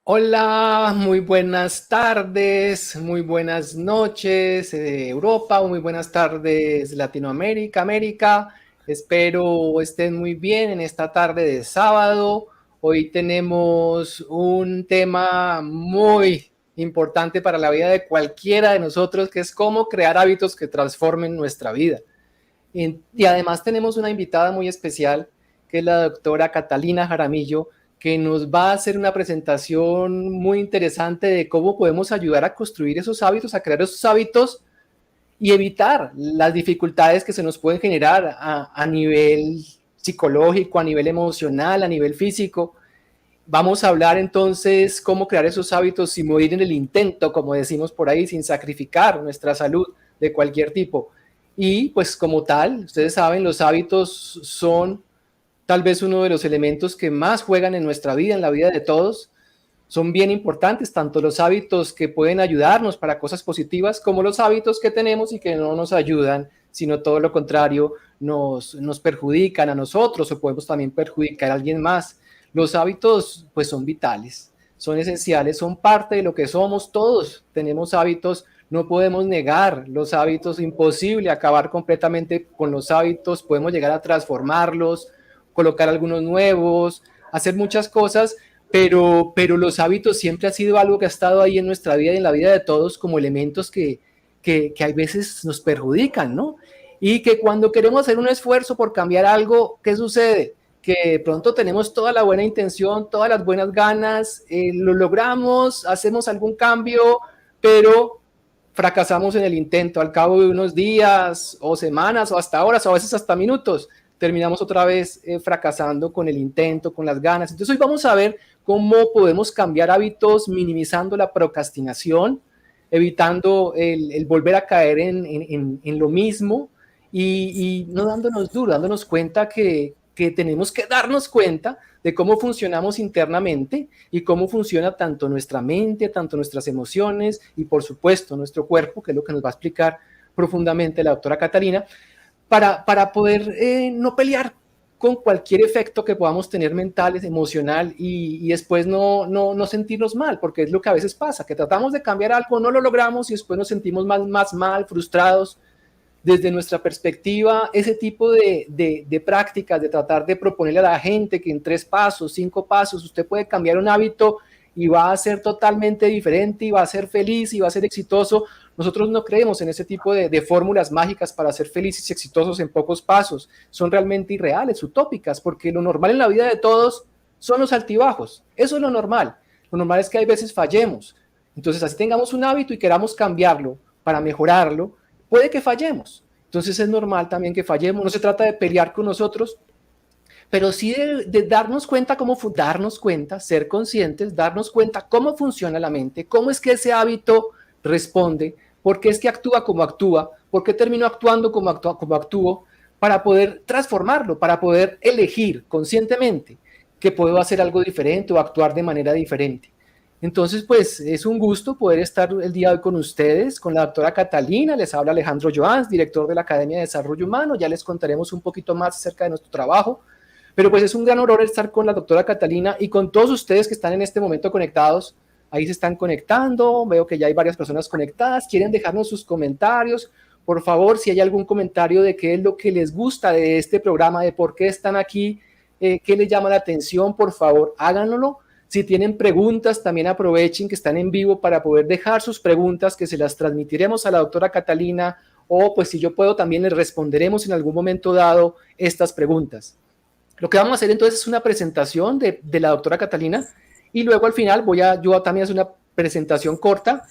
Hola, muy buenas tardes, muy buenas noches, Europa, muy buenas tardes, Latinoamérica, América. Espero estén muy bien en esta tarde de sábado. Hoy tenemos un tema muy importante para la vida de cualquiera de nosotros, que es cómo crear hábitos que transformen nuestra vida. Y además tenemos una invitada muy especial, que es la doctora Catalina Jaramillo, que nos va a hacer una presentación muy interesante de cómo podemos ayudar a construir esos hábitos, a crear esos hábitos y evitar las dificultades que se nos pueden generar a nivel psicológico, a nivel emocional, a nivel físico. Vamos a hablar entonces cómo crear esos hábitos sin morir en el intento, como decimos por ahí, sin sacrificar nuestra salud de cualquier tipo. Y pues como tal, ustedes saben, los hábitos son tal vez uno de los elementos que más juegan en nuestra vida, en la vida de todos. Son bien importantes, tanto los hábitos que pueden ayudarnos para cosas positivas, como los hábitos que tenemos y que no nos ayudan, sino todo lo contrario, nos perjudican a nosotros o podemos también perjudicar a alguien más. Los hábitos pues son vitales, son esenciales, son parte de lo que somos todos. Tenemos hábitos, no podemos negar los hábitos, imposible acabar completamente con los hábitos, podemos llegar a transformarlos, colocar algunos nuevos, hacer muchas cosas, pero los hábitos siempre ha sido algo que ha estado ahí en nuestra vida y en la vida de todos como elementos que a veces nos perjudican, ¿no? Y que cuando queremos hacer un esfuerzo por cambiar algo, ¿qué sucede? Que de pronto tenemos toda la buena intención, todas las buenas ganas, lo logramos, hacemos algún cambio, pero fracasamos en el intento. Al cabo de unos días o semanas o hasta horas o a veces hasta minutos, terminamos otra vez fracasando con el intento, con las ganas. Entonces hoy vamos a ver cómo podemos cambiar hábitos minimizando la procrastinación, evitando el volver a caer en lo mismo y no dándonos duro, dándonos cuenta que tenemos que darnos cuenta de cómo funcionamos internamente y cómo funciona tanto nuestra mente, tanto nuestras emociones y por supuesto nuestro cuerpo, que es lo que nos va a explicar profundamente la doctora Catalina, para poder no pelear con cualquier efecto que podamos tener mental, emocional y después no sentirnos mal, porque es lo que a veces pasa, que tratamos de cambiar algo, no lo logramos y después nos sentimos más mal, frustrados. Desde nuestra perspectiva, ese tipo de prácticas, de tratar de proponerle a la gente que en 3 pasos, 5 pasos, usted puede cambiar un hábito y va a ser totalmente diferente y va a ser feliz y va a ser exitoso. Nosotros no creemos en ese tipo de fórmulas mágicas para ser felices y exitosos en pocos pasos. Son realmente irreales, utópicas, porque lo normal en la vida de todos son los altibajos. Eso es lo normal. Lo normal es que hay veces fallemos. Entonces, así tengamos un hábito y queramos cambiarlo para mejorarlo, puede que fallemos. Entonces es normal también que fallemos. No se trata de pelear con nosotros, pero sí de darnos cuenta darnos cuenta, ser conscientes, darnos cuenta cómo funciona la mente, cómo es que ese hábito responde, por qué es que actúa, por qué termino actuando como actúo, para poder transformarlo, para poder elegir conscientemente que puedo hacer algo diferente o actuar de manera diferente. Entonces, pues es un gusto poder estar el día de hoy con ustedes, con la doctora Catalina. Les habla Alejandro Joans, director de la Academia de Desarrollo Humano. Ya les contaremos un poquito más acerca de nuestro trabajo. Pero pues es un gran honor estar con la doctora Catalina y con todos ustedes que están en este momento conectados. Ahí se están conectando, veo que ya hay varias personas conectadas, quieren dejarnos sus comentarios. Por favor, si hay algún comentario de qué es lo que les gusta de este programa, de por qué están aquí, qué les llama la atención, por favor, háganlo. Si tienen preguntas, también aprovechen que están en vivo para poder dejar sus preguntas, que se las transmitiremos a la doctora Catalina, o pues si yo puedo, también les responderemos en algún momento dado estas preguntas. Lo que vamos a hacer entonces es una presentación de la doctora Catalina y luego al final yo también hacer una presentación corta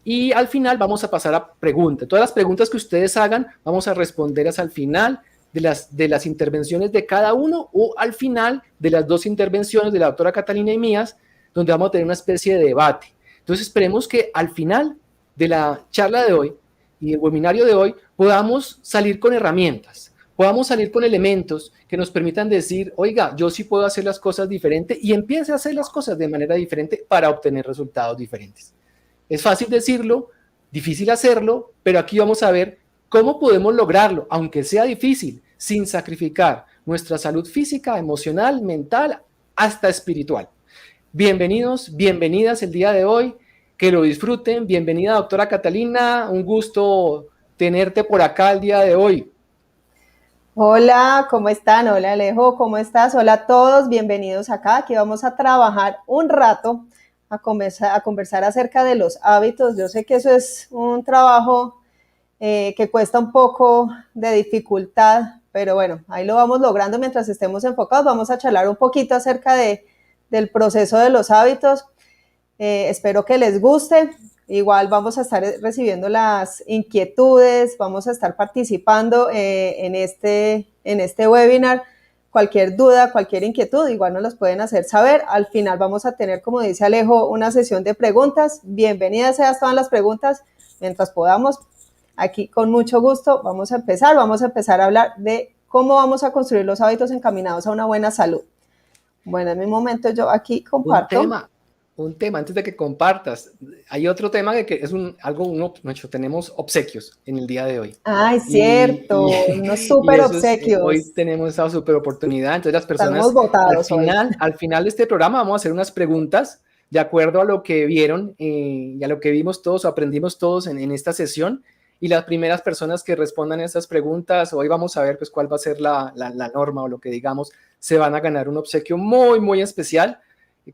y al final vamos a pasar a preguntas. Todas las preguntas que ustedes hagan vamos a responderlas al final de las intervenciones de cada uno o al final de las 2 intervenciones de la doctora Catalina y mías, donde vamos a tener una especie de debate. Entonces esperemos que al final de la charla de hoy y el webinario de hoy podamos salir con herramientas, podamos salir con elementos que nos permitan decir, oiga, yo sí puedo hacer las cosas diferente y empiece a hacer las cosas de manera diferente para obtener resultados diferentes. Es fácil decirlo, difícil hacerlo, pero aquí vamos a ver cómo podemos lograrlo, aunque sea difícil, sin sacrificar nuestra salud física, emocional, mental, hasta espiritual. Bienvenidos, bienvenidas el día de hoy, que lo disfruten. Bienvenida, doctora Catalina, un gusto tenerte por acá el día de hoy. Hola, ¿cómo están? Hola Alejo, ¿cómo estás? Hola a todos, bienvenidos acá. Aquí vamos a trabajar un rato, a conversar acerca de los hábitos. Yo sé que eso es un trabajo que cuesta un poco de dificultad, pero bueno, ahí lo vamos logrando mientras estemos enfocados. Vamos a charlar un poquito acerca del proceso de los hábitos. Espero que les guste. Igual vamos a estar recibiendo las inquietudes, vamos a estar participando en este webinar. Cualquier duda, cualquier inquietud, igual nos los pueden hacer saber. Al final vamos a tener, como dice Alejo, una sesión de preguntas. Bienvenidas sean todas las preguntas mientras podamos. Aquí con mucho gusto vamos a empezar a hablar de cómo vamos a construir los hábitos encaminados a una buena salud. Bueno, en mi momento yo aquí comparto. Un tema, antes de que compartas, hay otro tema que es tenemos obsequios en el día de hoy. Ay, cierto, unos súper Eso es, hoy obsequios. tenemos esa súper oportunidad. Entonces las Estamos personas, votados hoy. al final de este programa vamos a hacer unas preguntas de acuerdo a lo que vieron y a lo que vimos todos o aprendimos todos en esta sesión. Y las primeras personas que respondan a estas preguntas, hoy vamos a ver pues cuál va a ser la norma o lo que digamos, se van a ganar un obsequio muy, muy especial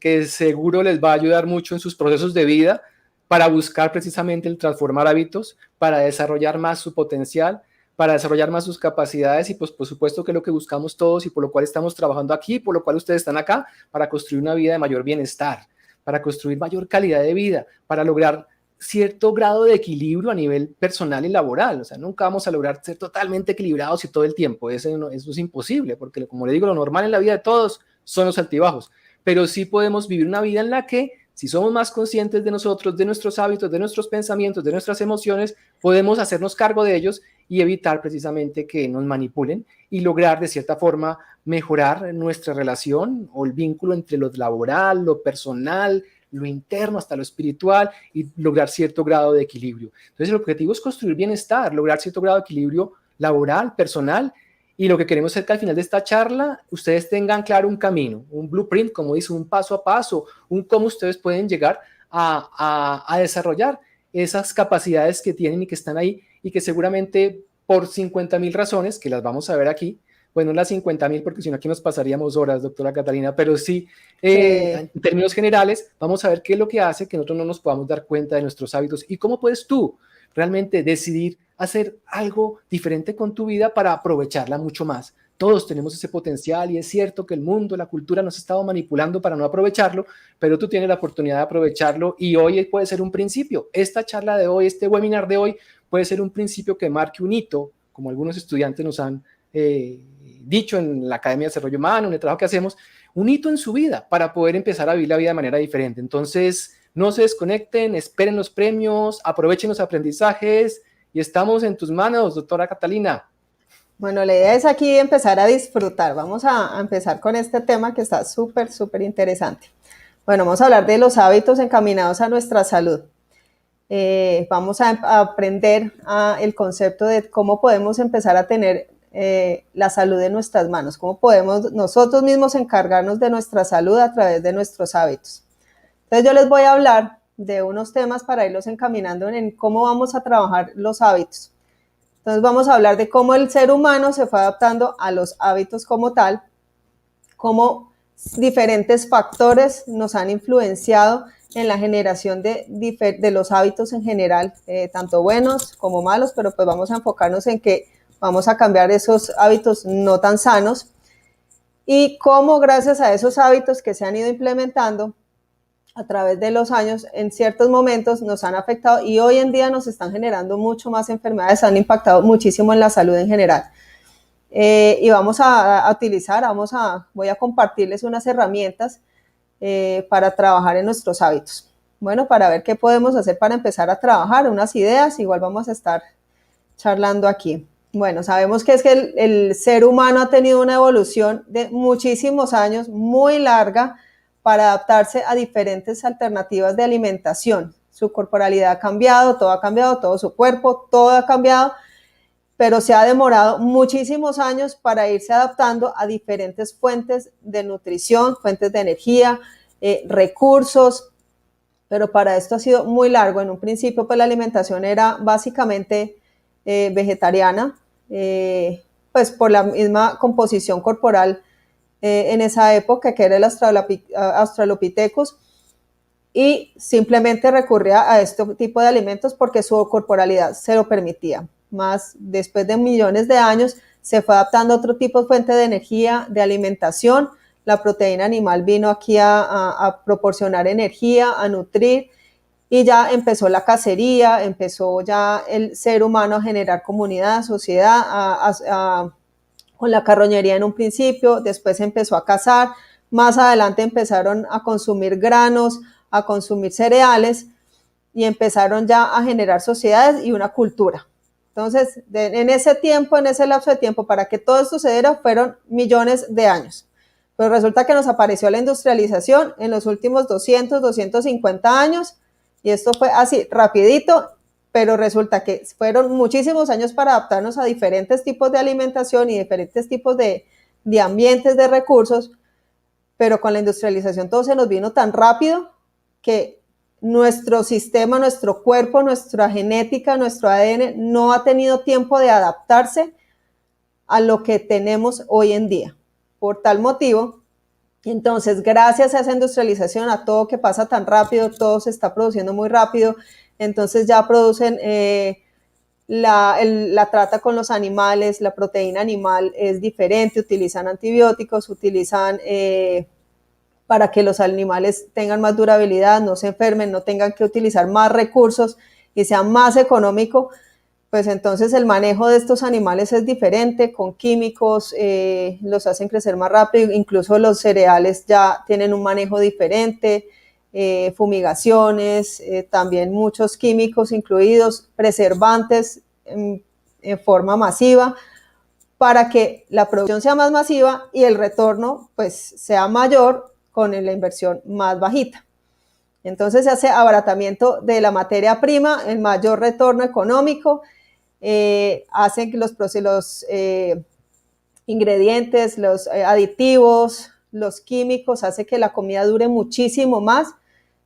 que seguro les va a ayudar mucho en sus procesos de vida para buscar precisamente el transformar hábitos, para desarrollar más su potencial, para desarrollar más sus capacidades y pues por supuesto que es lo que buscamos todos y por lo cual estamos trabajando aquí, por lo cual ustedes están acá, para construir una vida de mayor bienestar, para construir mayor calidad de vida, para lograr cierto grado de equilibrio a nivel personal y laboral. O sea, nunca vamos a lograr ser totalmente equilibrados y todo el tiempo. Eso es imposible, porque como le digo, lo normal en la vida de todos son los altibajos. Pero sí podemos vivir una vida en la que, si somos más conscientes de nosotros, de nuestros hábitos, de nuestros pensamientos, de nuestras emociones, podemos hacernos cargo de ellos y evitar precisamente que nos manipulen y lograr de cierta forma mejorar nuestra relación o el vínculo entre lo laboral, lo personal, lo interno hasta lo espiritual y lograr cierto grado de equilibrio. Entonces el objetivo es construir bienestar, lograr cierto grado de equilibrio laboral, personal, y lo que queremos es que al final de esta charla ustedes tengan claro un camino, un blueprint, como dice, un paso a paso, un cómo ustedes pueden llegar a desarrollar esas capacidades que tienen y que están ahí y que seguramente por 50,000 razones, que las vamos a ver aquí, bueno, las 50,000 porque si no aquí nos pasaríamos horas, doctora Catalina, pero sí, en términos generales, vamos a ver qué es lo que hace que nosotros no nos podamos dar cuenta de nuestros hábitos y cómo puedes tú realmente decidir hacer algo diferente con tu vida para aprovecharla mucho más. Todos tenemos ese potencial y es cierto que el mundo, la cultura nos ha estado manipulando para no aprovecharlo, pero tú tienes la oportunidad de aprovecharlo y hoy puede ser un principio. Esta charla de hoy, este webinar de hoy puede ser un principio que marque un hito, como algunos estudiantes nos han dicho en la Academia de Desarrollo Humano, en el trabajo que hacemos, un hito en su vida para poder empezar a vivir la vida de manera diferente. Entonces, no se desconecten, esperen los premios, aprovechen los aprendizajes y estamos en tus manos, doctora Catalina. Bueno, la idea es aquí empezar a disfrutar. Vamos a empezar con este tema que está súper, súper interesante. Bueno, vamos a hablar de los hábitos encaminados a nuestra salud. Vamos a aprender el concepto de cómo podemos empezar a tener la salud en nuestras manos, cómo podemos nosotros mismos encargarnos de nuestra salud a través de nuestros hábitos. Entonces yo les voy a hablar de unos temas para irlos encaminando en cómo vamos a trabajar los hábitos. Entonces vamos a hablar de cómo el ser humano se fue adaptando a los hábitos como tal, cómo diferentes factores nos han influenciado en la generación de los hábitos en general, tanto buenos como malos, pero pues vamos a enfocarnos en que vamos a cambiar esos hábitos no tan sanos y cómo gracias a esos hábitos que se han ido implementando a través de los años, en ciertos momentos nos han afectado y hoy en día nos están generando mucho más enfermedades, han impactado muchísimo en la salud en general. Y vamos a utilizar, voy a compartirles unas herramientas para trabajar en nuestros hábitos. Bueno, para ver qué podemos hacer para empezar a trabajar, unas ideas, igual vamos a estar charlando aquí. Bueno, sabemos que es que el ser humano ha tenido una evolución de muchísimos años, muy larga, para adaptarse a diferentes alternativas de alimentación. Su corporalidad ha cambiado, todo su cuerpo, todo ha cambiado, pero se ha demorado muchísimos años para irse adaptando a diferentes fuentes de nutrición, fuentes de energía, recursos, pero para esto ha sido muy largo. En un principio, pues la alimentación era básicamente vegetariana, pues por la misma composición corporal en esa época, que era el Australopithecus, y simplemente recurría a este tipo de alimentos porque su corporalidad se lo permitía. Más después de millones de años se fue adaptando a otro tipo de fuente de energía, de alimentación. La proteína animal vino aquí a proporcionar energía, a nutrir, y ya empezó la cacería, empezó ya el ser humano a generar comunidad, sociedad, con la carroñería en un principio, después empezó a cazar, más adelante empezaron a consumir granos, a consumir cereales, y empezaron ya a generar sociedades y una cultura. Entonces, en ese tiempo, en ese lapso de tiempo, para que todo esto sucediera, fueron millones de años. Pero resulta que nos apareció la industrialización en los últimos 200, 250 años, y esto fue así, rapidito, pero resulta que fueron muchísimos años para adaptarnos a diferentes tipos de alimentación y diferentes tipos de ambientes, de recursos, pero con la industrialización todo se nos vino tan rápido que nuestro sistema, nuestro cuerpo, nuestra genética, nuestro ADN no ha tenido tiempo de adaptarse a lo que tenemos hoy en día. Por tal motivo, entonces, gracias a esa industrialización, a todo que pasa tan rápido, todo se está produciendo muy rápido, entonces ya producen la trata con los animales, la proteína animal es diferente, utilizan antibióticos, utilizan para que los animales tengan más durabilidad, no se enfermen, no tengan que utilizar más recursos y sea más económico. Pues entonces el manejo de estos animales es diferente, con químicos, los hacen crecer más rápido, incluso los cereales ya tienen un manejo diferente, fumigaciones, también muchos químicos incluidos, preservantes en forma masiva, para que la producción sea más masiva y el retorno pues sea mayor con la inversión más bajita. Entonces se hace abaratamiento de la materia prima, el mayor retorno económico, hacen que los ingredientes, los aditivos, los químicos, hace que la comida dure muchísimo más,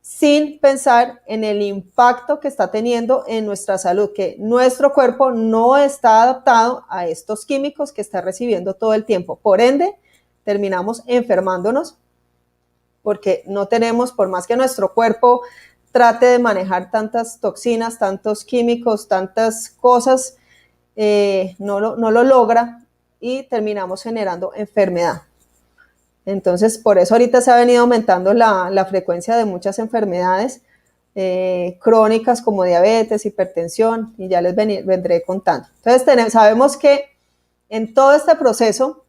sin pensar en el impacto que está teniendo en nuestra salud, que nuestro cuerpo no está adaptado a estos químicos que está recibiendo todo el tiempo. Por ende, terminamos enfermándonos porque no tenemos, por más que nuestro cuerpo trate de manejar tantas toxinas, tantos químicos, tantas cosas, no lo logra y terminamos generando enfermedad. Entonces, por eso ahorita se ha venido aumentando la frecuencia de muchas enfermedades crónicas como diabetes, hipertensión, y ya les vendré contando. Entonces, sabemos que en todo este proceso,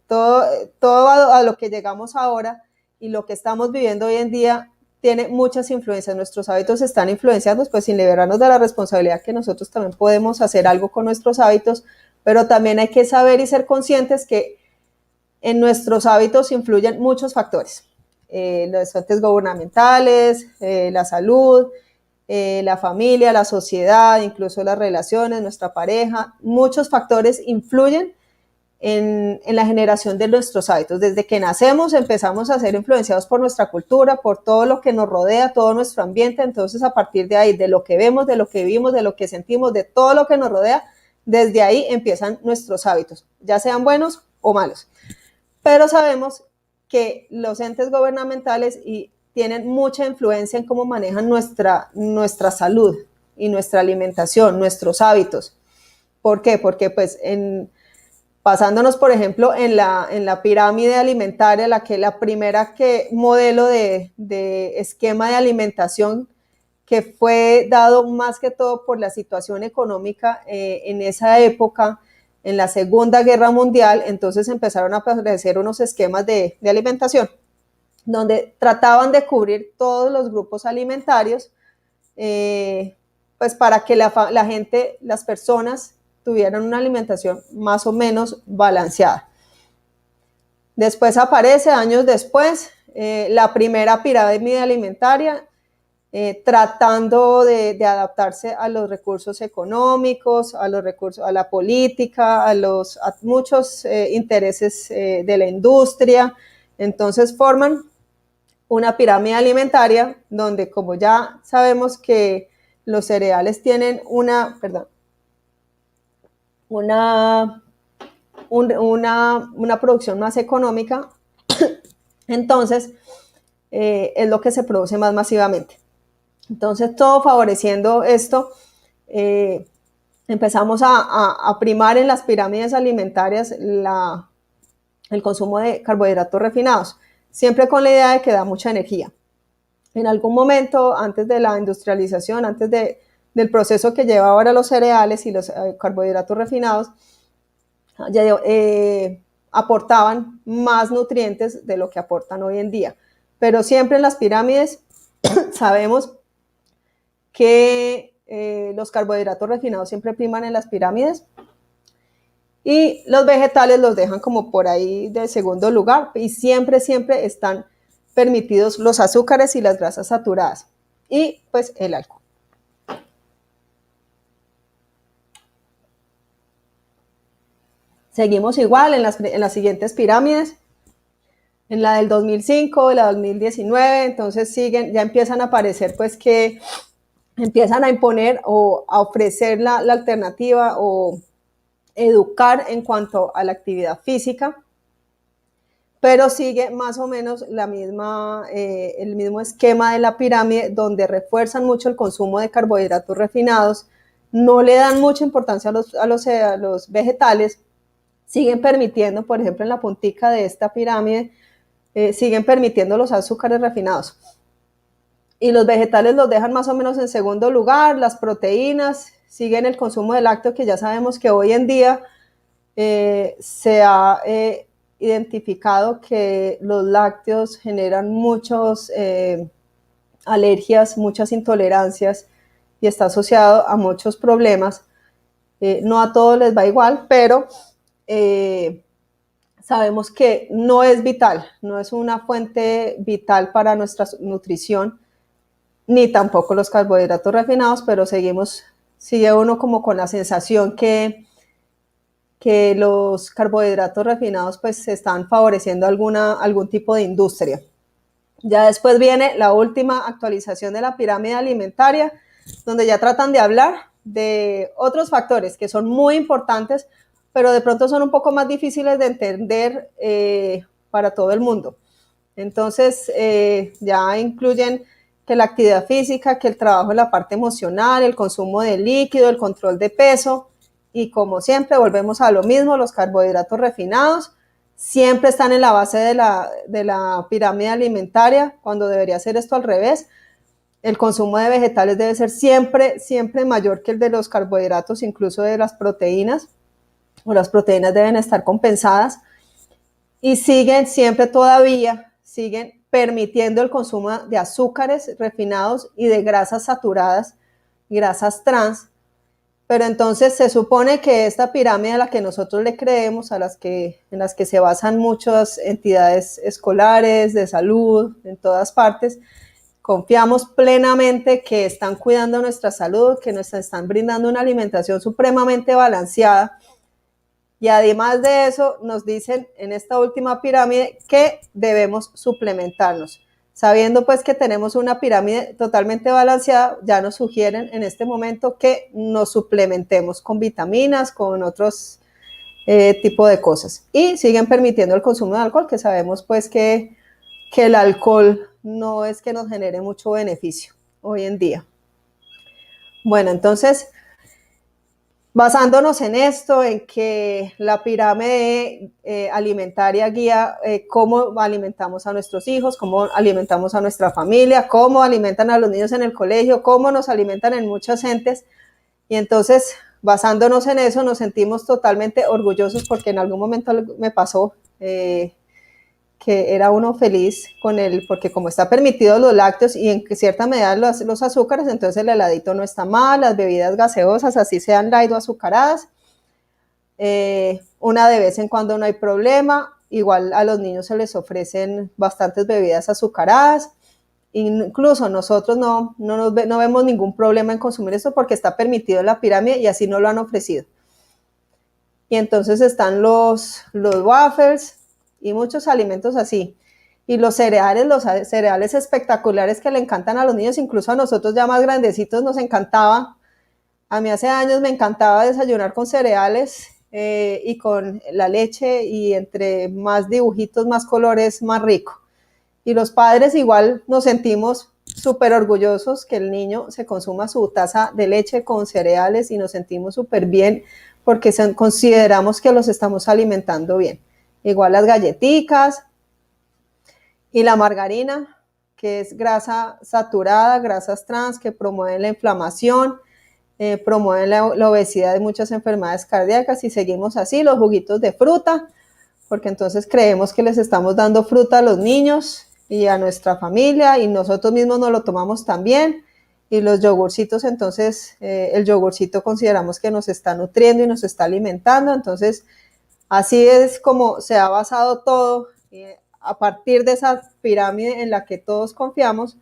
todo a lo que llegamos ahora y lo que estamos viviendo hoy en día tiene muchas influencias. Nuestros hábitos están influenciados, pues sin liberarnos de la responsabilidad que nosotros también podemos hacer algo con nuestros hábitos, pero también hay que saber y ser conscientes que en nuestros hábitos influyen muchos factores. Los fuentes gubernamentales, la salud, la familia, la sociedad, incluso las relaciones, nuestra pareja, muchos factores influyen en la generación de nuestros hábitos. Desde que nacemos empezamos a ser influenciados por nuestra cultura, por todo lo que nos rodea, todo nuestro ambiente. Entonces, a partir de ahí, de lo que vemos, de lo que vivimos, de lo que sentimos, de todo lo que nos rodea, desde ahí empiezan nuestros hábitos, ya sean buenos o malos. Pero sabemos que los entes gubernamentales tienen mucha influencia en cómo manejan nuestra salud y nuestra alimentación, nuestros hábitos. ¿Por qué? Porque pues pasándonos, por ejemplo, en la pirámide alimentaria, la primera modelo de esquema de alimentación que fue dado más que todo por la situación económica en esa época, en la Segunda Guerra Mundial, entonces empezaron a aparecer unos esquemas de alimentación, donde trataban de cubrir todos los grupos alimentarios, pues para que la gente, las personas, tuvieran una alimentación más o menos balanceada. Después aparece, años después, la primera pirámide alimentaria, tratando de adaptarse a los recursos económicos, a la política, a muchos intereses de la industria, Entonces forman una pirámide alimentaria donde, como ya sabemos que los cereales tienen una producción más económica, entonces es lo que se produce más masivamente. Entonces, todo favoreciendo esto, empezamos a primar en las pirámides alimentarias el consumo de carbohidratos refinados, siempre con la idea de que da mucha energía. En algún momento, antes de la industrialización, antes del proceso que lleva ahora los cereales y los carbohidratos refinados, aportaban más nutrientes de lo que aportan hoy en día. Pero siempre en las pirámides sabemos que los carbohidratos refinados siempre priman en las pirámides y los vegetales los dejan como por ahí de segundo lugar, y siempre están permitidos los azúcares y las grasas saturadas y pues el alcohol. Seguimos igual en las siguientes pirámides, en la del 2005, la del 2019, entonces ya empiezan a aparecer pues que empiezan a imponer o a ofrecer la alternativa o educar en cuanto a la actividad física, pero sigue más o menos el mismo esquema de la pirámide, donde refuerzan mucho el consumo de carbohidratos refinados, no le dan mucha importancia a los vegetales, siguen permitiendo, por ejemplo, en la puntica de esta pirámide, siguen permitiendo los azúcares refinados. Y los vegetales los dejan más o menos en segundo lugar, las proteínas, siguen el consumo de lácteos, que ya sabemos que hoy en día se ha identificado que los lácteos generan muchas alergias, muchas intolerancias, y está asociado a muchos problemas. No a todos les va igual, pero sabemos que no es vital, no es una fuente vital para nuestra nutrición, ni tampoco los carbohidratos refinados, pero sigue uno como con la sensación que los carbohidratos refinados pues están favoreciendo algún tipo de industria. Ya después viene la última actualización de la pirámide alimentaria, donde ya tratan de hablar de otros factores que son muy importantes, pero de pronto son un poco más difíciles de entender para todo el mundo. Entonces ya incluyen que la actividad física, que el trabajo en la parte emocional, el consumo de líquido, el control de peso, y como siempre volvemos a lo mismo, los carbohidratos refinados siempre están en la base de la pirámide alimentaria, cuando debería ser esto al revés. El consumo de vegetales debe ser siempre mayor que el de los carbohidratos, incluso de las proteínas, o las proteínas deben estar compensadas, y siguen permitiendo el consumo de azúcares refinados y de grasas saturadas, grasas trans. Pero entonces se supone que esta pirámide a la que nosotros le creemos, en las que se basan muchas entidades escolares, de salud, en todas partes, confiamos plenamente que están cuidando nuestra salud, que nos están brindando una alimentación supremamente balanceada, y además de eso nos dicen en esta última pirámide que debemos suplementarnos. Sabiendo pues que tenemos una pirámide totalmente balanceada, ya nos sugieren en este momento que nos suplementemos con vitaminas, con otros tipo de cosas. Y siguen permitiendo el consumo de alcohol, que sabemos pues que el alcohol no es que nos genere mucho beneficio hoy en día. Bueno, entonces, basándonos en esto, en que la pirámide alimentaria guía cómo alimentamos a nuestros hijos, cómo alimentamos a nuestra familia, cómo alimentan a los niños en el colegio, cómo nos alimentan en muchas entes, y entonces basándonos en eso nos sentimos totalmente orgullosos, porque en algún momento me pasó que era uno feliz porque como está permitido los lácteos y en cierta medida los azúcares, entonces el heladito no está mal, las bebidas gaseosas, así sean light o azucaradas, una de vez en cuando no hay problema. Igual a los niños se les ofrecen bastantes bebidas azucaradas, incluso nosotros no vemos ningún problema en consumir esto, porque está permitido en la pirámide y así nos lo han ofrecido. Y entonces están los waffles y muchos alimentos así. Y los cereales espectaculares que le encantan a los niños, incluso a nosotros ya más grandecitos nos encantaba. A mí hace años me encantaba desayunar con cereales y con la leche, y entre más dibujitos, más colores, más rico. Y los padres igual nos sentimos súper orgullosos que el niño se consuma su taza de leche con cereales, y nos sentimos súper bien porque consideramos que los estamos alimentando bien. Igual las galletitas y la margarina, que es grasa saturada, grasas trans que promueven la inflamación, promueven la obesidad y muchas enfermedades cardíacas. Y seguimos así, los juguitos de fruta, porque entonces creemos que les estamos dando fruta a los niños y a nuestra familia, y nosotros mismos nos lo tomamos también. Y los yogurcitos, entonces el yogurcito consideramos que nos está nutriendo y nos está alimentando. Entonces así es como se ha basado todo, a partir de esa pirámide en la que todos confiamos.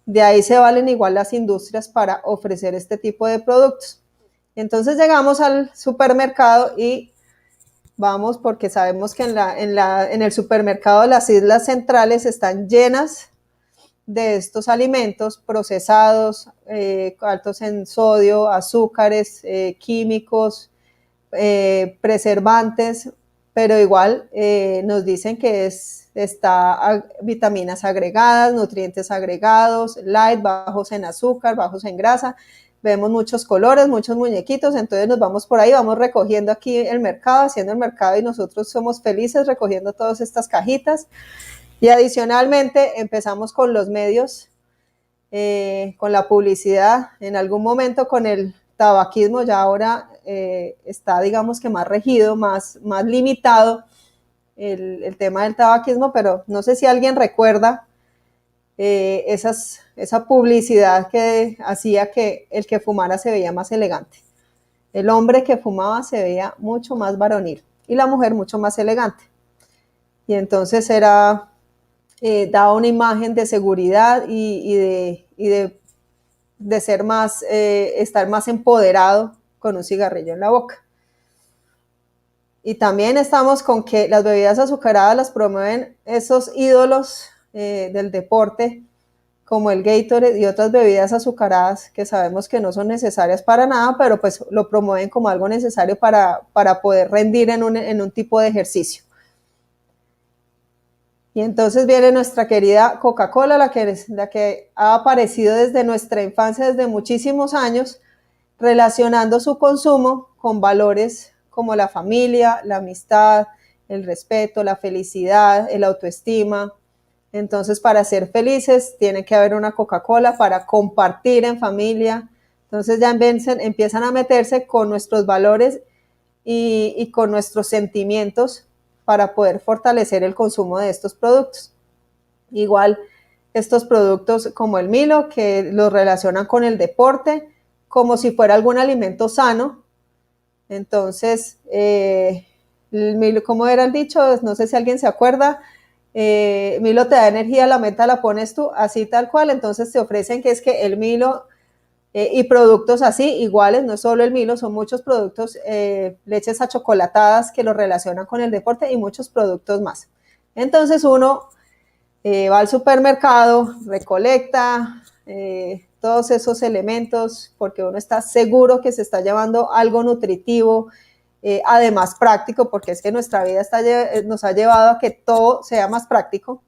De ahí se valen igual las industrias para ofrecer este tipo de productos. Entonces llegamos al supermercado y vamos, porque sabemos que en el supermercado las islas centrales están llenas de estos alimentos procesados, altos en sodio, azúcares, químicos, preservantes, pero igual nos dicen que está vitaminas agregadas, nutrientes agregados, light, bajos en azúcar, bajos en grasa. Vemos muchos colores, muchos muñequitos, entonces nos vamos por ahí, vamos recogiendo aquí el mercado, haciendo el mercado, y nosotros somos felices recogiendo todas estas cajitas. Y adicionalmente empezamos con los medios, con la publicidad, en algún momento con el tabaquismo, ya ahora está, digamos que más regido, más limitado el tema del tabaquismo, pero no sé si alguien recuerda esa publicidad que hacía que el que fumara se veía más elegante. El hombre que fumaba se veía mucho más varonil y la mujer mucho más elegante. Y entonces daba una imagen de seguridad y de ser más, estar más empoderado con un cigarrillo en la boca. Y también estamos con que las bebidas azucaradas las promueven esos ídolos del deporte, como el Gatorade y otras bebidas azucaradas que sabemos que no son necesarias para nada, pero pues lo promueven como algo necesario para poder rendir en un tipo de ejercicio. Y entonces viene nuestra querida Coca-Cola, la que ha aparecido desde nuestra infancia, desde muchísimos años, relacionando su consumo con valores como la familia, la amistad, el respeto, la felicidad, el autoestima. Entonces, para ser felices tiene que haber una Coca-Cola, para compartir en familia. Entonces ya empiezan a meterse con nuestros valores y con nuestros sentimientos para poder fortalecer el consumo de estos productos. Igual estos productos como el Milo, que los relacionan con el deporte como si fuera algún alimento sano. Entonces, el Milo, ¿cómo era el dicho? No sé si alguien se acuerda. Milo te da energía, la meta la pones tú, así tal cual. Entonces te ofrecen que es que el Milo y productos así iguales, no solo el Milo, son muchos productos, leches achocolatadas que lo relacionan con el deporte y muchos productos más. Entonces uno va al supermercado, recolecta todos esos elementos porque uno está seguro que se está llevando algo nutritivo, además práctico, porque es que nuestra vida nos ha llevado a que todo sea más práctico,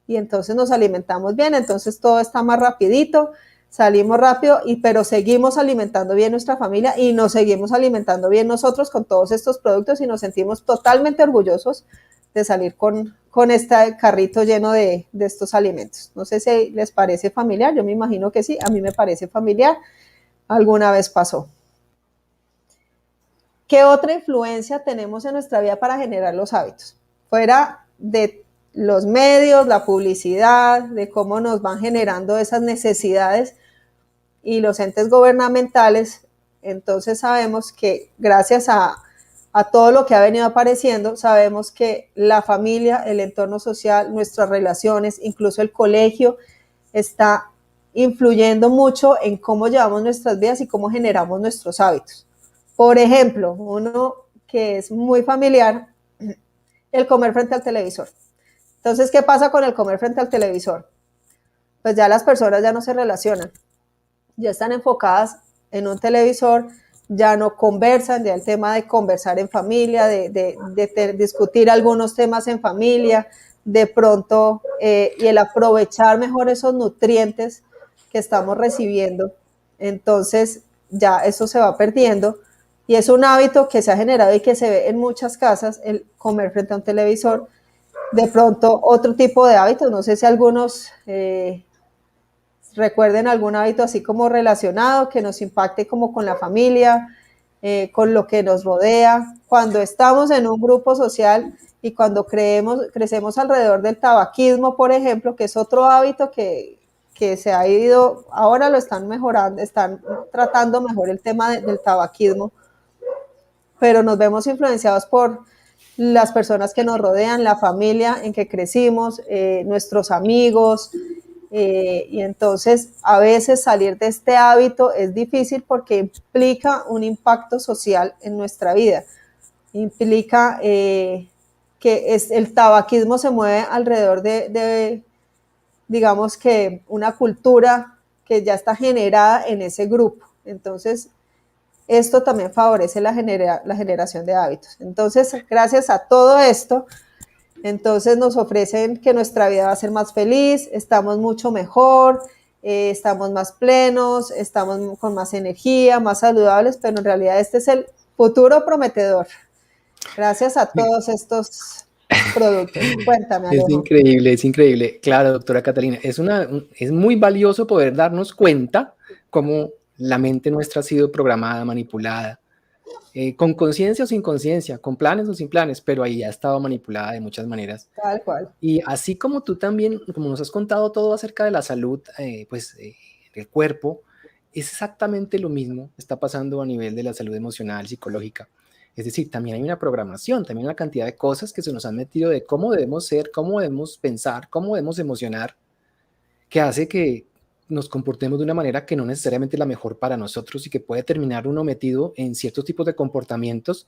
y entonces nos alimentamos bien, entonces todo está más rapidito, salimos rápido, pero seguimos alimentando bien nuestra familia y nos seguimos alimentando bien nosotros con todos estos productos, y nos sentimos totalmente orgullosos de salir con este carrito lleno de estos alimentos. No sé si les parece familiar, yo me imagino que sí, a mí me parece familiar, alguna vez pasó. ¿Qué otra influencia tenemos en nuestra vida para generar los hábitos? Fuera de los medios, la publicidad, de cómo nos van generando esas necesidades y los entes gubernamentales, entonces sabemos que gracias a todo lo que ha venido apareciendo, sabemos que la familia, el entorno social, nuestras relaciones, incluso el colegio, está influyendo mucho en cómo llevamos nuestras vidas y cómo generamos nuestros hábitos. Por ejemplo, uno que es muy familiar, el comer frente al televisor. Entonces, ¿qué pasa con el comer frente al televisor? Pues ya las personas ya no se relacionan, ya están enfocadas en un televisor, ya no conversan, ya el tema de conversar en familia, de discutir algunos temas en familia, de pronto, y el aprovechar mejor esos nutrientes que estamos recibiendo, entonces ya eso se va perdiendo y es un hábito que se ha generado y que se ve en muchas casas, el comer frente a un televisor. De pronto otro tipo de hábitos, no sé si algunos recuerden algún hábito así como relacionado que nos impacte como con la familia, con lo que nos rodea. Cuando estamos en un grupo social y cuando crecemos alrededor del tabaquismo, por ejemplo, que es otro hábito que se ha ido, ahora lo están mejorando, están tratando mejor el tema del tabaquismo, pero nos vemos influenciados por las personas que nos rodean, la familia en que crecimos, nuestros amigos, y entonces a veces salir de este hábito es difícil porque implica un impacto social en nuestra vida, implica el tabaquismo se mueve alrededor digamos que una cultura que ya está generada en ese grupo, entonces esto también favorece la generación de hábitos. Entonces, gracias a todo esto, entonces nos ofrecen que nuestra vida va a ser más feliz, estamos mucho mejor, estamos más plenos, estamos con más energía, más saludables, pero en realidad este es el futuro prometedor. Gracias a todos estos productos. Cuéntame, Alejo. Es increíble. Claro, doctora Catalina, es muy valioso poder darnos cuenta cómo la mente nuestra ha sido programada, manipulada, con conciencia o sin conciencia, con planes o sin planes, pero ahí ha estado manipulada de muchas maneras. Tal cual. Y así como tú también, como nos has contado todo acerca de la salud, del cuerpo, es exactamente lo mismo que está pasando a nivel de la salud emocional, psicológica. Es decir, también hay una programación, también una cantidad de cosas que se nos han metido de cómo debemos ser, cómo debemos pensar, cómo debemos emocionar, que hace que nos comportemos de una manera que no necesariamente es la mejor para nosotros y que puede terminar uno metido en ciertos tipos de comportamientos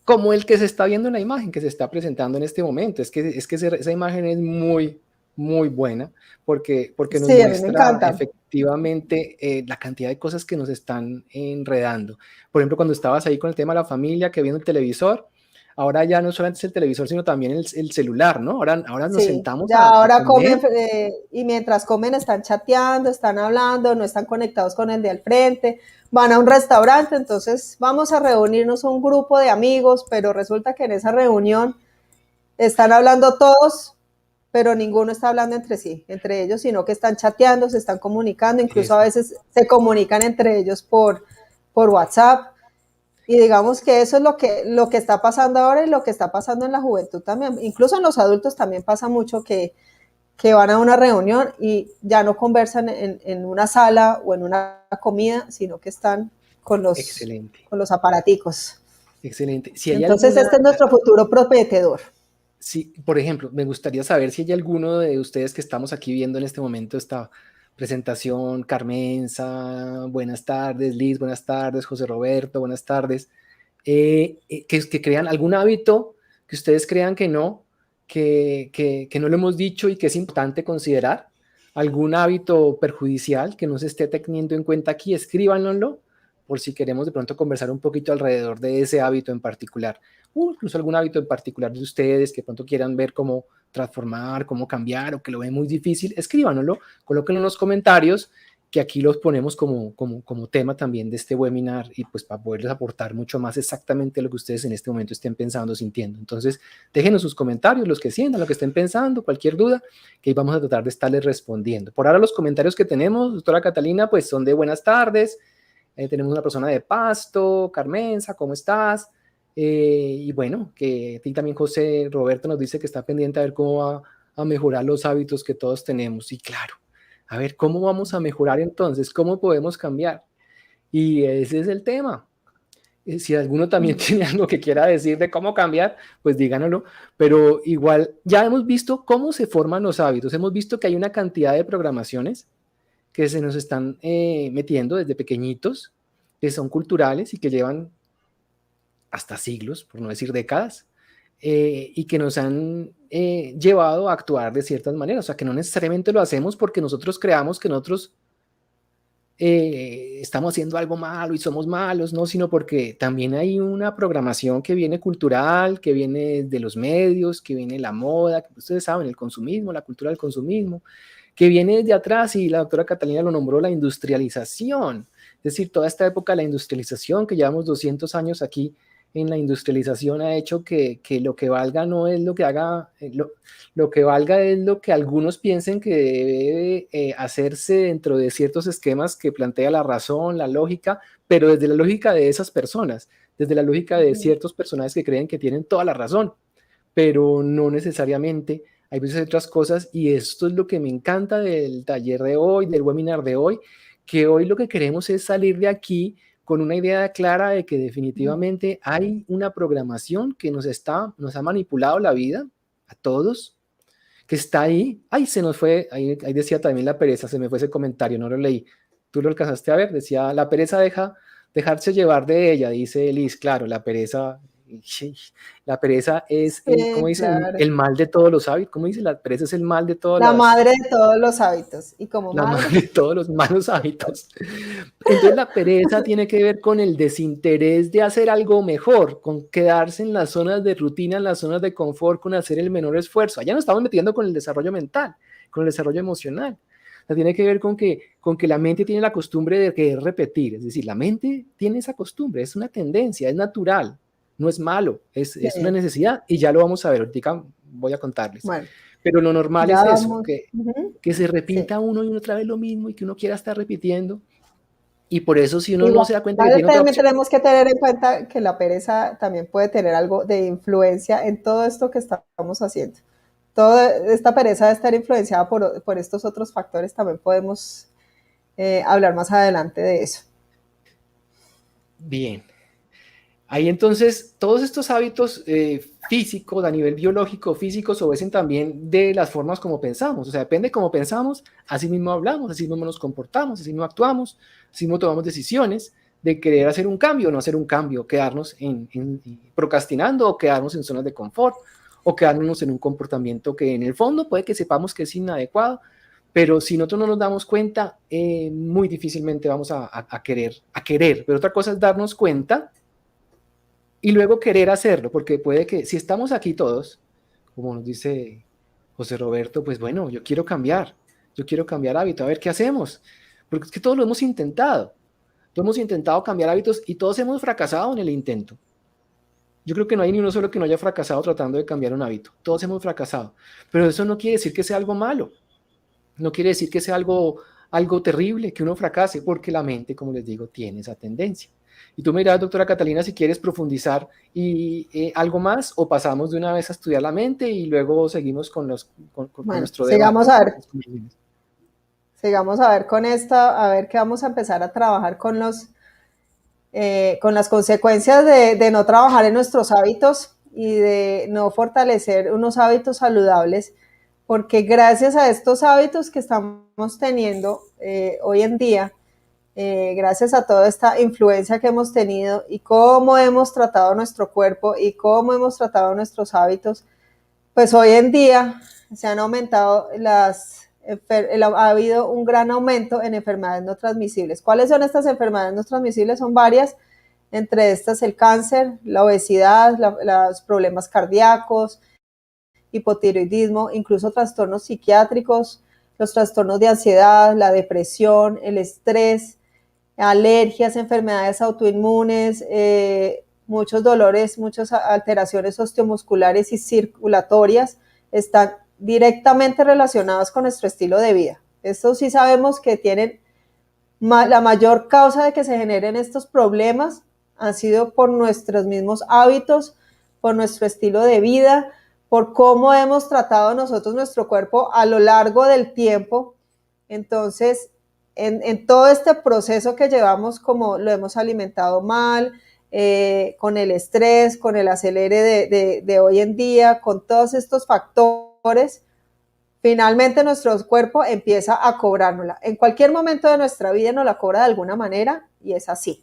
como el que se está viendo en la imagen que se está presentando en este momento. Es que esa imagen es muy, muy buena porque nos Sí, a mí me muestra encanta. efectivamente la cantidad de cosas que nos están enredando. Por ejemplo, cuando estabas ahí con el tema de la familia, que viendo el televisor, ahora ya no solamente es el televisor, sino también el celular, ¿no? Ahora nos Sí, sentamos ya a ahora comen comer. y mientras comen están chateando, están hablando, no están conectados con el de al frente, van a un restaurante, entonces vamos a reunirnos un grupo de amigos, pero resulta que en esa reunión están hablando todos, pero ninguno está hablando entre ellos, sino que están chateando, se están comunicando, incluso a Eso. veces se comunican entre ellos por WhatsApp. Y digamos que eso es lo que está pasando ahora y lo que está pasando en la juventud también. Incluso en los adultos también pasa mucho que van a una reunión y ya no conversan en una sala o en una comida, sino que están Excelente, con los aparaticos. excelente. Si hay Entonces alguna, este es nuestro futuro prometedor. sí, por ejemplo, me gustaría saber si hay alguno de ustedes que estamos aquí viendo en este momento esta presentación, Carmenza, buenas tardes, Liz, buenas tardes, José Roberto, buenas tardes, que crean algún hábito que ustedes crean que no, que no lo hemos dicho y que es importante considerar, algún hábito perjudicial que no se esté teniendo en cuenta aquí, escríbanoslo por si queremos de pronto conversar un poquito alrededor de ese hábito en particular, o incluso algún hábito en particular de ustedes que de pronto quieran ver cómo transformar, cómo cambiar o que lo ven muy difícil, escríbanoslo, colóquenlo en los comentarios que aquí los ponemos como tema también de este webinar y pues para poderles aportar mucho más exactamente lo que ustedes en este momento estén pensando, sintiendo. Entonces, déjenos sus comentarios, los que sientan, lo que estén pensando, cualquier duda, que ahí vamos a tratar de estarles respondiendo. Por ahora los comentarios que tenemos, doctora Catalina, pues son de buenas tardes, tenemos una persona de Pasto, Carmenza, ¿cómo estás? Y bueno, que a ti también José Roberto nos dice que está pendiente a ver cómo va a mejorar los hábitos que todos tenemos. Y claro, a ver, ¿cómo vamos a mejorar entonces? ¿Cómo podemos cambiar? Y ese es el tema. Si alguno también tiene algo que quiera decir de cómo cambiar, pues díganoslo. Pero igual, ya hemos visto cómo se forman los hábitos. Hemos visto que hay una cantidad de programaciones que se nos están metiendo desde pequeñitos, que son culturales y que llevan hasta siglos, por no decir décadas, y que nos han llevado a actuar de ciertas maneras. O sea, que no necesariamente lo hacemos porque nosotros creamos que nosotros estamos haciendo algo malo y somos malos, no, sino porque también hay una programación que viene cultural, que viene de los medios, que viene la moda, que ustedes saben, el consumismo, la cultura del consumismo, que viene desde atrás, y la doctora Catalina lo nombró, la industrialización. Es decir, toda esta época de la industrialización, que llevamos 200 años aquí en la industrialización, ha hecho que lo que valga no es lo que haga, lo que valga es lo que algunos piensen que debe hacerse dentro de ciertos esquemas que plantea la razón, la lógica, pero desde la lógica de esas personas, desde la lógica de ciertos personajes que creen que tienen toda la razón, pero no necesariamente. Hay veces otras cosas, y esto es lo que me encanta del taller de hoy, del webinar de hoy, que hoy lo que queremos es salir de aquí con una idea clara de que definitivamente hay una programación que nos ha manipulado la vida a todos, que está ahí. Ay, se nos fue, ahí decía también la pereza, se me fue ese comentario, no lo leí. ¿Tú lo alcanzaste a ver? Decía, la pereza dejarse llevar de ella, dice Liz. Claro, la pereza es, ¿cómo Sí, dice? claro. El mal de todos los hábitos. ¿Cómo dice? La pereza es el mal de todas La las, madre de todos los hábitos. Y como la madre, madre de todos los malos hábitos. Entonces la pereza tiene que ver con el desinterés de hacer algo mejor, con quedarse en las zonas de rutina, en las zonas de confort, con hacer el menor esfuerzo. Allá nos estamos metiendo con el desarrollo mental, con el desarrollo emocional. O sea, tiene que ver con que la mente tiene la costumbre de querer repetir. Es decir, la mente tiene esa costumbre, es una tendencia, es natural, no es malo, es una necesidad, y ya lo vamos a ver. Ahorita voy a contarles. bueno, Pero lo normal ya es eso, vamos. que se Sí. repita una y otra vez lo mismo y que uno quiera estar repitiendo. Y por eso, si uno no Igual se da cuenta que tiene otra también opción, tenemos que tener en cuenta que la pereza también puede tener algo de influencia en todo esto que estamos haciendo. Toda esta pereza de estar influenciada por estos otros factores, también podemos hablar más adelante de eso. bien. Ahí entonces, todos estos hábitos físicos, a nivel biológico, físicos, obedecen también de las formas como pensamos. O sea, depende de cómo pensamos, así mismo hablamos, así mismo nos comportamos, así mismo actuamos, así mismo tomamos decisiones de querer hacer un cambio o no hacer un cambio, quedarnos procrastinando, o quedarnos en zonas de confort, o quedarnos en un comportamiento que en el fondo puede que sepamos que es inadecuado, pero si nosotros no nos damos cuenta, muy difícilmente vamos a querer. Pero otra cosa es darnos cuenta y luego querer hacerlo, porque puede que si estamos aquí todos, como nos dice José Roberto, pues bueno, yo quiero cambiar hábito, a ver qué hacemos, porque es que todos todos hemos intentado cambiar hábitos y todos hemos fracasado en el intento. Yo creo que no hay ni uno solo que no haya fracasado tratando de cambiar un hábito, todos hemos fracasado, pero eso no quiere decir que sea algo malo, no quiere decir que sea algo terrible, que uno fracase, porque la mente, como les digo, tiene esa tendencia. Y tú me dirás, doctora Catalina, si quieres profundizar algo más, o pasamos de una vez a estudiar la mente y luego seguimos con Bueno, nuestro debate. sigamos a ver con esto, a ver qué vamos a empezar a trabajar con las consecuencias de no trabajar en nuestros hábitos y de no fortalecer unos hábitos saludables, porque gracias a estos hábitos que estamos teniendo hoy en día, gracias a toda esta influencia que hemos tenido y cómo hemos tratado nuestro cuerpo y cómo hemos tratado nuestros hábitos, pues hoy en día se han aumentado ha habido un gran aumento en enfermedades no transmisibles. ¿Cuáles son estas enfermedades no transmisibles? Son varias, entre estas el cáncer, la obesidad, los problemas cardíacos, hipotiroidismo, incluso trastornos psiquiátricos, los trastornos de ansiedad, la depresión, el estrés, alergias, enfermedades autoinmunes, muchos dolores, muchas alteraciones osteomusculares y circulatorias están directamente relacionados con nuestro estilo de vida. Esto sí sabemos que tienen la mayor causa de que se generen estos problemas han sido por nuestros mismos hábitos, por nuestro estilo de vida, por cómo hemos tratado nosotros nuestro cuerpo a lo largo del tiempo. Entonces, en todo este proceso que llevamos, como lo hemos alimentado mal, con el estrés, con el acelere de hoy en día, con todos estos factores, finalmente nuestro cuerpo empieza a cobrárnosla. En cualquier momento de nuestra vida nos la cobra de alguna manera y es así.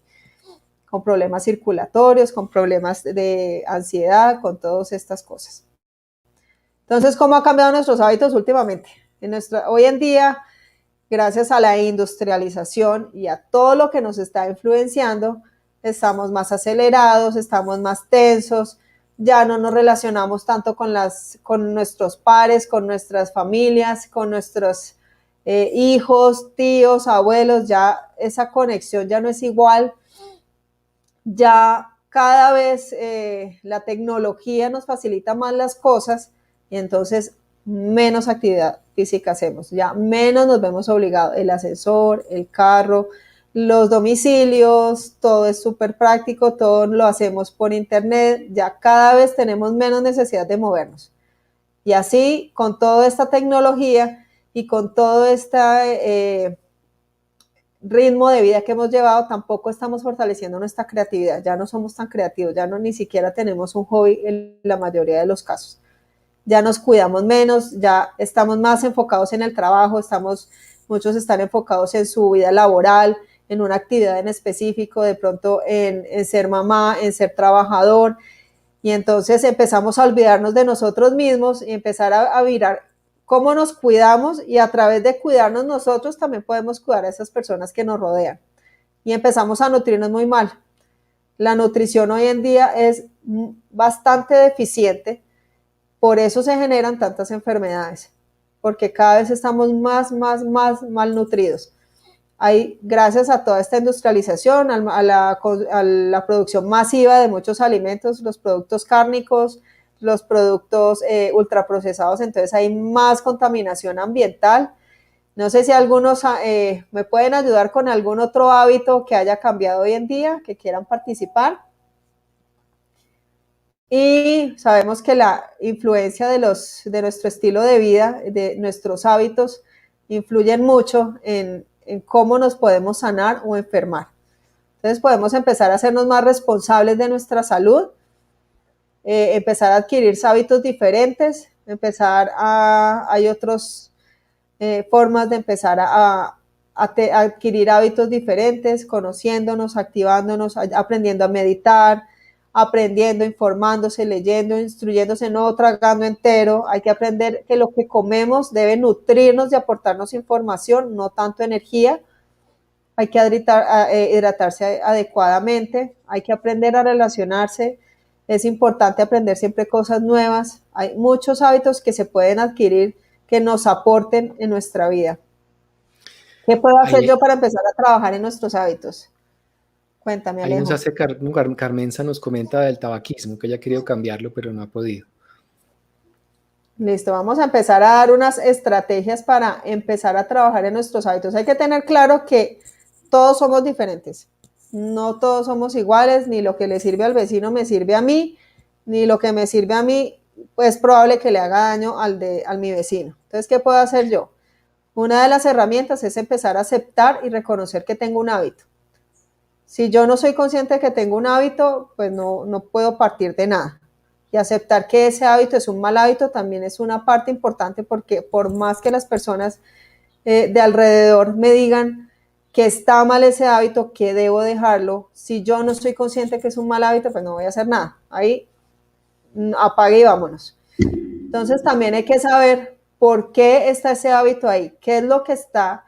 con problemas circulatorios, con problemas de ansiedad, con todas estas cosas. Entonces, ¿cómo ha cambiado nuestros hábitos últimamente? Hoy en día, gracias a la industrialización y a todo lo que nos está influenciando, estamos más acelerados, estamos más tensos, ya no nos relacionamos tanto con nuestros pares, con nuestras familias, con nuestros hijos, tíos, abuelos, ya esa conexión ya no es igual, ya cada vez la tecnología nos facilita más las cosas y entonces menos actividad física hacemos, ya menos nos vemos obligados, el ascensor, el carro, los domicilios, todo es súper práctico, todo lo hacemos por internet, ya cada vez tenemos menos necesidad de movernos. Y así, con toda esta tecnología y con todo este ritmo de vida que hemos llevado, tampoco estamos fortaleciendo nuestra creatividad, ya no somos tan creativos, ya no ni siquiera tenemos un hobby en la mayoría de los casos. Ya nos cuidamos menos, ya estamos más enfocados en el trabajo, muchos están enfocados en su vida laboral, en una actividad en específico, de pronto en ser mamá, en ser trabajador, y entonces empezamos a olvidarnos de nosotros mismos y empezar a mirar cómo nos cuidamos, y a través de cuidarnos nosotros también podemos cuidar a esas personas que nos rodean, y empezamos a nutrirnos muy mal. La nutrición hoy en día es bastante deficiente, por eso se generan tantas enfermedades, porque cada vez estamos más malnutridos. Gracias a toda esta industrialización, a la producción masiva de muchos alimentos, los productos cárnicos, los productos ultraprocesados, entonces hay más contaminación ambiental. No sé si algunos me pueden ayudar con algún otro hábito que haya cambiado hoy en día, que quieran participar. Y sabemos que la influencia de nuestro estilo de vida, de nuestros hábitos, influyen mucho en cómo nos podemos sanar o enfermar. Entonces podemos empezar a hacernos más responsables de nuestra salud, empezar a adquirir hábitos diferentes, hay otras formas de empezar a adquirir hábitos diferentes, conociéndonos, activándonos, aprendiendo a meditar, aprendiendo, informándose, leyendo, instruyéndose, no tragando entero. Hay que aprender que lo que comemos debe nutrirnos y aportarnos información, no tanto energía. Hay que hidratarse adecuadamente, hay que aprender a relacionarse. Es importante aprender siempre cosas nuevas. Hay muchos hábitos que se pueden adquirir que nos aporten en nuestra vida. ¿Qué puedo hacer yo para empezar a trabajar en nuestros hábitos? Cuéntame, Alejo. Ahí nos hace Carmenza nos comenta del tabaquismo, que ella ha querido cambiarlo, pero no ha podido. Listo, vamos a empezar a dar unas estrategias para empezar a trabajar en nuestros hábitos. Hay que tener claro que todos somos diferentes. No todos somos iguales, ni lo que le sirve al vecino me sirve a mí, ni lo que me sirve a mí, pues es probable que le haga daño al mi vecino. Entonces, ¿qué puedo hacer yo? Una de las herramientas es empezar a aceptar y reconocer que tengo un hábito. Si yo no soy consciente de que tengo un hábito, pues no puedo partir de nada. Y aceptar que ese hábito es un mal hábito también es una parte importante, porque por más que las personas de alrededor me digan que está mal ese hábito, que debo dejarlo, si yo no estoy consciente que es un mal hábito, pues no voy a hacer nada. Ahí apague y vámonos. Entonces también hay que saber por qué está ese hábito ahí, qué es lo que está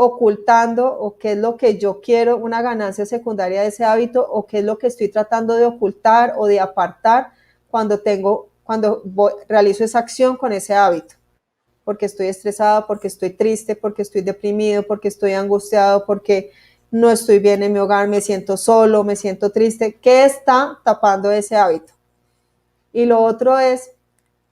ocultando o qué es lo que yo quiero, una ganancia secundaria de ese hábito, o qué es lo que estoy tratando de ocultar o de apartar cuando realizo esa acción con ese hábito, porque estoy estresado, porque estoy triste, porque estoy deprimido, porque estoy angustiado, porque no estoy bien en mi hogar, me siento solo, me siento triste. ¿Qué está tapando ese hábito? Y lo otro es,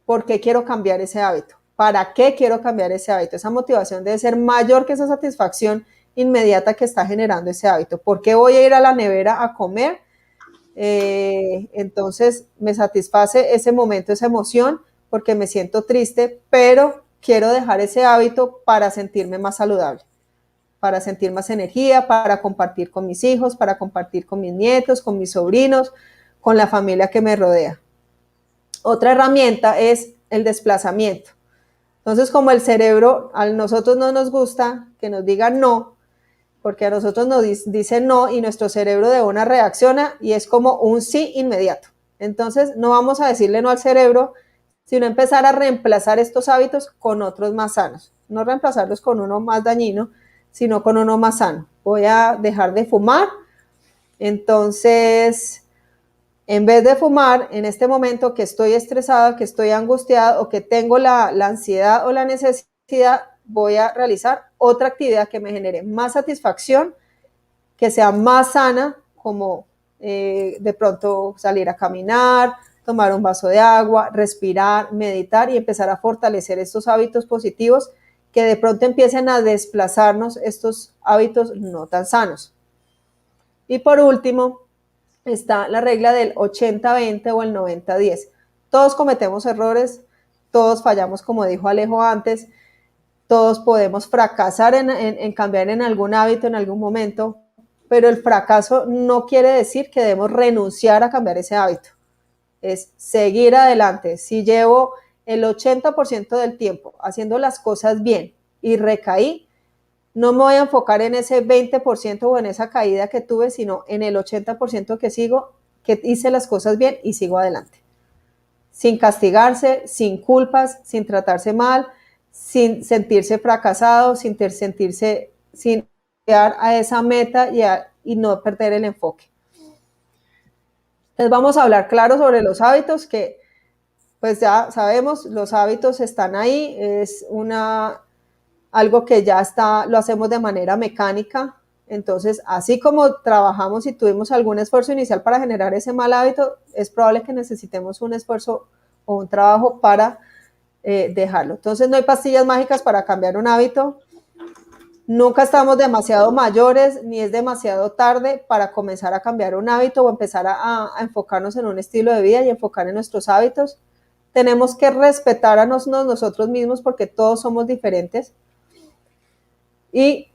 ¿por qué quiero cambiar ese hábito? ¿Para qué quiero cambiar ese hábito? Esa motivación debe ser mayor que esa satisfacción inmediata que está generando ese hábito. ¿Por qué voy a ir a la nevera a comer? Entonces me satisface ese momento, esa emoción, porque me siento triste, pero quiero dejar ese hábito para sentirme más saludable, para sentir más energía, para compartir con mis hijos, para compartir con mis nietos, con mis sobrinos, con la familia que me rodea. Otra herramienta es el desplazamiento. Entonces, como el cerebro a nosotros no nos gusta que nos digan no, porque a nosotros nos dice no y nuestro cerebro de una reacciona y es como un sí inmediato. Entonces no vamos a decirle no al cerebro, sino empezar a reemplazar estos hábitos con otros más sanos. No reemplazarlos con uno más dañino, sino con uno más sano. Voy a dejar de fumar, entonces en vez de fumar, en este momento que estoy estresada, que estoy angustiada o que tengo la ansiedad o la necesidad, voy a realizar otra actividad que me genere más satisfacción, que sea más sana, como de pronto salir a caminar, tomar un vaso de agua, respirar, meditar y empezar a fortalecer estos hábitos positivos que de pronto empiecen a desplazarnos estos hábitos no tan sanos. Y por último, está la regla del 80-20 o el 90-10. Todos cometemos errores, todos fallamos, como dijo Alejo antes, todos podemos fracasar en cambiar en algún hábito en algún momento, pero el fracaso no quiere decir que debemos renunciar a cambiar ese hábito. Es seguir adelante. Si llevo el 80% del tiempo haciendo las cosas bien y recaí, no me voy a enfocar en ese 20% o en esa caída que tuve, sino en el 80% que sigo, que hice las cosas bien y sigo adelante. Sin castigarse, sin culpas, sin tratarse mal, sin sentirse fracasado, sin llegar a esa meta y no perder el enfoque. Entonces vamos a hablar claro sobre los hábitos, que pues ya sabemos, los hábitos están ahí, es algo que ya está, lo hacemos de manera mecánica. Entonces, así como trabajamos y tuvimos algún esfuerzo inicial para generar ese mal hábito, es probable que necesitemos un esfuerzo o un trabajo para dejarlo. Entonces, no hay pastillas mágicas para cambiar un hábito. Nunca estamos demasiado mayores ni es demasiado tarde para comenzar a cambiar un hábito o empezar a enfocarnos en un estilo de vida y enfocar en nuestros hábitos. Tenemos que respetar a nosotros mismos porque todos somos diferentes. Y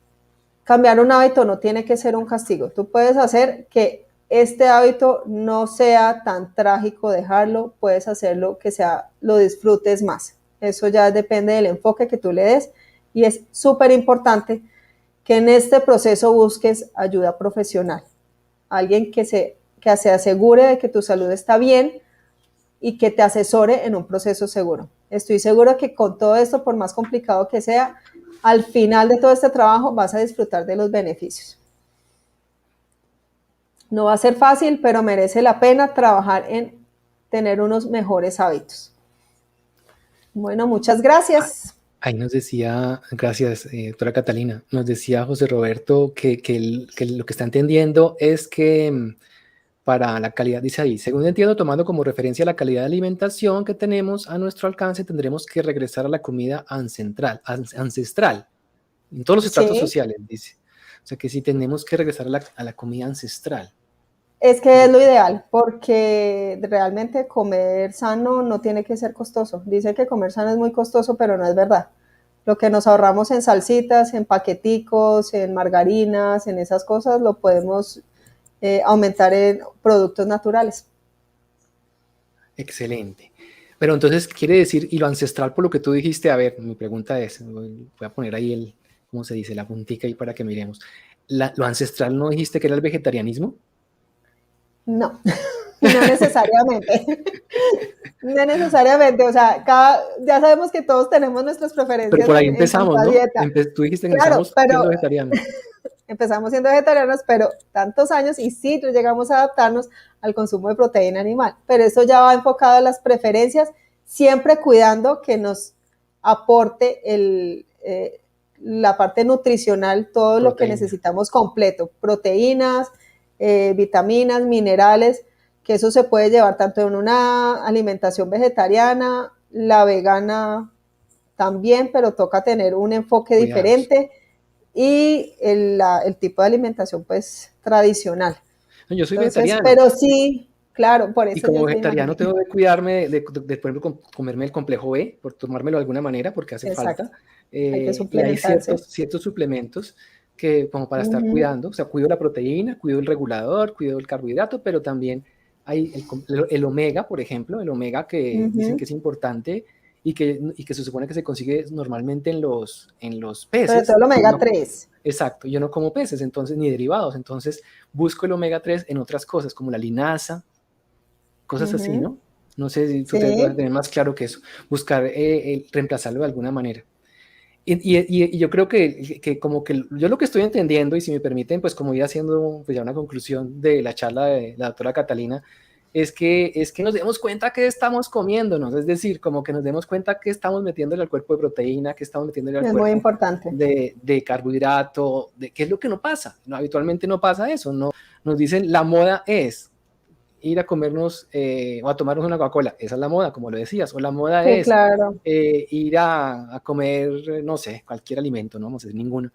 cambiar un hábito no tiene que ser un castigo. Tú puedes hacer que este hábito no sea tan trágico, dejarlo, puedes hacerlo que lo disfrutes más. Eso ya depende del enfoque que tú le des y es súper importante que en este proceso busques ayuda profesional. Alguien que se asegure de que tu salud está bien y que te asesore en un proceso seguro. Estoy segura que con todo esto, por más complicado que sea, al final de todo este trabajo vas a disfrutar de los beneficios. No va a ser fácil, pero merece la pena trabajar en tener unos mejores hábitos. Bueno, muchas gracias. Ahí nos decía, gracias, doctora Catalina, nos decía José Roberto que lo que está entendiendo es que para la calidad, dice ahí, según entiendo, tomando como referencia la calidad de alimentación que tenemos a nuestro alcance, tendremos que regresar a la comida ancestral, en todos los estratos sociales, dice. O sea que sí tenemos que regresar a la comida ancestral. Es que es lo ideal, porque realmente comer sano no tiene que ser costoso. Dicen que comer sano es muy costoso, pero no es verdad. Lo que nos ahorramos en salsitas, en paqueticos, en margarinas, en esas cosas, lo podemos aumentar en productos naturales. Excelente. Pero entonces quiere decir, y lo ancestral por lo que tú dijiste, a ver, mi pregunta es, voy a poner ahí ¿cómo se dice? La puntica ahí para que miremos. ¿Lo ancestral no dijiste que era el vegetarianismo? No, no necesariamente. No necesariamente, o sea, ya sabemos que todos tenemos nuestras preferencias. Pero por ahí empezamos, ¿no? Tú dijiste que claro, empezamos siendo vegetarianos. Empezamos siendo vegetarianos, pero tantos años y sí llegamos a adaptarnos al consumo de proteína animal. Pero eso ya va enfocado a las preferencias, siempre cuidando que nos aporte la parte nutricional, todo lo que necesitamos completo, proteínas, vitaminas, minerales, que eso se puede llevar tanto en una alimentación vegetariana, la vegana también, pero toca tener un enfoque diferente, y el tipo de alimentación pues tradicional. No, yo soy vegetariano. Pero sí, claro, por eso. Y como vegetariano tengo que cuidarme por ejemplo, comerme el complejo B, por tomármelo de alguna manera, porque hace falta. Hay que y hay ciertos suplementos que como para estar cuidando, o sea, cuido la proteína, cuido el regulador, cuido el carbohidrato, pero también hay el omega, por ejemplo, el omega que dicen que es importante y que se supone que se consigue normalmente en los Sobre peces. todo el omega No, 3. exacto, yo no como peces, entonces, ni derivados, entonces busco el omega 3 en otras cosas, como la linaza, cosas así, ¿no? No sé si tú te vas a Sí, tener más claro que eso, buscar reemplazarlo de alguna manera. Y yo creo que como que yo lo que estoy entendiendo, y si me permiten, pues como ir haciendo pues ya una conclusión de la charla de la doctora Catalina, es que nos demos cuenta que estamos comiéndonos, es decir, como que nos demos cuenta que estamos metiéndole al cuerpo de proteína, que estamos metiéndole al es muy cuerpo importante. de carbohidrato, de qué es lo que no pasa. No, habitualmente no pasa eso, no, nos dicen la moda es ir a comernos o a tomarnos una Coca-Cola, esa es la moda, como lo decías, o la moda Sí, es claro. ir a comer, no sé, cualquier alimento, no vamos a decir ninguno,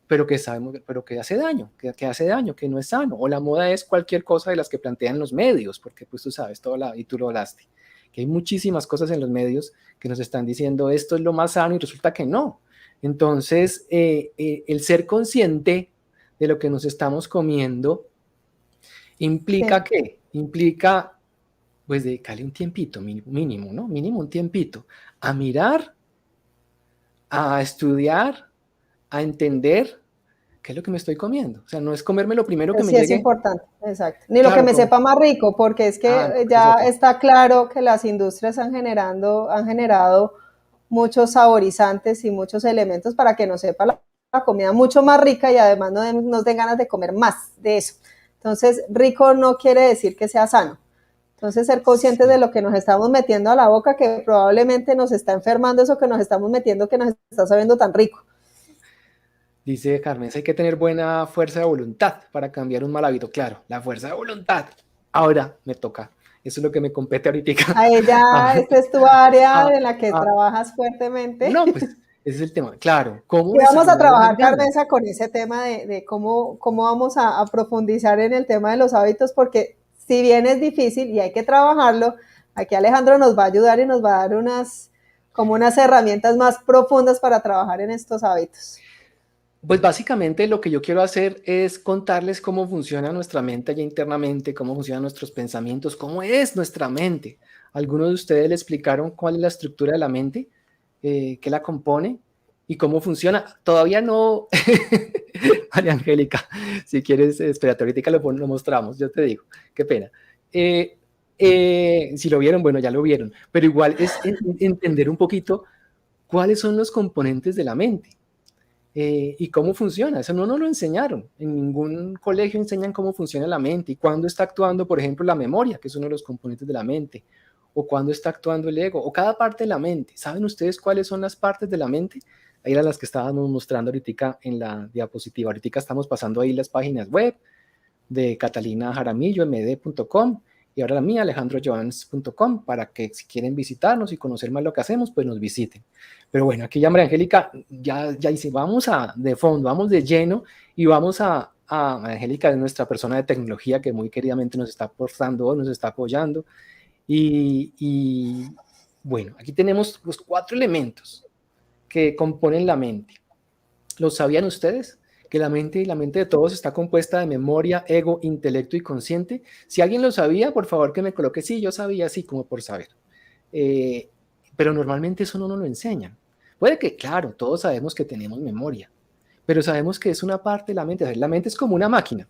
pero que sabemos, pero que hace daño, que hace daño, que no es sano, o la moda es cualquier cosa de las que plantean los medios, porque pues tú sabes, y tú lo hablaste, que hay muchísimas cosas en los medios que nos están diciendo esto es lo más sano y resulta que no. Entonces, el ser consciente de lo que nos estamos comiendo implica Sí. que, implica pues dedicarle un tiempito mínimo, ¿no? Mínimo un tiempito a mirar, a estudiar, a entender qué es lo que me estoy comiendo. O sea, no es comerme lo primero que me Sí, es llegue. importante, exacto. Ni lo que Claro, me como, sepa más rico, porque es que no, esa es ya otra. está claro que las industrias han generado muchos saborizantes y muchos elementos para que nos sepa la comida mucho más rica y además nos den ganas de comer más de eso. Entonces, rico no quiere decir que sea sano. Entonces, ser conscientes de Sí. lo que nos estamos metiendo a la boca, que probablemente nos está enfermando eso que nos estamos metiendo, que nos está sabiendo tan rico. Dice Carmen, hay que tener buena fuerza de voluntad para cambiar un mal hábito. Claro, la fuerza de voluntad. Ahora me toca. Eso es lo que me compete ahorita. A ella, Ah, esta es tu área ah, en la que ah, trabajas fuertemente. no, pues ese es el tema. Claro, ¿cómo Y vamos a desarrollar esas trabajar, ganas? Carmenza, con ese tema de cómo vamos a profundizar en el tema de los hábitos, porque si bien es difícil y hay que trabajarlo, aquí Alejandro nos va a ayudar y nos va a dar como unas herramientas más profundas para trabajar en estos hábitos. Pues básicamente lo que yo quiero hacer es contarles cómo funciona nuestra mente allá internamente, cómo funcionan nuestros pensamientos, cómo es nuestra mente. Algunos de ustedes le explicaron cuál es la estructura de la mente, qué la compone y cómo funciona. Todavía no, María Angélica, si quieres, espérate, ahorita lo mostramos, yo te digo, qué pena. Si lo vieron, bueno, ya lo vieron, pero igual es entender un poquito cuáles son los componentes de la mente. Y cómo funciona. Eso no nos lo enseñaron. En ningún colegio enseñan cómo funciona la mente y cuándo está actuando, por ejemplo, la memoria, que es uno de los componentes de la mente, o cuándo está actuando el ego, o cada parte de la mente. ¿Saben ustedes cuáles son las partes de la mente? Ahí eran las que estábamos mostrando ahorita en la diapositiva. Ahorita estamos pasando ahí las páginas web de Catalina Jaramillo, md.com, y ahora la mía, alejandrojoans.com, para que si quieren visitarnos y conocer más lo que hacemos, pues nos visiten. Pero bueno, aquí ya María Angélica, ya dice, vamos de fondo, vamos de lleno y vamos a Angélica es nuestra persona de tecnología que muy queridamente nos está aportando, nos está apoyando. Y bueno, aquí tenemos los 4 elementos que componen la mente. ¿Lo sabían ustedes? Que la mente de todos está compuesta de memoria, ego, intelecto y consciente. Si alguien lo sabía, por favor que me coloque, sí, yo sabía, así como por saber. Eh, pero normalmente eso no nos lo enseñan. Puede que, claro, todos sabemos que tenemos memoria, pero sabemos que es una parte de la mente. La mente es como una máquina.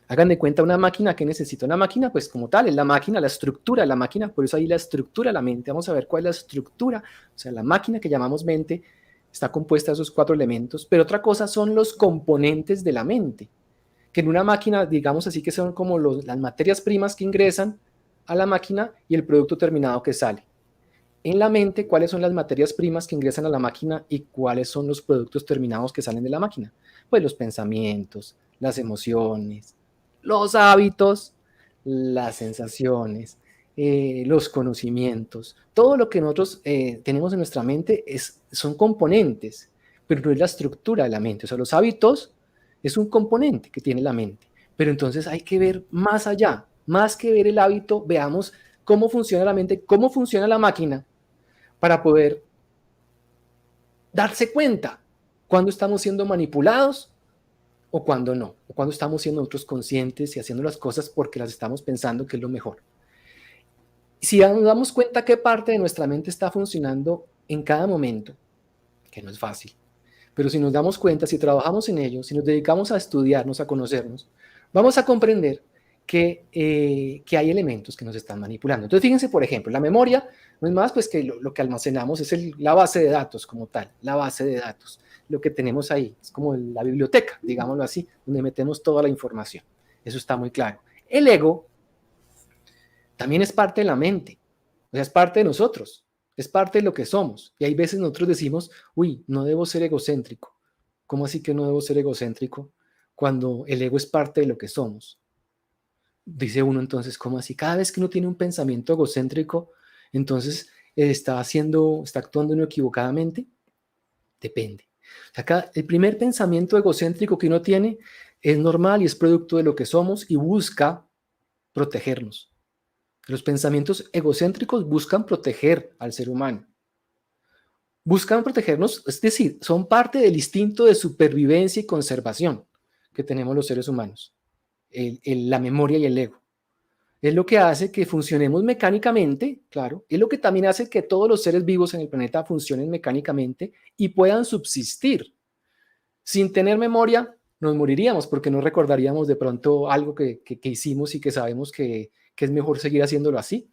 Hagan de cuenta una máquina que necesita una máquina, pues como tal, es la máquina, la estructura de la máquina, por eso ahí la estructura de la mente. Vamos a ver cuál es la estructura, o sea, la máquina que llamamos mente está compuesta de esos 4 elementos, pero otra cosa son los componentes de la mente, que en una máquina, digamos así, que son como las materias primas que ingresan a la máquina y el producto terminado que sale. En la mente, ¿cuáles son las materias primas que ingresan a la máquina y cuáles son los productos terminados que salen de la máquina? Pues los pensamientos, las emociones, los hábitos, las sensaciones, los conocimientos, todo lo que nosotros tenemos en nuestra mente son componentes, pero no es la estructura de la mente. O sea, los hábitos es un componente que tiene la mente, pero entonces hay que ver más allá, más que ver el hábito, veamos cómo funciona la mente, cómo funciona la máquina, para poder darse cuenta cuando estamos siendo manipulados o cuando no, o cuando estamos siendo nosotros conscientes y haciendo las cosas porque las estamos pensando que es lo mejor. Si nos damos cuenta qué parte de nuestra mente está funcionando en cada momento, que no es fácil, pero si nos damos cuenta, si trabajamos en ello, si nos dedicamos a estudiarnos, a conocernos, vamos a comprender que hay elementos que nos están manipulando. Entonces, fíjense, por ejemplo, la memoria no es más pues que lo que almacenamos es la base de datos como tal, la base de datos, lo que tenemos ahí, es como la biblioteca, digámoslo así, donde metemos toda la información. Eso está muy claro. El ego también es parte de la mente, o sea, es parte de nosotros, es parte de lo que somos. Y hay veces nosotros decimos, uy, no debo ser egocéntrico. ¿Cómo así que no debo ser egocéntrico? Cuando el ego es parte de lo que somos. Dice uno entonces, ¿cómo así? Cada vez que uno tiene un pensamiento egocéntrico, entonces está actuando uno equivocadamente. Depende. O sea, el primer pensamiento egocéntrico que uno tiene es normal y es producto de lo que somos y busca protegernos. Los pensamientos egocéntricos buscan proteger al ser humano. Buscan protegernos, es decir, son parte del instinto de supervivencia y conservación que tenemos los seres humanos, la memoria y el ego. Es lo que hace que funcionemos mecánicamente, claro, es lo que también hace que todos los seres vivos en el planeta funcionen mecánicamente y puedan subsistir. Sin tener memoria, nos moriríamos porque no recordaríamos de pronto algo que hicimos y que sabemos que es mejor seguir haciéndolo así.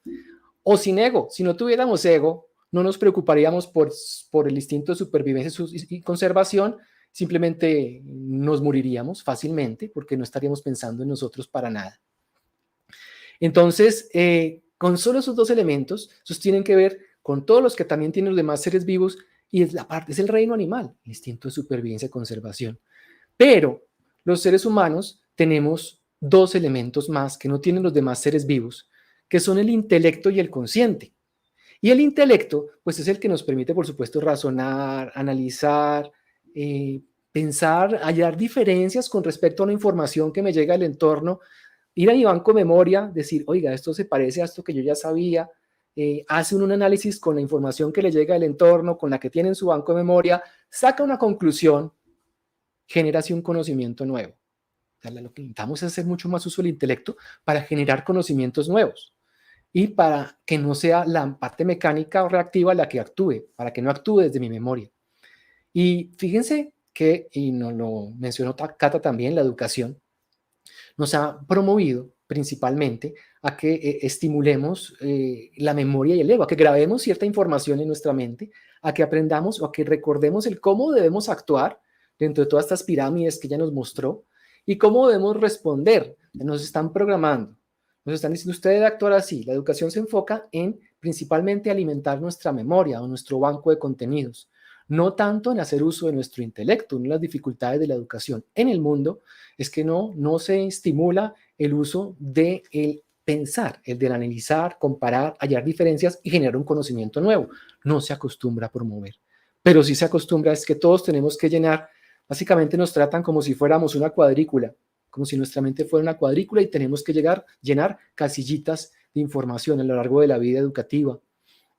O sin ego, si no tuviéramos ego, no nos preocuparíamos por el instinto de supervivencia y conservación, simplemente nos moriríamos fácilmente porque no estaríamos pensando en nosotros para nada. Entonces, con solo esos dos elementos, esos tienen que ver con todos los que también tienen los demás seres vivos y es el reino animal, el instinto de supervivencia y conservación. Pero los seres humanos tenemos dos elementos más que no tienen los demás seres vivos, que son el intelecto y el consciente. Y el intelecto, pues es el que nos permite, por supuesto, razonar, analizar, pensar, hallar diferencias con respecto a una información que me llega del entorno, ir a mi banco de memoria, decir, oiga, esto se parece a esto que yo ya sabía, hace un análisis con la información que le llega del entorno, con la que tiene en su banco de memoria, saca una conclusión, genera así un conocimiento nuevo. O sea, lo que intentamos es hacer mucho más uso del intelecto para generar conocimientos nuevos y para que no sea la parte mecánica o reactiva la que actúe, para que no actúe desde mi memoria. Y fíjense que, y nos lo mencionó Cata también, la educación nos ha promovido principalmente a que estimulemos la memoria y el ego, a que grabemos cierta información en nuestra mente, a que aprendamos o a que recordemos el cómo debemos actuar dentro de todas estas pirámides que ella nos mostró y cómo debemos responder. Nos están programando, nos están diciendo, usted debe actuar así. La educación se enfoca en principalmente alimentar nuestra memoria o nuestro banco de contenidos, no tanto en hacer uso de nuestro intelecto. Una de las dificultades de la educación en el mundo es que no se estimula el uso del pensar, el del analizar, comparar, hallar diferencias y generar un conocimiento nuevo. No se acostumbra a promover, pero sí se acostumbra es que todos tenemos que llenar. Básicamente nos tratan como si fuéramos una cuadrícula, como si nuestra mente fuera una cuadrícula y tenemos que llenar casillitas de información a lo largo de la vida educativa.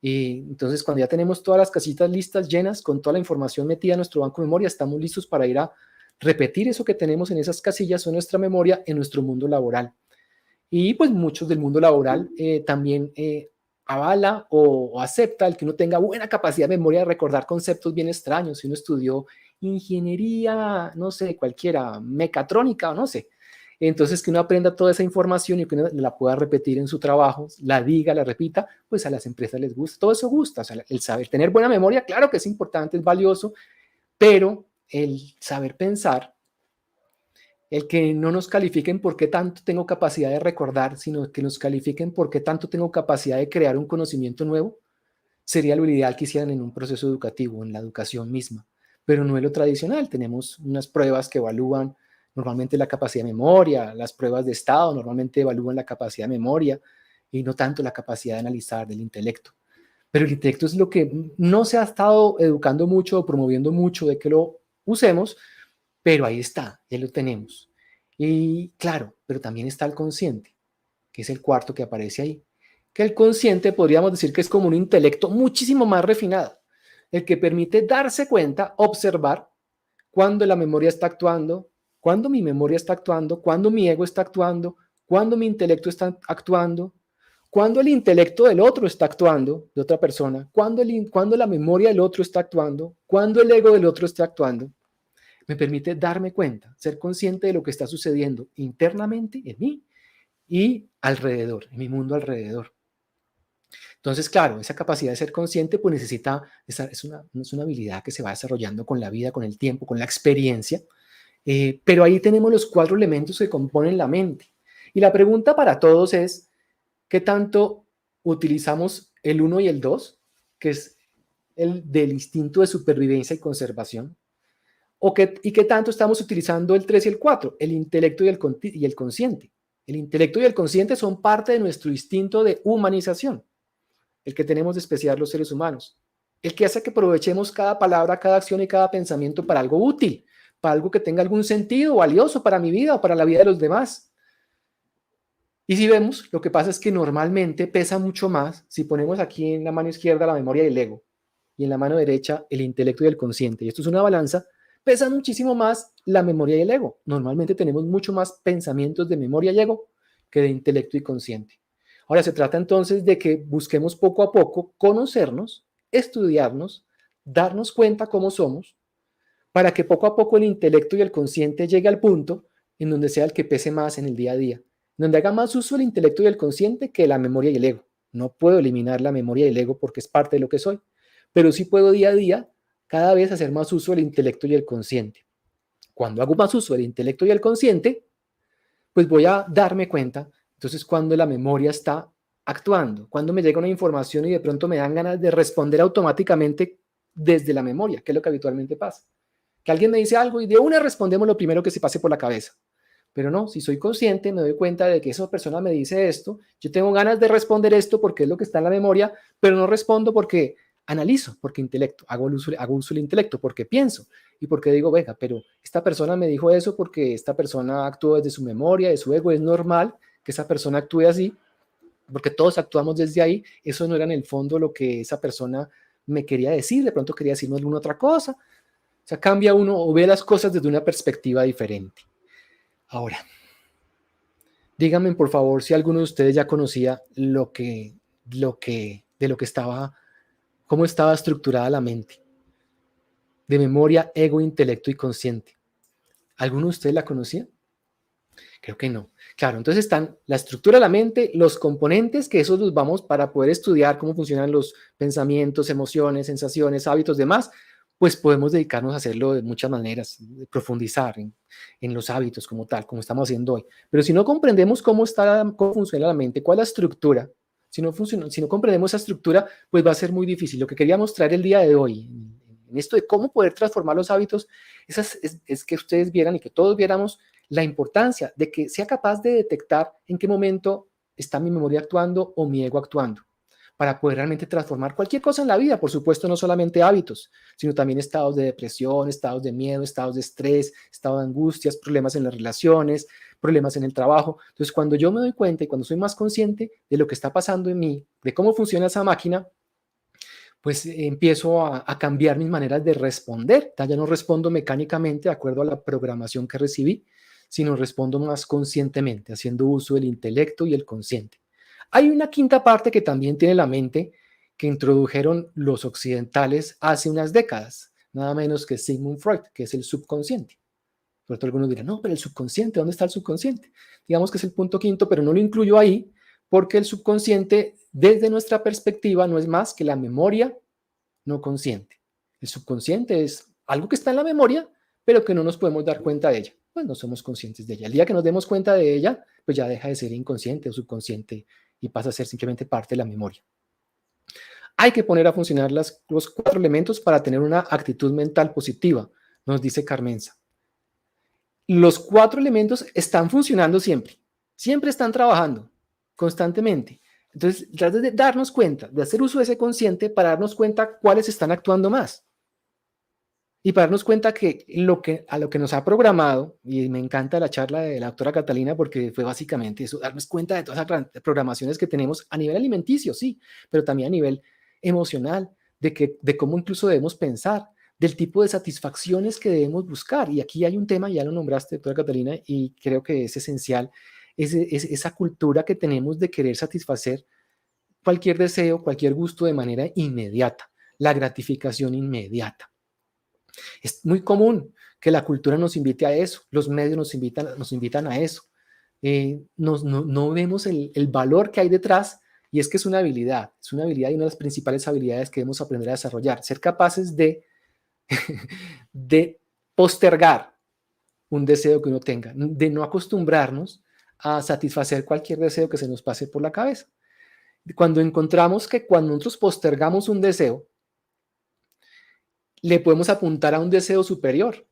Y entonces, cuando ya tenemos todas las casitas listas, llenas, con toda la información metida en nuestro banco de memoria, estamos listos para ir a repetir eso que tenemos en esas casillas o en nuestra memoria en nuestro mundo laboral. Y pues muchos del mundo laboral también avala o acepta el que uno tenga buena capacidad de memoria de recordar conceptos bien extraños. Si uno estudió ingeniería, no sé, cualquiera, mecatrónica o no sé. Entonces, que uno aprenda toda esa información y que uno la pueda repetir en su trabajo, la diga, la repita, pues a las empresas les gusta. Todo eso gusta. O sea, el saber tener buena memoria, claro que es importante, es valioso, pero el saber pensar, el que no nos califiquen por qué tanto tengo capacidad de recordar, sino que nos califiquen por qué tanto tengo capacidad de crear un conocimiento nuevo, sería lo ideal que hicieran en un proceso educativo, en la educación misma, pero no es lo tradicional. Tenemos unas pruebas que evalúan normalmente la capacidad de memoria, las pruebas de estado normalmente evalúan la capacidad de memoria y no tanto la capacidad de analizar del intelecto. Pero el intelecto es lo que no se ha estado educando mucho o promoviendo mucho de que lo usemos, pero ahí está, ya lo tenemos. Y claro, pero también está el consciente, que es el cuarto que aparece ahí. Que el consciente podríamos decir que es como un intelecto muchísimo más refinado, el que permite darse cuenta, observar cuando la memoria está actuando, cuando mi memoria está actuando, cuando mi ego está actuando, cuando mi intelecto está actuando, cuando el intelecto del otro está actuando, de otra persona, cuando la memoria del otro está actuando, cuando el ego del otro está actuando, me permite darme cuenta, ser consciente de lo que está sucediendo internamente en mí y alrededor, en mi mundo alrededor. Entonces, claro, esa capacidad de ser consciente pues necesita, es una habilidad que se va desarrollando con la vida, con el tiempo, con la experiencia, pero ahí tenemos los 4 elementos que componen la mente. Y la pregunta para todos es, ¿qué tanto utilizamos el 1 y el 2, que es el del instinto de supervivencia y conservación? ¿Y qué tanto estamos utilizando el 3 y el 4, el intelecto y el consciente? El intelecto y el consciente son parte de nuestro instinto de humanización, el que tenemos de especial los seres humanos, el que hace que aprovechemos cada palabra, cada acción y cada pensamiento para algo útil, para algo que tenga algún sentido valioso para mi vida o para la vida de los demás. Y si vemos, lo que pasa es que normalmente pesa mucho más si ponemos aquí en la mano izquierda la memoria y el ego y en la mano derecha el intelecto y el consciente. Y esto es una balanza, pesa muchísimo más la memoria y el ego. Normalmente tenemos mucho más pensamientos de memoria y ego que de intelecto y consciente. Ahora se trata entonces de que busquemos poco a poco conocernos, estudiarnos, darnos cuenta cómo somos, para que poco a poco el intelecto y el consciente llegue al punto en donde sea el que pese más en el día a día, donde haga más uso el intelecto y el consciente que la memoria y el ego. No puedo eliminar la memoria y el ego porque es parte de lo que soy, pero sí puedo día a día cada vez hacer más uso del intelecto y el consciente. Cuando hago más uso del intelecto y el consciente, pues voy a darme cuenta, entonces cuando la memoria está actuando, cuando me llega una información y de pronto me dan ganas de responder automáticamente desde la memoria, que es lo que habitualmente pasa. Que alguien me dice algo y de una respondemos lo primero que se pase por la cabeza. Pero no, si soy consciente, me doy cuenta de que esa persona me dice esto, yo tengo ganas de responder esto porque es lo que está en la memoria, pero no respondo porque analizo, porque intelecto, hago uso del intelecto, porque pienso y porque digo, venga, pero esta persona me dijo eso porque esta persona actuó desde su memoria, de su ego, es normal que esa persona actúe así, porque todos actuamos desde ahí, eso no era en el fondo lo que esa persona me quería decir, de pronto quería decirme alguna otra cosa, o sea, cambia uno o ve las cosas desde una perspectiva diferente. Ahora, díganme por favor si alguno de ustedes ya conocía de lo que estaba, cómo estaba estructurada la mente, de memoria, ego, intelecto y consciente. ¿Alguno de ustedes la conocía? Creo que no. Claro, entonces están la estructura de la mente, los componentes, que esos los vamos para poder estudiar cómo funcionan los pensamientos, emociones, sensaciones, hábitos, demás, pues podemos dedicarnos a hacerlo de muchas maneras, de profundizar en los hábitos como tal, como estamos haciendo hoy. Pero si no comprendemos cómo funciona la mente, cuál es la estructura, si no comprendemos esa estructura, pues va a ser muy difícil. Lo que quería mostrar el día de hoy, en esto de cómo poder transformar los hábitos, es que ustedes vieran y que todos viéramos la importancia de que sea capaz de detectar en qué momento está mi memoria actuando o mi ego actuando, para poder realmente transformar cualquier cosa en la vida, por supuesto, no solamente hábitos, sino también estados de depresión, estados de miedo, estados de estrés, estados de angustias, problemas en las relaciones, problemas en el trabajo. Entonces, cuando yo me doy cuenta y cuando soy más consciente de lo que está pasando en mí, de cómo funciona esa máquina, pues empiezo a cambiar mis maneras de responder. Ya no respondo mecánicamente de acuerdo a la programación que recibí, sino respondo más conscientemente, haciendo uso del intelecto y el consciente. Hay una quinta parte que también tiene la mente, que introdujeron los occidentales hace unas décadas, nada menos que Sigmund Freud, que es el subconsciente. Por eso algunos dirán, no, pero el subconsciente, ¿dónde está el subconsciente? Digamos que es el punto quinto, pero no lo incluyo ahí, porque el subconsciente, desde nuestra perspectiva, no es más que la memoria no consciente. El subconsciente es algo que está en la memoria, pero que no nos podemos dar cuenta de ella. Pues no somos conscientes de ella. El día que nos demos cuenta de ella, pues ya deja de ser inconsciente o subconsciente y pasa a ser simplemente parte de la memoria. Hay que poner a funcionar los 4 elementos para tener una actitud mental positiva, nos dice Carmenza. Los 4 elementos están funcionando siempre están trabajando constantemente. Entonces, tratar de darnos cuenta, de hacer uso de ese consciente para darnos cuenta cuáles están actuando más. Y para darnos cuenta que a lo que nos ha programado, y me encanta la charla de la doctora Catalina porque fue básicamente eso, darnos cuenta de todas las programaciones que tenemos a nivel alimenticio, sí, pero también a nivel emocional, de cómo incluso debemos pensar, del tipo de satisfacciones que debemos buscar. Y aquí hay un tema, ya lo nombraste, doctora Catalina, y creo que es esencial, esa cultura que tenemos de querer satisfacer cualquier deseo, cualquier gusto de manera inmediata, la gratificación inmediata. Es muy común que la cultura nos invite a eso, los medios nos invitan a eso. No vemos el valor que hay detrás, y es que es una habilidad y una de las principales habilidades que debemos aprender a desarrollar, ser capaces de postergar un deseo que uno tenga, de no acostumbrarnos a satisfacer cualquier deseo que se nos pase por la cabeza. Cuando encontramos que cuando nosotros postergamos un deseo, le podemos apuntar a un deseo superior.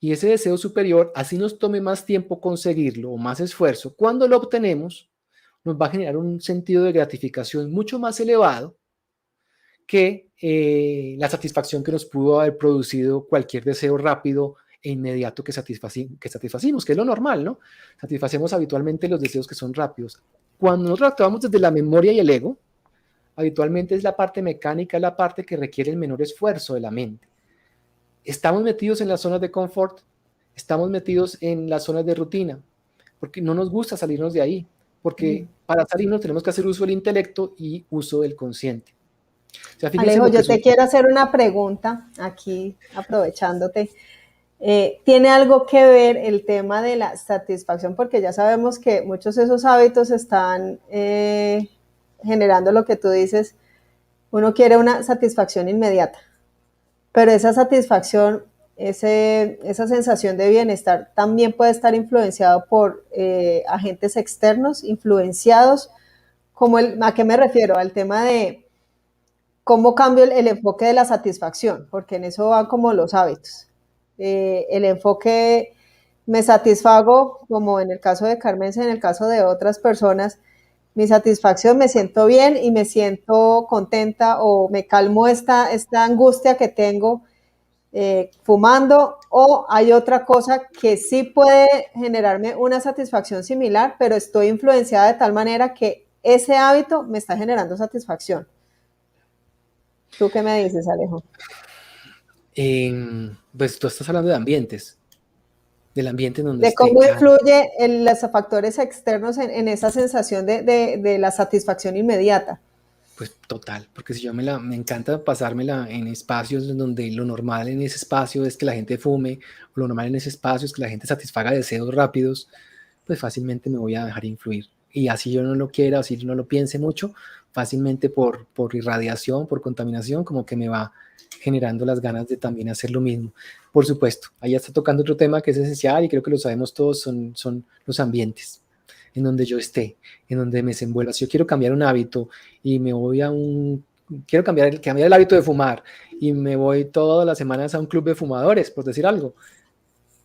Y ese deseo superior, así nos tome más tiempo conseguirlo o más esfuerzo, cuando lo obtenemos, nos va a generar un sentido de gratificación mucho más elevado que la satisfacción que nos pudo haber producido cualquier deseo rápido e inmediato que satisfacimos, que es lo normal, ¿no? Satisfacemos habitualmente los deseos que son rápidos. Cuando nosotros actuamos desde la memoria y el ego, habitualmente es la parte mecánica, la parte que requiere el menor esfuerzo de la mente. Estamos metidos en las zonas de confort, estamos metidos en las zonas de rutina, porque no nos gusta salirnos de ahí, porque para salirnos tenemos que hacer uso del intelecto y uso del consciente. O sea, Alejo, yo te quiero hacer una pregunta aquí, aprovechándote. ¿Tiene algo que ver el tema de la satisfacción? Porque ya sabemos que muchos de esos hábitos están generando lo que tú dices, uno quiere una satisfacción inmediata, pero esa satisfacción, esa sensación de bienestar también puede estar influenciado por agentes externos, influenciados, ¿a qué me refiero? Al tema de cómo cambio el enfoque de la satisfacción, porque en eso van como los hábitos. El enfoque, me satisfago, como en el caso de Carmen, en el caso de otras personas, mi satisfacción, me siento bien y me siento contenta o me calmo esta angustia que tengo fumando, o hay otra cosa que sí puede generarme una satisfacción similar, pero estoy influenciada de tal manera que ese hábito me está generando satisfacción. ¿Tú qué me dices, Alejo? Pues tú estás hablando de ambientes, del ambiente en donde de esté. cómo influye los factores externos en esa sensación de la satisfacción inmediata. Pues total, porque si yo me encanta pasármela en espacios en donde lo normal en ese espacio es que la gente fume, o lo normal en ese espacio es que la gente satisfaga deseos rápidos, pues fácilmente me voy a dejar influir. Y así yo no lo quiera, así yo no lo piense mucho, fácilmente por irradiación, por contaminación, como que me va generando las ganas de también hacer lo mismo. Por supuesto, ahí está tocando otro tema que es esencial y creo que lo sabemos todos, son los ambientes en donde yo esté, en donde me desenvuelva. Si yo quiero cambiar un hábito y me voy quiero cambiar el hábito de fumar y me voy todas las semanas a un club de fumadores, por decir algo,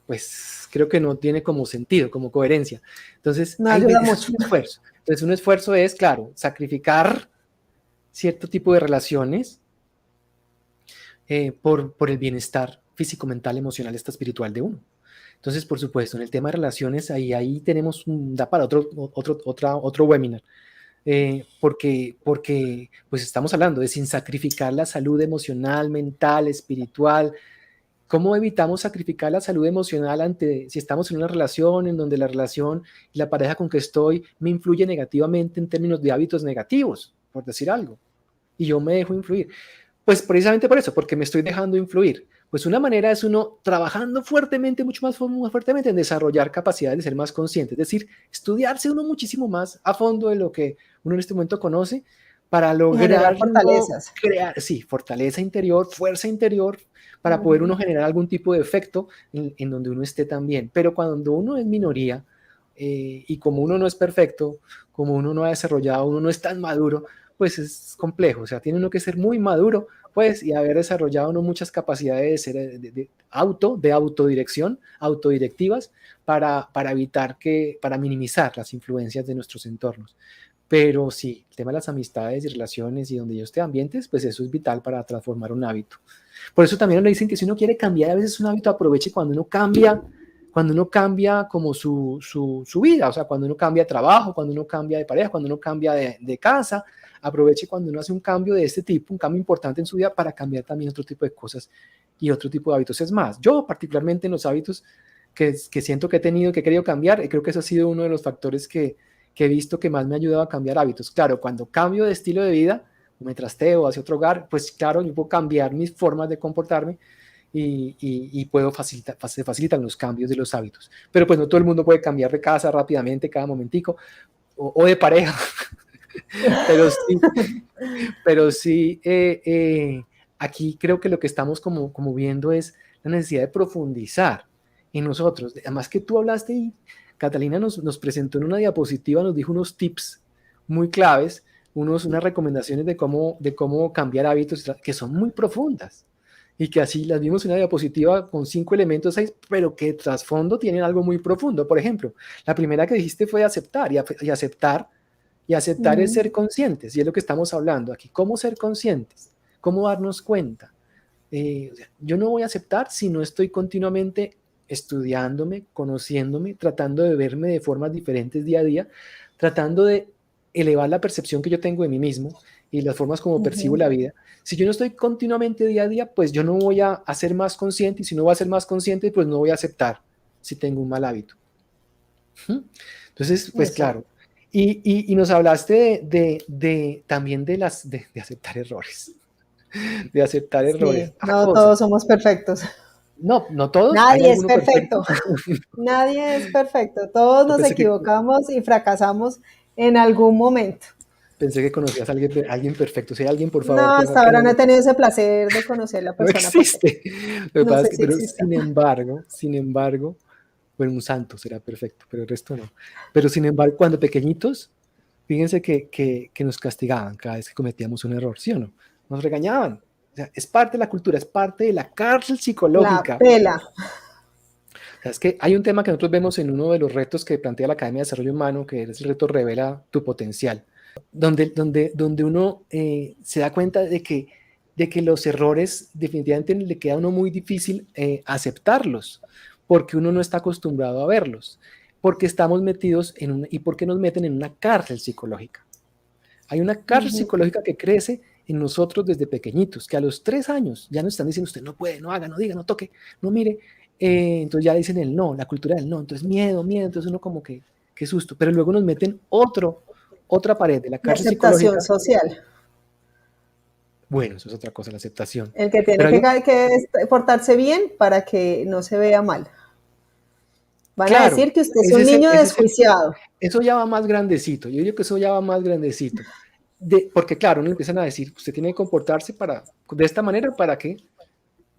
pues creo que no tiene como sentido, como coherencia. Entonces, no ayuda mucho. Un esfuerzo. Entonces, un esfuerzo es, claro, sacrificar cierto tipo de relaciones por el bienestar físico, mental, emocional, hasta espiritual de uno. Entonces, por supuesto, en el tema de relaciones, ahí tenemos, da para otro webinar, porque pues estamos hablando de sin sacrificar la salud emocional, mental, espiritual. ¿Cómo evitamos sacrificar la salud emocional si estamos en una relación en donde la relación y la pareja con que estoy me influye negativamente en términos de hábitos negativos, por decir algo, y yo me dejo influir? Pues precisamente por eso, porque me estoy dejando influir. Pues una manera es uno trabajando fuertemente, mucho más fuertemente en desarrollar capacidades de ser más consciente, es decir, estudiarse uno muchísimo más a fondo de lo que uno en este momento conoce para lograr fortalezas. crear, sí, fortaleza interior, fuerza interior, para poder uno generar algún tipo de efecto en donde uno esté también. Pero cuando uno es minoría y como uno no es perfecto, como uno no ha desarrollado, uno no es tan maduro, pues es complejo. O sea, tiene uno que ser muy maduro, pues, y haber desarrollado uno muchas capacidades de autodirección, autodirectivas, para evitar para minimizar las influencias de nuestros entornos. Pero sí, el tema de las amistades y relaciones y donde yo esté ambientes, pues eso es vital para transformar un hábito. Por eso también le dicen que si uno quiere cambiar a veces un hábito, aproveche cuando uno cambia como su vida, o sea, cuando uno cambia de trabajo, cuando uno cambia de pareja, cuando uno cambia de casa, aproveche cuando uno hace un cambio de este tipo, un cambio importante en su vida para cambiar también otro tipo de cosas y otro tipo de hábitos. Es más, yo particularmente en los hábitos que siento que he tenido, que he querido cambiar, creo que eso ha sido uno de los factores que que he visto que más me ha ayudado a cambiar hábitos. Claro, cuando cambio de estilo de vida, me trasteo hacia otro hogar, pues claro, yo puedo cambiar mis formas de comportarme y puedo se facilitan los cambios de los hábitos. Pero pues no todo el mundo puede cambiar de casa rápidamente, cada momentico, o de pareja. pero sí aquí creo que lo que estamos como viendo es la necesidad de profundizar en nosotros. Además que tú hablaste y Catalina nos presentó en una diapositiva, nos dijo unos tips muy claves, unas recomendaciones de cómo cambiar hábitos que son muy profundas y que así las vimos en una diapositiva con 5 elementos, 6, pero que trasfondo tienen algo muy profundo. Por ejemplo, la primera que dijiste fue aceptar y aceptar. Y aceptar es ser conscientes, y es lo que estamos hablando aquí. ¿Cómo ser conscientes? ¿Cómo darnos cuenta? Yo no voy a aceptar si no estoy continuamente estudiándome, conociéndome, tratando de verme de formas diferentes día a día, tratando de elevar la percepción que yo tengo de mí mismo y las formas como percibo la vida. Si yo no estoy continuamente día a día, pues yo no voy a ser más consciente, y si no voy a ser más consciente, pues no voy a aceptar si tengo un mal hábito. Entonces, pues claro. Y nos hablaste también de aceptar errores. De aceptar errores. No todos somos perfectos. No todos. Nadie es perfecto. Nadie es perfecto. Todos nos equivocamos y fracasamos en algún momento. Pensé que conocías a alguien perfecto. Si hay alguien, por favor. No, hasta ahora no he tenido ese placer de conocer a la persona. No existe. Lo que pasa es que, pero sin embargo, bueno, un santo será perfecto, pero el resto no. Pero sin embargo, cuando pequeñitos, fíjense que nos castigaban cada vez que cometíamos un error, ¿sí o no? Nos regañaban. O sea, es parte de la cultura, es parte de la cárcel psicológica. La pela. O sea, es que hay un tema que nosotros vemos en uno de los retos que plantea la Academia de Desarrollo Humano, que es el reto Revela tu Potencial, donde uno se da cuenta de que los errores definitivamente le queda a uno muy difícil aceptarlos, porque uno no está acostumbrado a verlos, porque estamos metidos y porque nos meten en una cárcel psicológica. Hay una cárcel psicológica que crece en nosotros desde pequeñitos, que a los 3 años ya nos están diciendo: usted no puede, no haga, no diga, no toque, no mire. Entonces ya dicen el no, la cultura del no. Entonces miedo, entonces uno como que qué susto. Pero luego nos meten otra pared de la cárcel psicológica. La aceptación social. Bueno, eso es otra cosa, la aceptación. El que tiene que portarse bien para que no se vea mal. Van a decir que usted es un niño desjuiciado. Eso ya va más grandecito. Yo digo que eso ya va más grandecito. Porque claro, nos empiezan a decir: usted tiene que comportarse de esta manera para que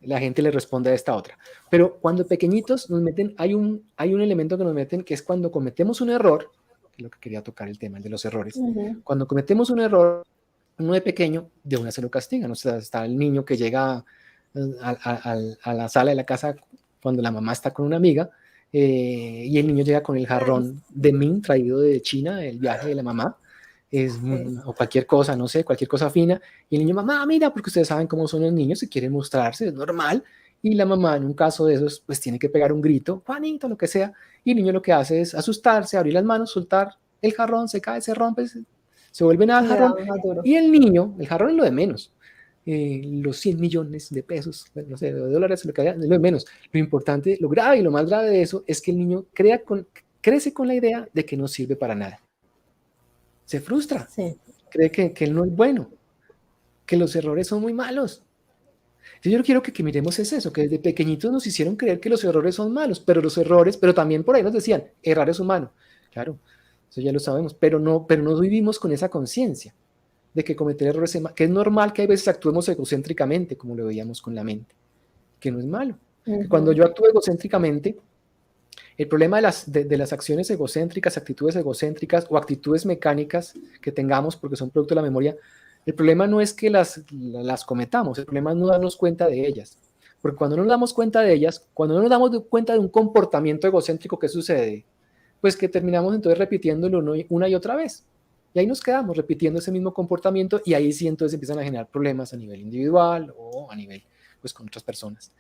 la gente le responda de esta otra. Pero cuando pequeñitos nos meten, hay un elemento que nos meten, que es cuando cometemos un error, que es lo que quería tocar el tema, el de los errores. Cuando cometemos un error, uno de pequeño, de una se lo castigan. O sea, está el niño que llega a la sala de la casa cuando la mamá está con una amiga, y el niño llega con el jarrón de Ming traído de China, del viaje de la mamá, o cualquier cosa, no sé, cualquier cosa fina, y el niño: mamá, mira, porque ustedes saben cómo son los niños, si quieren mostrarse, es normal, y la mamá en un caso de esos, pues tiene que pegar un grito, Juanito, lo que sea, y el niño lo que hace es asustarse, abrir las manos, soltar el jarrón, se cae, se rompe, se vuelve nada el jarrón, y el niño, el jarrón es lo de menos, los 100 millones de pesos, no sé, de dólares, lo que haya, es lo de menos. Lo importante, lo grave y lo más grave de eso es que el niño crece con la idea de que no sirve para nada. Se frustra, cree que él no es bueno, que los errores son muy malos. Yo no quiero que miremos eso, que desde pequeñitos nos hicieron creer que los errores son malos, pero también por ahí nos decían: errar es humano. Claro, eso ya lo sabemos, pero no vivimos con esa conciencia de que cometer errores, que es normal que hay veces actuemos egocéntricamente, como lo veíamos con la mente, que no es malo. Que cuando yo actúo egocéntricamente, el problema de las acciones egocéntricas, actitudes egocéntricas o actitudes mecánicas que tengamos porque son producto de la memoria, el problema no es que las cometamos, el problema es no darnos cuenta de ellas. Porque cuando no nos damos cuenta de ellas, cuando no nos damos cuenta de un comportamiento egocéntrico, ¿qué sucede? Pues que terminamos entonces repitiéndolo una y otra vez. Y ahí nos quedamos repitiendo ese mismo comportamiento, y ahí sí entonces empiezan a generar problemas a nivel individual o a nivel, pues, con otras personas.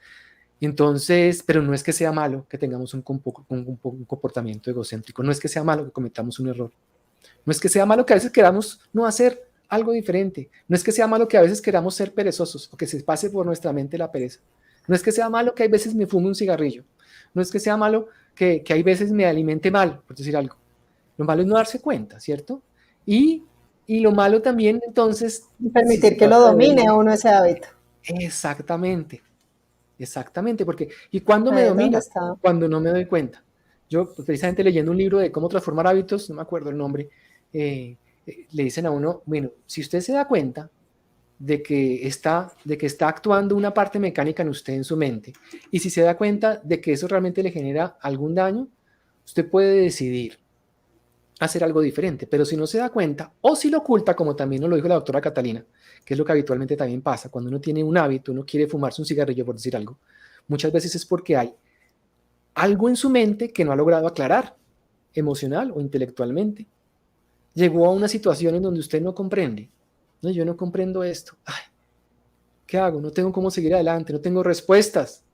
Entonces, pero no es que sea malo que tengamos un comportamiento egocéntrico, no es que sea malo que cometamos un error, no es que sea malo que a veces queramos no hacer algo diferente, no es que sea malo que a veces queramos ser perezosos o que se pase por nuestra mente la pereza, no es que sea malo que hay veces me fume un cigarrillo, no es que sea malo que hay veces me alimente mal, por decir algo. Lo malo es no darse cuenta, ¿cierto? Y, y lo malo también, entonces, Y si se permitir que lo trata de domine verlo, a uno ese hábito. exactamente, exactamente, porque ¿y cuándo me Ahí es donde domina? está. Cuando no me doy cuenta. Yo, pues, precisamente leyendo un libro de cómo transformar hábitos, no me acuerdo el nombre, eh, le dicen a uno, bueno, si usted se da cuenta de que está actuando una parte mecánica en usted, en su mente, y si se da cuenta de que eso realmente le genera algún daño, usted puede decidir hacer algo diferente, pero si no se da cuenta o si lo oculta, como también nos lo dijo la doctora Catalina, que es lo que habitualmente también pasa, cuando uno tiene un hábito, uno quiere fumarse un cigarrillo, por decir algo, muchas veces es porque hay algo en su mente que no ha logrado aclarar, emocional o intelectualmente. Llegó a una situación en donde usted no comprende. No, yo no comprendo esto. Ay, ¿qué hago? No tengo cómo seguir adelante, no tengo respuestas.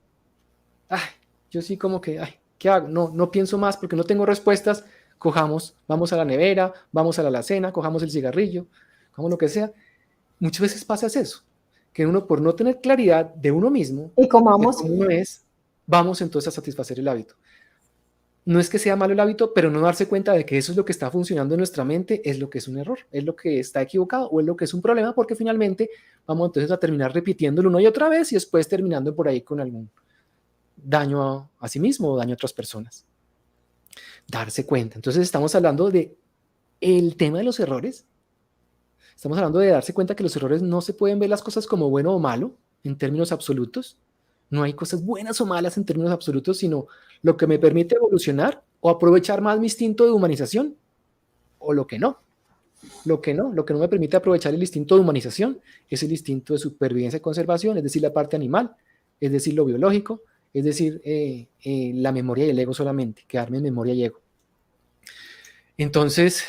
Ay, yo sí como que, ay, ¿qué hago? No, no pienso más porque no tengo respuestas. Cojamos, vamos a la nevera, vamos a la alacena, cojamos el cigarrillo, cojamos lo que sea. Muchas veces pasa eso, que uno por no tener claridad de uno mismo, Y de comamos. cómo uno es, vamos entonces a satisfacer el hábito. No es que sea malo el hábito, pero no darse cuenta de que eso es lo que está funcionando en nuestra mente, es lo que es un error, es lo que está equivocado o es lo que es un problema, porque finalmente vamos entonces a terminar repitiéndolo una y otra vez y después terminando por ahí con algún daño a sí mismo o daño a otras personas. Darse cuenta. Entonces estamos hablando de el tema de los errores. Estamos hablando de darse cuenta que los errores no se pueden ver las cosas como bueno o malo en términos absolutos. No hay cosas buenas o malas en términos absolutos, sino lo que me permite evolucionar o aprovechar más mi instinto de humanización o lo que no. Lo que no me permite aprovechar el instinto de humanización es el instinto de supervivencia y conservación, es decir, la parte animal, es decir, lo biológico, es decir, la memoria y el ego solamente, quedarme en memoria y ego. Entonces,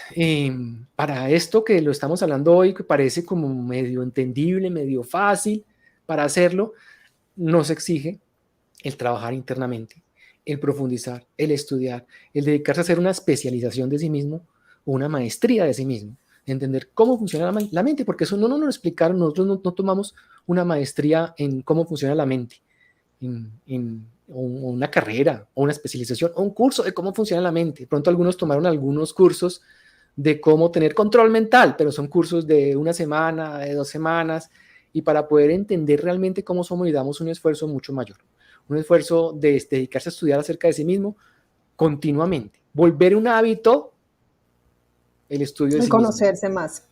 para esto que lo estamos hablando hoy, que parece como medio entendible, medio fácil para hacerlo, nos exige el trabajar internamente, el profundizar, el estudiar, el dedicarse a hacer una especialización de sí mismo o una maestría de sí mismo, entender cómo funciona la mente, porque eso no nos lo explicaron, nosotros no tomamos una maestría en cómo funciona la mente, o una carrera, o una especialización, o un curso de cómo funciona la mente. De pronto algunos tomaron algunos cursos de cómo tener control mental, pero son cursos de una semana, de 2 semanas, y para poder entender realmente cómo somos y damos un esfuerzo mucho mayor. Un esfuerzo de dedicarse a estudiar acerca de sí mismo continuamente. Volver un hábito el estudio de El sí mismo, conocerse más.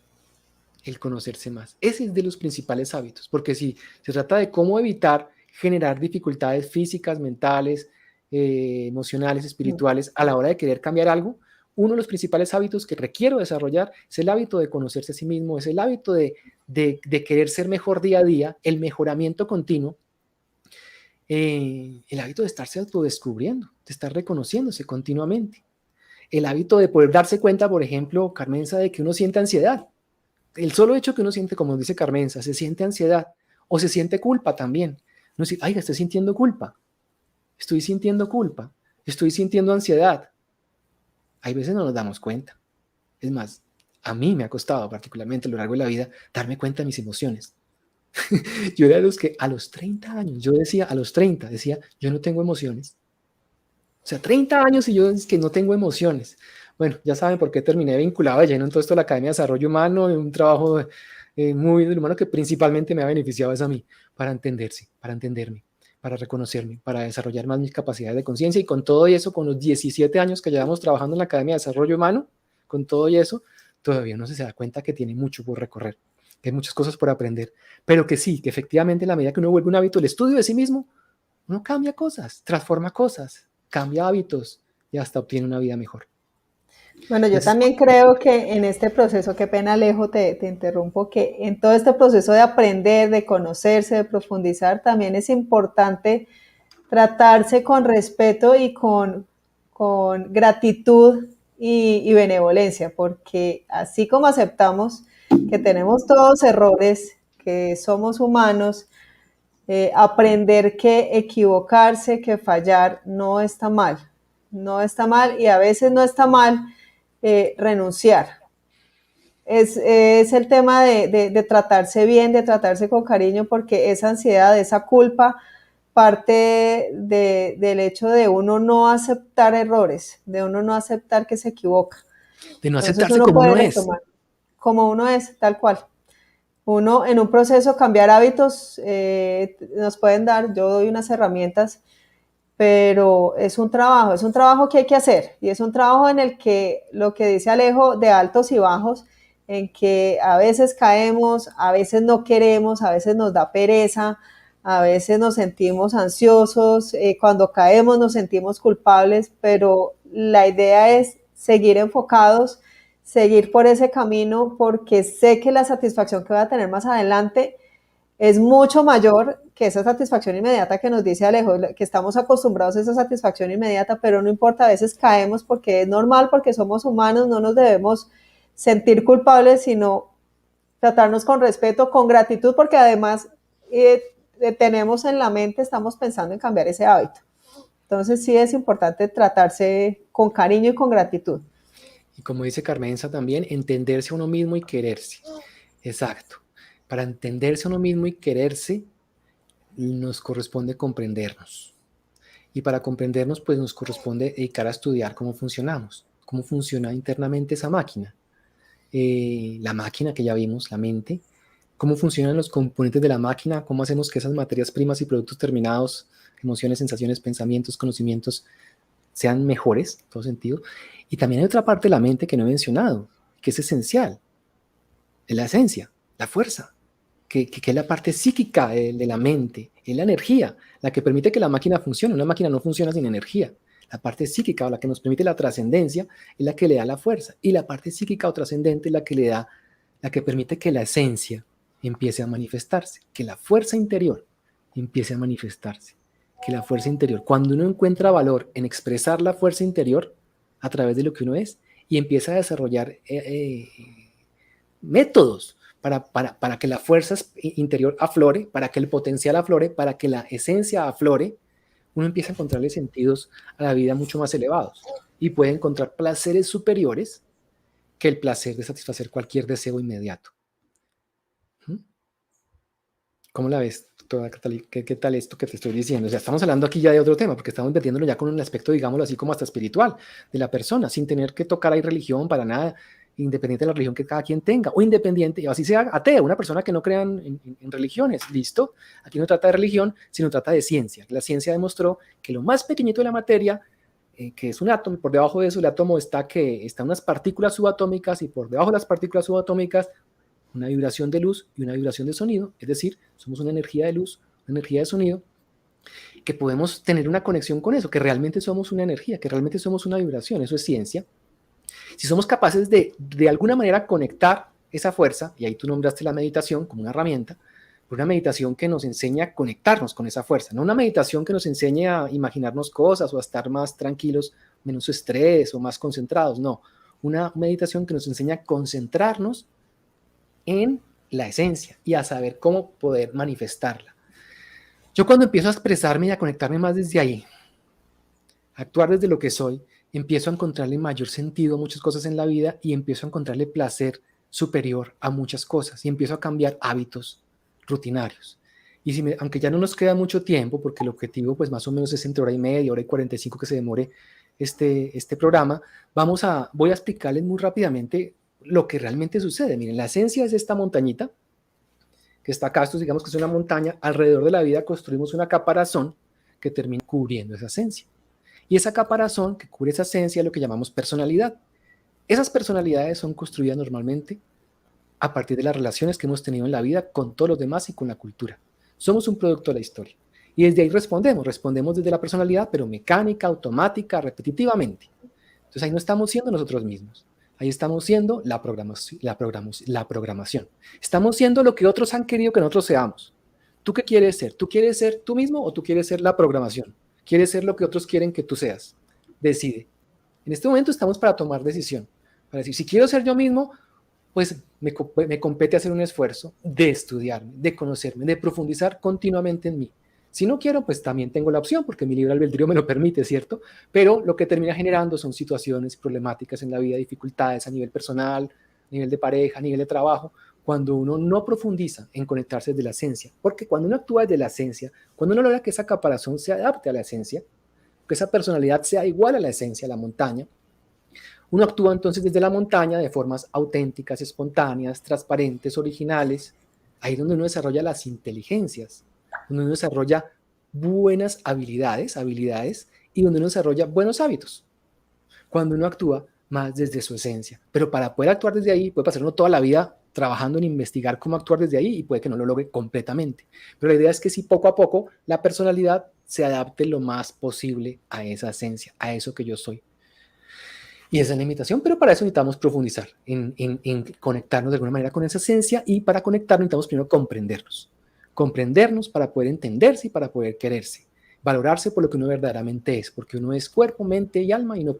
el conocerse más. Ese es de los principales hábitos, porque si se trata de cómo evitar generar dificultades físicas, mentales, emocionales, espirituales a la hora de querer cambiar algo, uno de los principales hábitos que requiero desarrollar es el hábito de conocerse a sí mismo, es el hábito de querer ser mejor día a día, el mejoramiento continuo, el hábito de estarse autodescubriendo, de estar reconociéndose continuamente, el hábito de poder darse cuenta, por ejemplo, Carmenza, de que uno siente ansiedad. El solo hecho que uno siente, como dice Carmenza, se siente ansiedad o se siente culpa también. No dice, ay, estoy sintiendo culpa, estoy sintiendo ansiedad. Hay veces no nos damos cuenta. Es más, a mí me ha costado particularmente a lo largo de la vida darme cuenta de mis emociones. Yo era de los que a los 30 años, yo decía, a los 30, decía, yo no tengo emociones. O sea, 30 años y yo es que no tengo emociones. Bueno, ya saben por qué terminé vinculado de lleno en todo esto de la Academia de Desarrollo Humano, un trabajo muy del humano que principalmente me ha beneficiado es a mí, para entenderse, para entenderme, para reconocerme, para desarrollar más mis capacidades de conciencia y con todo eso, con los 17 años que llevamos trabajando en la Academia de Desarrollo Humano, con todo eso, todavía no se da cuenta que tiene mucho por recorrer, que hay muchas cosas por aprender, pero que sí, que efectivamente en la medida que uno vuelve un hábito el estudio de sí mismo, uno cambia cosas, transforma cosas, cambia hábitos y hasta obtiene una vida mejor. Bueno, yo Entonces, también creo que en este proceso, qué pena Alejo, te interrumpo, que en todo este proceso de aprender, de conocerse, de profundizar, también es importante tratarse con respeto y con gratitud y benevolencia, porque así como aceptamos que tenemos todos errores, que somos humanos, aprender que equivocarse, que fallar no está mal, no está mal y a veces no está mal renunciar. Es el tema de tratarse bien, de tratarse con cariño, porque esa ansiedad, esa culpa, parte del hecho de uno no aceptar errores, de uno no aceptar que se equivoca. de no Entonces aceptarse uno como puede uno es. retomar como uno es, tal cual. Uno en un proceso cambiar hábitos nos pueden dar, yo doy unas herramientas, pero es un trabajo que hay que hacer y es un trabajo en el que lo que dice Alejo de altos y bajos, en que a veces caemos, a veces no queremos, a veces nos da pereza, a veces nos sentimos ansiosos, cuando caemos nos sentimos culpables, pero la idea es seguir enfocados, seguir por ese camino porque sé que la satisfacción que voy a tener más adelante es mucho mayor que esa satisfacción inmediata que nos dice Alejo, que estamos acostumbrados a esa satisfacción inmediata, pero no importa, a veces caemos porque es normal, porque somos humanos, no nos debemos sentir culpables, sino tratarnos con respeto, con gratitud, porque además tenemos en la mente, estamos pensando en cambiar ese hábito. Entonces sí es importante tratarse con cariño y con gratitud. Y como dice Carmenza también, entenderse a uno mismo y quererse. Exacto. Para entenderse a uno mismo y quererse, nos corresponde comprendernos. Y para comprendernos, pues nos corresponde dedicar a estudiar cómo funcionamos, cómo funciona internamente esa máquina. La máquina que ya vimos, la mente, cómo funcionan los componentes de la máquina, cómo hacemos que esas materias primas y productos terminados, emociones, sensaciones, pensamientos, conocimientos, sean mejores, en todo sentido. Y también hay otra parte de la mente que no he mencionado, que es esencial, es la esencia, la fuerza, que es la parte psíquica de la mente, es la energía, la que permite que la máquina funcione. Una máquina no funciona sin energía. La parte psíquica, o la que nos permite la trascendencia, es la que le da la fuerza. Y la parte psíquica o trascendente es la que le da, la que permite que la esencia empiece a manifestarse, que la fuerza interior empiece a manifestarse, que la fuerza interior, cuando uno encuentra valor en expresar la fuerza interior a través de lo que uno es y empieza a desarrollar métodos para que la fuerza interior aflore, para que el potencial aflore, para que la esencia aflore, uno empieza a encontrarle sentidos a la vida mucho más elevados y puede encontrar placeres superiores que el placer de satisfacer cualquier deseo inmediato. ¿Cómo la ves, doctora Catalí? ¿Qué tal esto que te estoy diciendo? O sea, estamos hablando aquí ya de otro tema, porque estamos metiéndolo ya con un aspecto, digámoslo así, como hasta espiritual de la persona, sin tener que tocar ahí religión para nada, independiente de la religión que cada quien tenga, o independiente, o así sea ateo, una persona que no crea en religiones, listo. Aquí no trata de religión, sino trata de ciencia. La ciencia demostró que lo más pequeñito de la materia, que es un átomo, por debajo de eso el átomo están unas partículas subatómicas y por debajo de las partículas subatómicas una vibración de luz y una vibración de sonido, es decir, somos una energía de luz, una energía de sonido, que podemos tener una conexión con eso, que realmente somos una energía, que realmente somos una vibración, eso es ciencia. Si somos capaces de alguna manera conectar esa fuerza, y ahí tú nombraste la meditación como una herramienta, una meditación que nos enseña a conectarnos con esa fuerza, no una meditación que nos enseñe a imaginarnos cosas o a estar más tranquilos, menos estrés o más concentrados, no, una meditación que nos enseña a concentrarnos en la esencia y a saber cómo poder manifestarla. Yo cuando empiezo a expresarme y a conectarme más desde ahí, a actuar desde lo que soy, empiezo a encontrarle mayor sentido a muchas cosas en la vida y empiezo a encontrarle placer superior a muchas cosas y empiezo a cambiar hábitos rutinarios. Y aunque ya no nos queda mucho tiempo, porque el objetivo pues más o menos es entre hora y media, hora y 45 que se demore este programa, voy a explicarles muy rápidamente lo que realmente sucede. Miren, la esencia es esta montañita que está acá, esto digamos que es una montaña, alrededor de la vida construimos una caparazón que termina cubriendo esa esencia. Y esa caparazón que cubre esa esencia es lo que llamamos personalidad. Esas personalidades son construidas normalmente a partir de las relaciones que hemos tenido en la vida con todos los demás y con la cultura. Somos un producto de la historia. Y desde ahí respondemos desde la personalidad, pero mecánica, automática, repetitivamente. Entonces ahí no estamos siendo nosotros mismos. Ahí estamos siendo la programación. Estamos siendo lo que otros han querido que nosotros seamos. ¿Tú qué quieres ser? ¿Tú quieres ser tú mismo o tú quieres ser la programación? ¿Quieres ser lo que otros quieren que tú seas? Decide. En este momento estamos para tomar decisión. Para decir, si quiero ser yo mismo, pues me compete hacer un esfuerzo de estudiarme, de conocerme, de profundizar continuamente en mí. Si no quiero, pues también tengo la opción, porque mi libre albedrío me lo permite, ¿cierto? Pero lo que termina generando son situaciones problemáticas en la vida, dificultades a nivel personal, a nivel de pareja, a nivel de trabajo, cuando uno no profundiza en conectarse desde la esencia. Porque cuando uno actúa desde la esencia, cuando uno logra que esa caparazón se adapte a la esencia, que esa personalidad sea igual a la esencia, a la montaña, Uno actúa entonces desde la montaña de formas auténticas, espontáneas, transparentes, originales. Ahí es donde uno desarrolla las inteligencias, donde uno desarrolla buenas habilidades y donde uno desarrolla buenos hábitos. Cuando uno actúa más desde su esencia. Pero para poder actuar desde ahí, puede pasar uno toda la vida trabajando en investigar cómo actuar desde ahí y puede que no lo logre completamente. Pero la idea es que si poco a poco la personalidad se adapte lo más posible a esa esencia, a eso que yo soy. Y esa es la invitación, pero para eso necesitamos profundizar en conectarnos de alguna manera con esa esencia, y para conectarnos necesitamos primero comprendernos para poder entenderse y para poder quererse, valorarse por lo que uno verdaderamente es, porque uno es cuerpo, mente y alma, y no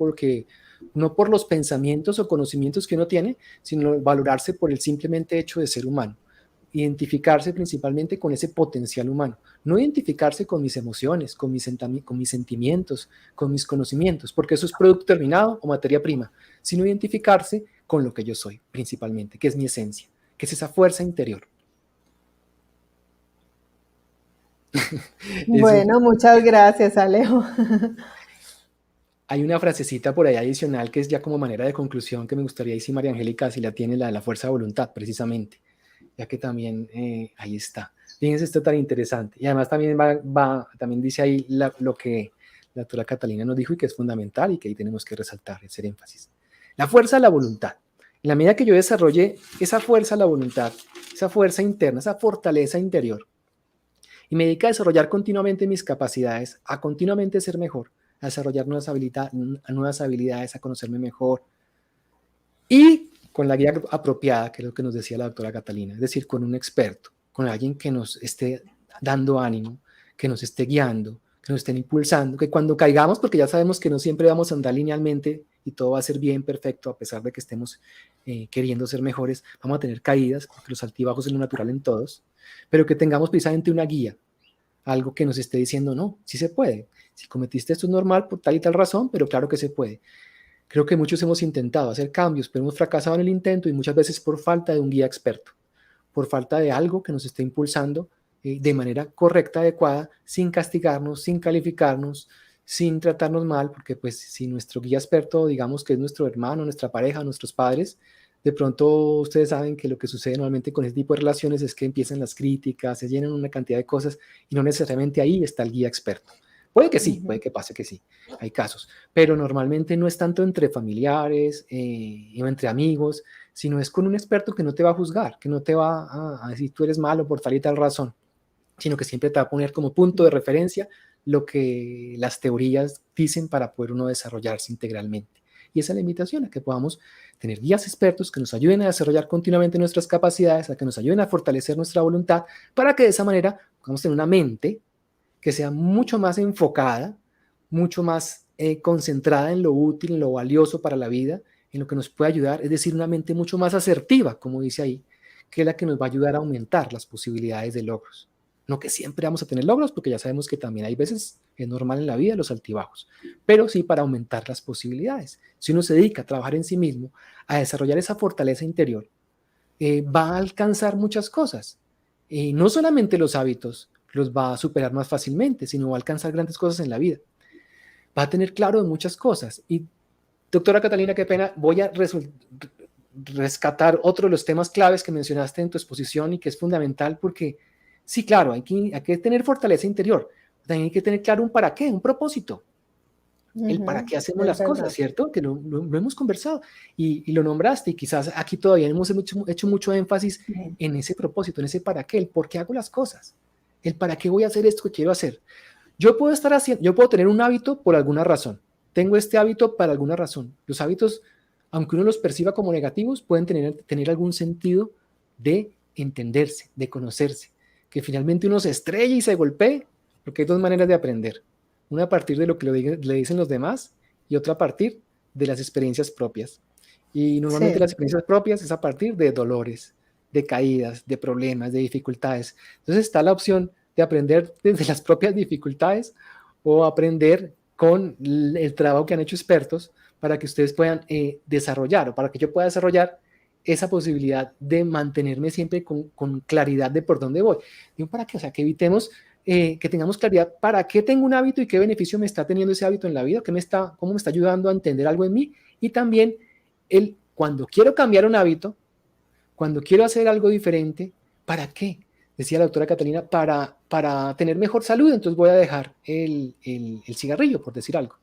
por los pensamientos o conocimientos que uno tiene, sino valorarse por el simplemente hecho de ser humano. Identificarse principalmente con ese potencial humano, no identificarse con mis emociones, con mis sentimientos, con mis conocimientos, porque eso es producto terminado o materia prima, sino identificarse con lo que yo soy principalmente, que es mi esencia, que es esa fuerza interior. Bueno, muchas gracias, Alejo. Hay una frasecita por ahí adicional que es ya como manera de conclusión que me gustaría decir, María Angélica, si la tiene, la de la fuerza de voluntad, precisamente, ya que también ahí está. Fíjense, esto tan interesante. Y además también también dice ahí lo que la doctora Catalina nos dijo y que es fundamental y que ahí tenemos que resaltar, hacer énfasis. La fuerza de la voluntad. En la medida que yo desarrolle esa fuerza de la voluntad, esa fuerza interna, esa fortaleza interior, y me dedico a desarrollar continuamente mis capacidades, a continuamente ser mejor, a desarrollar nuevas habilidades, a conocerme mejor, y con la guía apropiada, que es lo que nos decía la doctora Catalina, es decir, con un experto, con alguien que nos esté dando ánimo, que nos esté guiando, que nos estén impulsando, que cuando caigamos, porque ya sabemos que no siempre vamos a andar linealmente y todo va a ser bien, perfecto, a pesar de que estemos queriendo ser mejores, vamos a tener caídas, porque los altibajos es lo natural en todos, pero que tengamos precisamente una guía, algo que nos esté diciendo, no, sí se puede, si cometiste esto es normal por tal y tal razón, pero claro que se puede. Creo que muchos hemos intentado hacer cambios, pero hemos fracasado en el intento, y muchas veces por falta de un guía experto, por falta de algo que nos esté impulsando de manera correcta, adecuada, sin castigarnos, sin calificarnos, sin tratarnos mal, porque pues si nuestro guía experto, digamos que es nuestro hermano, nuestra pareja, nuestros padres, de pronto ustedes saben que lo que sucede normalmente con ese tipo de relaciones es que empiezan las críticas, se llenan una cantidad de cosas y no necesariamente ahí está el guía experto. Puede que sí, puede que pase que sí, hay casos, pero normalmente no es tanto entre familiares o entre amigos, sino es con un experto que no te va a juzgar, que no te va a decir tú eres malo por tal y tal razón, sino que siempre te va a poner como punto de referencia lo que las teorías dicen para poder uno desarrollarse integralmente. Y esa es la invitación, a que podamos tener guías expertos que nos ayuden a desarrollar continuamente nuestras capacidades, a que nos ayuden a fortalecer nuestra voluntad, para que de esa manera podamos tener una mente que sea mucho más enfocada, mucho más concentrada en lo útil, en lo valioso para la vida, en lo que nos puede ayudar, es decir, una mente mucho más asertiva, como dice ahí, que es la que nos va a ayudar a aumentar las posibilidades de logros. No que siempre vamos a tener logros, porque ya sabemos que también hay veces, es normal en la vida, los altibajos, pero sí para aumentar las posibilidades. Si uno se dedica a trabajar en sí mismo, a desarrollar esa fortaleza interior, va a alcanzar muchas cosas. No solamente los hábitos los va a superar más fácilmente, sino va a alcanzar grandes cosas en la vida. Va a tener claro de muchas cosas. Y doctora Catalina, qué pena, voy a rescatar otro de los temas claves que mencionaste en tu exposición y que es fundamental, porque sí, claro, hay que tener fortaleza interior, también hay que tener claro un para qué, un propósito. El para qué hacemos las cosas, ¿cierto? Que lo hemos conversado y lo nombraste, y quizás aquí todavía hemos hecho mucho énfasis en ese propósito, en ese para qué, el por qué hago las cosas, el para qué voy a hacer esto que quiero hacer. Yo puedo tener un hábito por alguna razón, tengo este hábito para alguna razón. Los hábitos, aunque uno los perciba como negativos, pueden tener algún sentido de entenderse, de conocerse, que finalmente uno se estrella y se golpee, porque hay dos maneras de aprender. Una a partir de lo que le dicen los demás y otra a partir de las experiencias propias. Y normalmente las experiencias propias es a partir de dolores, de caídas, de problemas, de dificultades. Entonces está la opción de aprender desde las propias dificultades o aprender con el trabajo que han hecho expertos para que ustedes puedan desarrollar, o para que yo pueda desarrollar esa posibilidad de mantenerme siempre con claridad de por dónde voy. Digo, ¿para qué? O sea, que evitemos que tengamos claridad para qué tengo un hábito y qué beneficio me está teniendo ese hábito en la vida, cómo me está ayudando a entender algo en mí, Y también cuando quiero cambiar un hábito, cuando quiero hacer algo diferente, ¿para qué? Decía la doctora Catalina, para tener mejor salud, entonces voy a dejar el cigarrillo, por decir algo.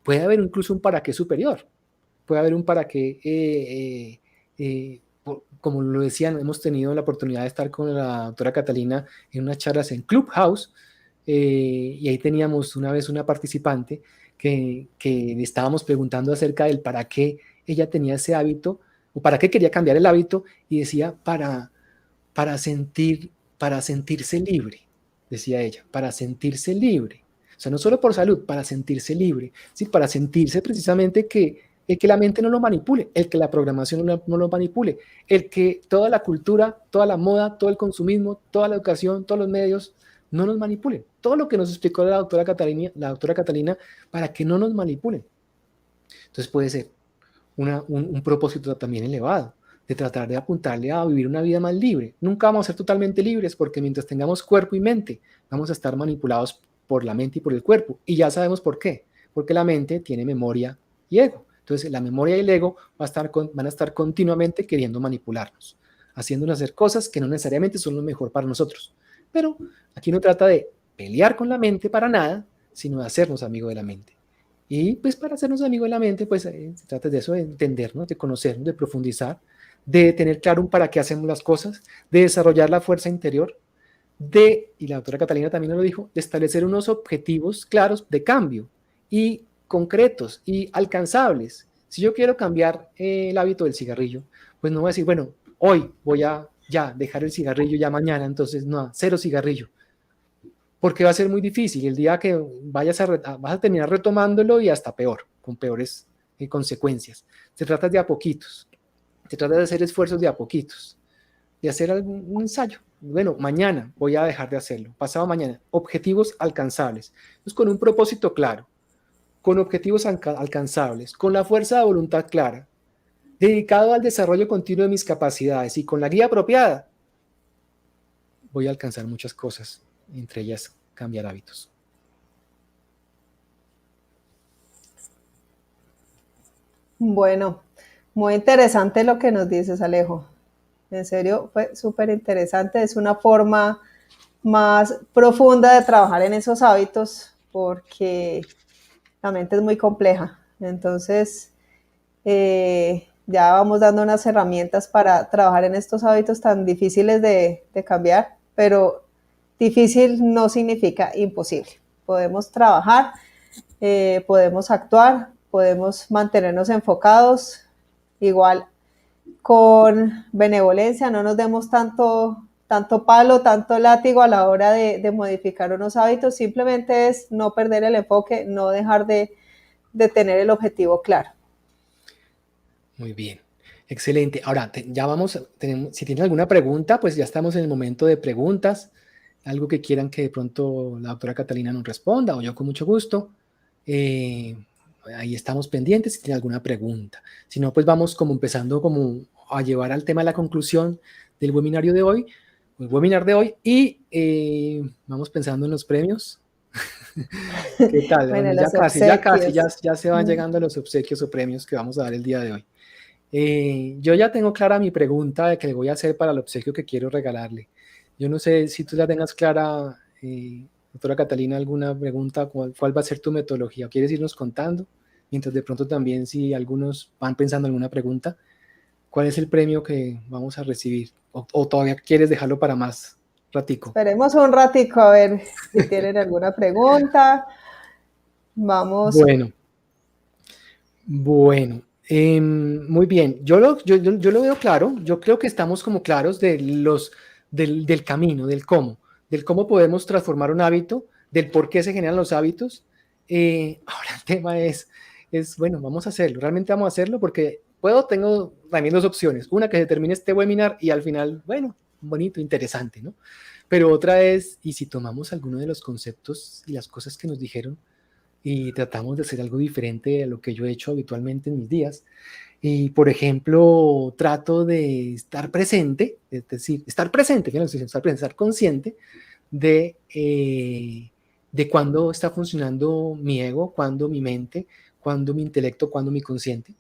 Puede haber incluso un para qué superior, puede haber un para qué, como lo decían, hemos tenido la oportunidad de estar con la doctora Catalina en unas charlas en Clubhouse, y ahí teníamos una vez una participante que le estábamos preguntando acerca del para qué ella tenía ese hábito, o para qué quería cambiar el hábito, y decía para sentirse libre, decía ella, para sentirse libre. O sea, no solo por salud, para sentirse libre, ¿sí? Para sentirse precisamente que la mente no lo manipule, el que la programación no lo manipule, el que toda la cultura, toda la moda, todo el consumismo, toda la educación, todos los medios no nos manipulen. Todo lo que nos explicó la doctora Catalina, para que no nos manipulen. Entonces puede ser un propósito también elevado, de tratar de apuntarle a vivir una vida más libre. Nunca vamos a ser totalmente libres porque mientras tengamos cuerpo y mente, vamos a estar manipulados por la mente y por el cuerpo. Y ya sabemos por qué. Porque la mente tiene memoria y ego. Entonces la memoria y el ego van a estar continuamente queriendo manipularnos, haciéndonos hacer cosas que no necesariamente son lo mejor para nosotros. Pero aquí no trata de pelear con la mente para nada, sino de hacernos amigos de la mente. Y pues para hacernos amigos de la mente, pues se trata de eso, de entendernos, de conocernos, de profundizar, de tener claro un para qué hacemos las cosas, de desarrollar la fuerza interior, y la doctora Catalina también lo dijo, de establecer unos objetivos claros de cambio y concretos y alcanzables. Si yo quiero cambiar el hábito del cigarrillo, pues no voy a decir, bueno, hoy voy a ya dejar el cigarrillo, ya mañana, entonces no, cero cigarrillo. Porque va a ser muy difícil. El día que vas a terminar retomándolo y hasta peor, con peores consecuencias. Se trata de a poquitos. Se trata de hacer esfuerzos de a poquitos. De hacer un ensayo. Bueno, mañana voy a dejar de hacerlo. Pasado mañana. Objetivos alcanzables. Entonces, con un propósito claro. Con objetivos alcanzables. Con la fuerza de voluntad clara. Dedicado al desarrollo continuo de mis capacidades y con la guía apropiada, voy a alcanzar muchas cosas. Entre ellas, cambiar hábitos. Bueno, muy interesante lo que nos dices, Alejo. En serio, fue súper interesante. Es una forma más profunda de trabajar en esos hábitos porque la mente es muy compleja. Entonces, ya vamos dando unas herramientas para trabajar en estos hábitos tan difíciles de cambiar, pero difícil no significa imposible. Podemos trabajar, podemos actuar, podemos mantenernos enfocados, igual con benevolencia, no nos demos tanto palo, tanto látigo a la hora de modificar unos hábitos, simplemente es no perder el enfoque, no dejar de tener el objetivo claro. Muy bien, excelente. Ahora, ya si tienen alguna pregunta, pues ya estamos en el momento de preguntas, algo que quieran que de pronto la doctora Catalina nos responda, o yo con mucho gusto. Ahí estamos pendientes si tienen alguna pregunta. Si no, pues vamos como empezando como a llevar al tema de la conclusión del webinario de hoy, y vamos pensando en los premios. ¿Qué tal? Bueno, Bueno, ya se van llegando los obsequios o premios que vamos a dar el día de hoy. Yo ya tengo clara mi pregunta de que le voy a hacer para el obsequio que quiero regalarle. Yo no sé si tú ya tengas clara, doctora Catalina, alguna pregunta, ¿cuál va a ser tu metodología? ¿Quieres irnos contando? Mientras de pronto también, si algunos van pensando en alguna pregunta, ¿cuál es el premio que vamos a recibir? ¿O todavía quieres dejarlo para más ratico? Esperemos un ratico a ver si tienen alguna pregunta. Vamos. Bueno. Muy bien, yo lo veo claro. Yo creo que estamos como claros del camino, del cómo podemos transformar un hábito, del por qué se generan los hábitos. Ahora el tema es, bueno, vamos a hacerlo, realmente vamos a hacerlo porque tengo también dos opciones. Una, que se termine este webinar y al final, bueno, bonito, interesante, ¿no? Pero otra es, ¿y si tomamos alguno de los conceptos y las cosas que nos dijeron y tratamos de hacer algo diferente a lo que yo he hecho habitualmente en mis días? Y, por ejemplo, trato de estar presente, es decir, estar consciente de de cuándo está funcionando mi ego, cuándo mi mente, cuándo mi intelecto, cuándo mi consciente.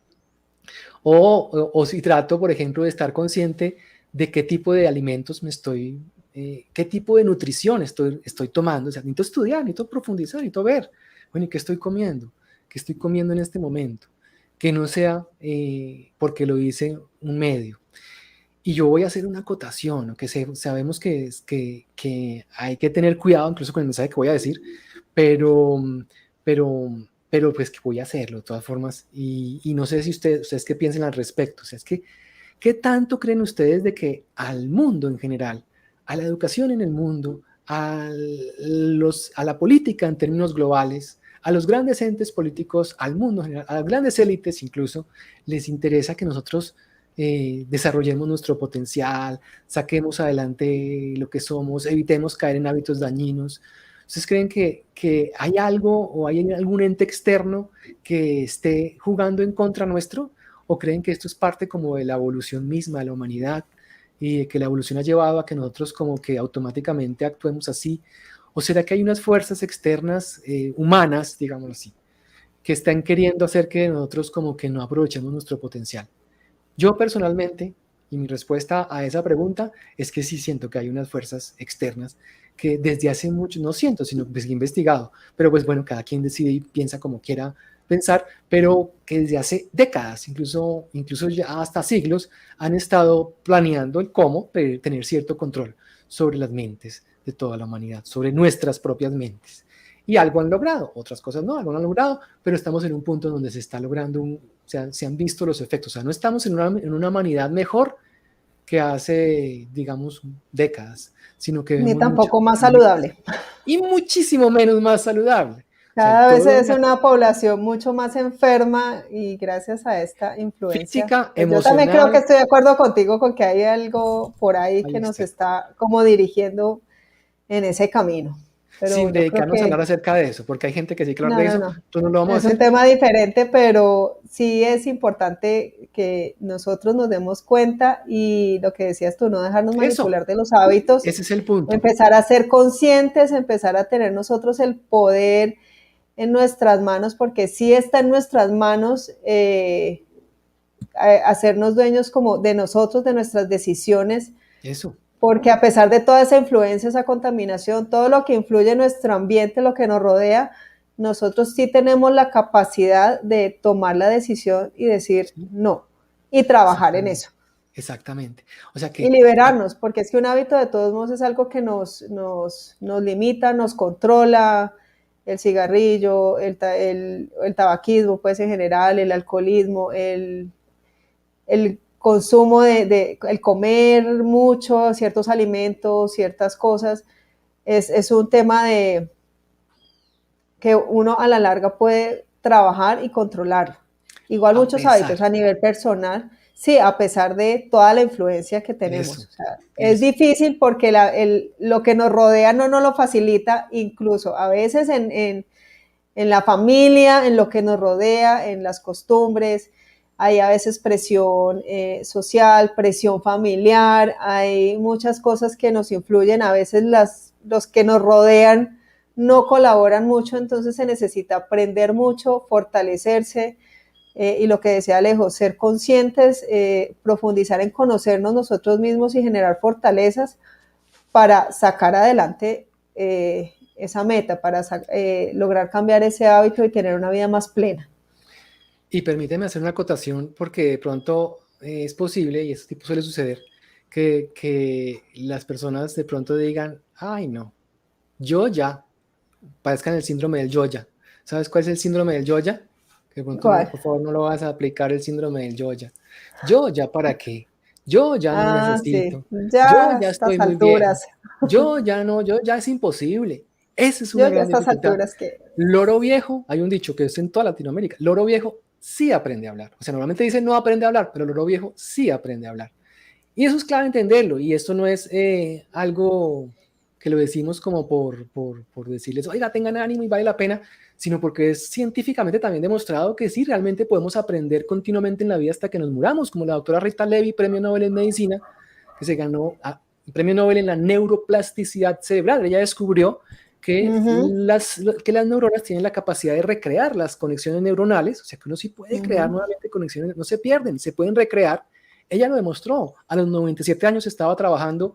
O si trato, por ejemplo, de estar consciente de qué tipo de alimentos qué tipo de nutrición estoy tomando. O sea, necesito estudiar, necesito profundizar, necesito ver, bueno, ¿y qué estoy comiendo? ¿Qué estoy comiendo en este momento? Que no sea porque lo dice un medio. Y yo voy a hacer una acotación, ¿no? Sabemos que hay que tener cuidado incluso con el mensaje que voy a decir, pero, pero, pero pues que voy a hacerlo de todas formas. Y no sé si ustedes qué piensan al respecto. O sea, es que, ¿qué tanto creen ustedes de que al mundo en general, a la educación en el mundo, a la política en términos globales, a los grandes entes políticos, al mundo en general, a las grandes élites incluso, les interesa que nosotros desarrollemos nuestro potencial, saquemos adelante lo que somos, evitemos caer en hábitos dañinos? ¿Ustedes creen que hay algo o hay algún ente externo que esté jugando en contra nuestro? ¿O creen que esto es parte como de la evolución misma de la humanidad y de que la evolución ha llevado a que nosotros como que automáticamente actuemos así? ¿O será que hay unas fuerzas externas humanas, digámoslo así, que están queriendo hacer que nosotros como que no aprovechemos nuestro potencial? Yo personalmente, y mi respuesta a esa pregunta es que sí siento que hay unas fuerzas externas que desde hace mucho, no siento, sino que he investigado, pero pues bueno, cada quien decide y piensa como quiera pensar, pero que desde hace décadas, incluso ya hasta siglos, han estado planeando el cómo tener cierto control sobre las mentes de toda la humanidad, sobre nuestras propias mentes. Y algo han logrado, otras cosas no, algo no han logrado, pero estamos en un punto donde se está logrando se han visto los efectos. O sea, no estamos en una humanidad mejor que hace, digamos, décadas, sino que Ni vemos muchas tampoco más cambios saludable. y muchísimo menos más saludable. O sea, Cada vez todo es una población mucho más enferma y gracias a esta influencia, física, pues yo también creo que emocional, estoy de acuerdo contigo con que hay algo por ahí ahí que nos está. está como dirigiendo en ese camino. Pero Sin yo creo dedicarnos a hablar que acerca de eso, porque hay gente que sí que hablar no, de no, eso, no. entonces no lo vamos a Es un hacer. tema diferente, pero sí es importante que nosotros nos demos cuenta y lo que decías tú, no dejarnos Eso, manipular de los hábitos, ese es el punto. empezar a ser conscientes, empezar a tener nosotros el poder en nuestras manos, porque sí está en nuestras manos hacernos dueños como de nosotros, de nuestras decisiones, Eso. porque a pesar de toda esa influencia, esa contaminación, todo lo que influye en nuestro ambiente, lo que nos rodea, nosotros sí tenemos la capacidad de tomar la decisión y decir Sí, no, y trabajar en exactamente. eso. Exactamente. O sea Y que liberarnos, porque es que un hábito de todos modos es algo que nos limita, nos controla, el cigarrillo, el tabaquismo, pues en general, el alcoholismo, el consumo el comer mucho, ciertos alimentos, ciertas cosas, es un tema de que uno a la larga puede trabajar y controlar. Igual a muchos hábitos pesar, a nivel personal, sí, a pesar de toda la influencia que tenemos. eso, O sea, es eso. difícil porque lo que nos rodea no nos lo facilita, incluso a veces en la familia, en lo que nos rodea, en las costumbres. Hay a veces presión social, presión familiar, hay muchas cosas que nos influyen, a veces los que nos rodean no colaboran mucho, entonces se necesita aprender mucho, fortalecerse y lo que decía Alejo, ser conscientes, profundizar en conocernos nosotros mismos y generar fortalezas para sacar adelante esa meta, para lograr cambiar ese hábito y tener una vida más plena. Y permíteme hacer una acotación porque de pronto es posible, y eso tipo suele suceder, que las personas de pronto digan, ay no, yo ya, padezcan el síndrome del yo ya. ¿Sabes cuál es el síndrome del yo ya? Que de pronto no, ¿Cuál? por favor, no lo vas a aplicar el síndrome del yo ya. Yo ya para qué, yo ya no Ah, sí, necesito, yo ya a ya estas estoy muy viejo, alturas, yo ya no, yo ya es imposible. Esa es yo una ya a gran estas dificultad. alturas que, Loro viejo, hay un dicho que es en toda Latinoamérica, loro viejo sí aprende a hablar. O sea, normalmente dicen no aprende a hablar, pero loro viejo sí aprende a hablar. Y eso es clave entenderlo, y esto no es algo que lo decimos como por decirles, oiga, tengan ánimo y vale la pena, sino porque es científicamente también demostrado que sí, realmente podemos aprender continuamente en la vida hasta que nos muramos, como la doctora Rita Levy, premio Nobel en Medicina, que se ganó el premio Nobel en la neuroplasticidad cerebral. Ella descubrió Ujú. que las neuronas tienen la capacidad de recrear las conexiones neuronales, o sea que uno sí puede crear Ujú. nuevamente conexiones, no se pierden, se pueden recrear. Ella lo demostró, a los 97 años estaba trabajando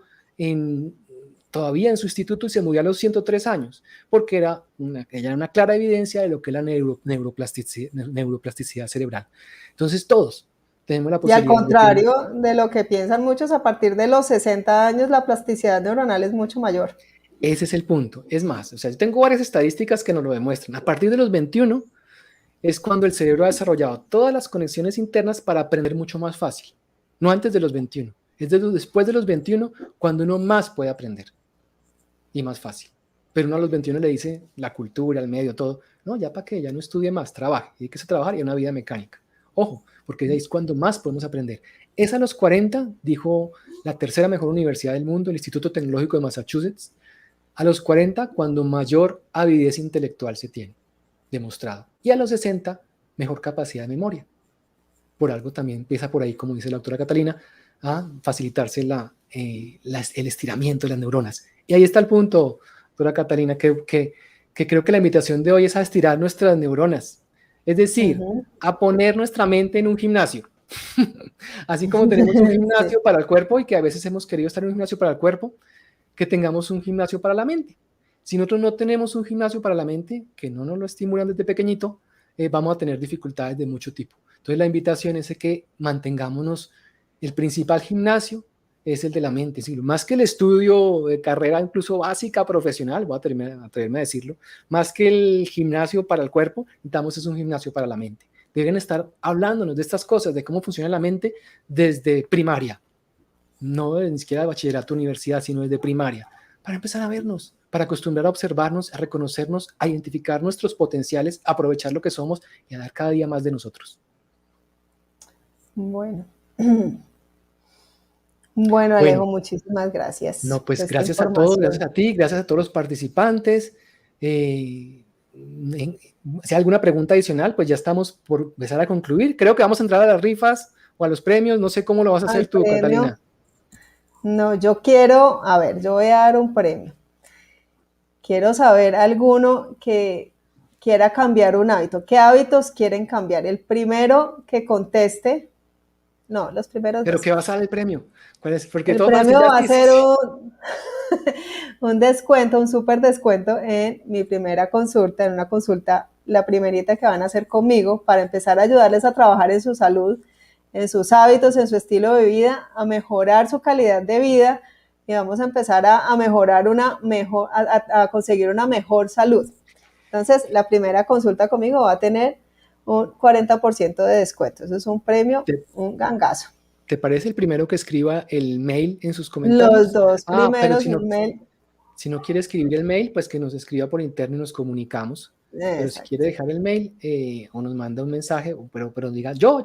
todavía en su instituto y se murió a los 103 años, porque ella era una clara evidencia de lo que es la neuroplasticidad cerebral. Entonces todos tenemos la Y al posibilidad de que contrario de lo que piensan muchos, a partir de los 60 años la plasticidad neuronal es mucho mayor. ese es el punto. Es más, o sea, yo tengo varias estadísticas que nos lo demuestran. A partir de los 21 es cuando el cerebro ha desarrollado todas las conexiones internas para aprender mucho más fácil, no antes de los 21. Después de los 21 cuando uno más puede aprender y más fácil. Pero uno a los 21 le dice la cultura, el medio, todo. No, ya para qué, ya no estudie más, trabaje. Y hay que trabajar y una vida mecánica. Ojo, porque ahí es cuando más podemos aprender. Es a los 40, dijo la tercera mejor universidad del mundo, el Instituto Tecnológico de Massachusetts, a los 40 cuando mayor avidez intelectual se tiene, demostrado. Y a los 60, mejor capacidad de memoria. Por algo también empieza por ahí, como dice la doctora Catalina, a facilitarse el estiramiento de las neuronas. Y ahí está el punto, doctora Catalina, que creo que la invitación de hoy es a estirar nuestras neuronas. Es decir, Ujú. a poner nuestra mente en un gimnasio. Así como tenemos un Sí. gimnasio para el cuerpo y que a veces hemos querido estar en un gimnasio para el cuerpo, que tengamos un gimnasio para la mente. Si nosotros no tenemos un gimnasio para la mente, que no nos lo estimulan desde pequeñito, vamos a tener dificultades de mucho tipo. Entonces la invitación es que mantengámonos, el principal gimnasio es el de la mente, ¿sí? Más que el estudio de carrera incluso básica, profesional, voy a atreverme a decirlo, más que el gimnasio para el cuerpo, necesitamos es un gimnasio para la mente. Deben estar hablándonos de estas cosas, de cómo funciona la mente desde primaria, no ni siquiera de bachillerato, universidad, sino desde primaria, para empezar a vernos, para acostumbrar a observarnos, a reconocernos, a identificar nuestros potenciales, a aprovechar lo que somos y a dar cada día más de nosotros. Bueno. Bueno, Bueno, Alejo, muchísimas gracias no, pues por esta gracias a todos, gracias información. a ti, gracias a todos los participantes. Si hay alguna pregunta adicional, pues ya estamos por empezar a concluir. Creo que vamos a entrar a las rifas o a los premios. No sé cómo lo vas a hacer Al tú, premio. Catalina. No, yo quiero, a ver, yo voy a dar un premio. Quiero saber alguno que quiera cambiar un hábito. ¿Qué hábitos quieren cambiar? El primero que conteste, no, los primeros Pero dos. ¿qué va a ser el premio? ¿Cuál es? Porque El todos van a ser premio va a gratis. ser un descuento, un súper descuento en mi primera consulta, en una consulta, la primerita que van a hacer conmigo, para empezar a ayudarles a trabajar en su salud, en sus hábitos, en su estilo de vida, a mejorar su calidad de vida y vamos a empezar a mejorar a conseguir una mejor salud. Entonces, la primera consulta conmigo va a tener un 40% de descuento. Eso es un premio, ¿Te, un gangazo. te parece el primero que escriba el mail en sus Los comentarios? dos Ah, pero primeros, el mail. si no quiere escribir el mail, pues que nos escriba por interno y nos comunicamos. Pero si quiere Exacto. dejar el mail o nos manda un mensaje, pero diga yo,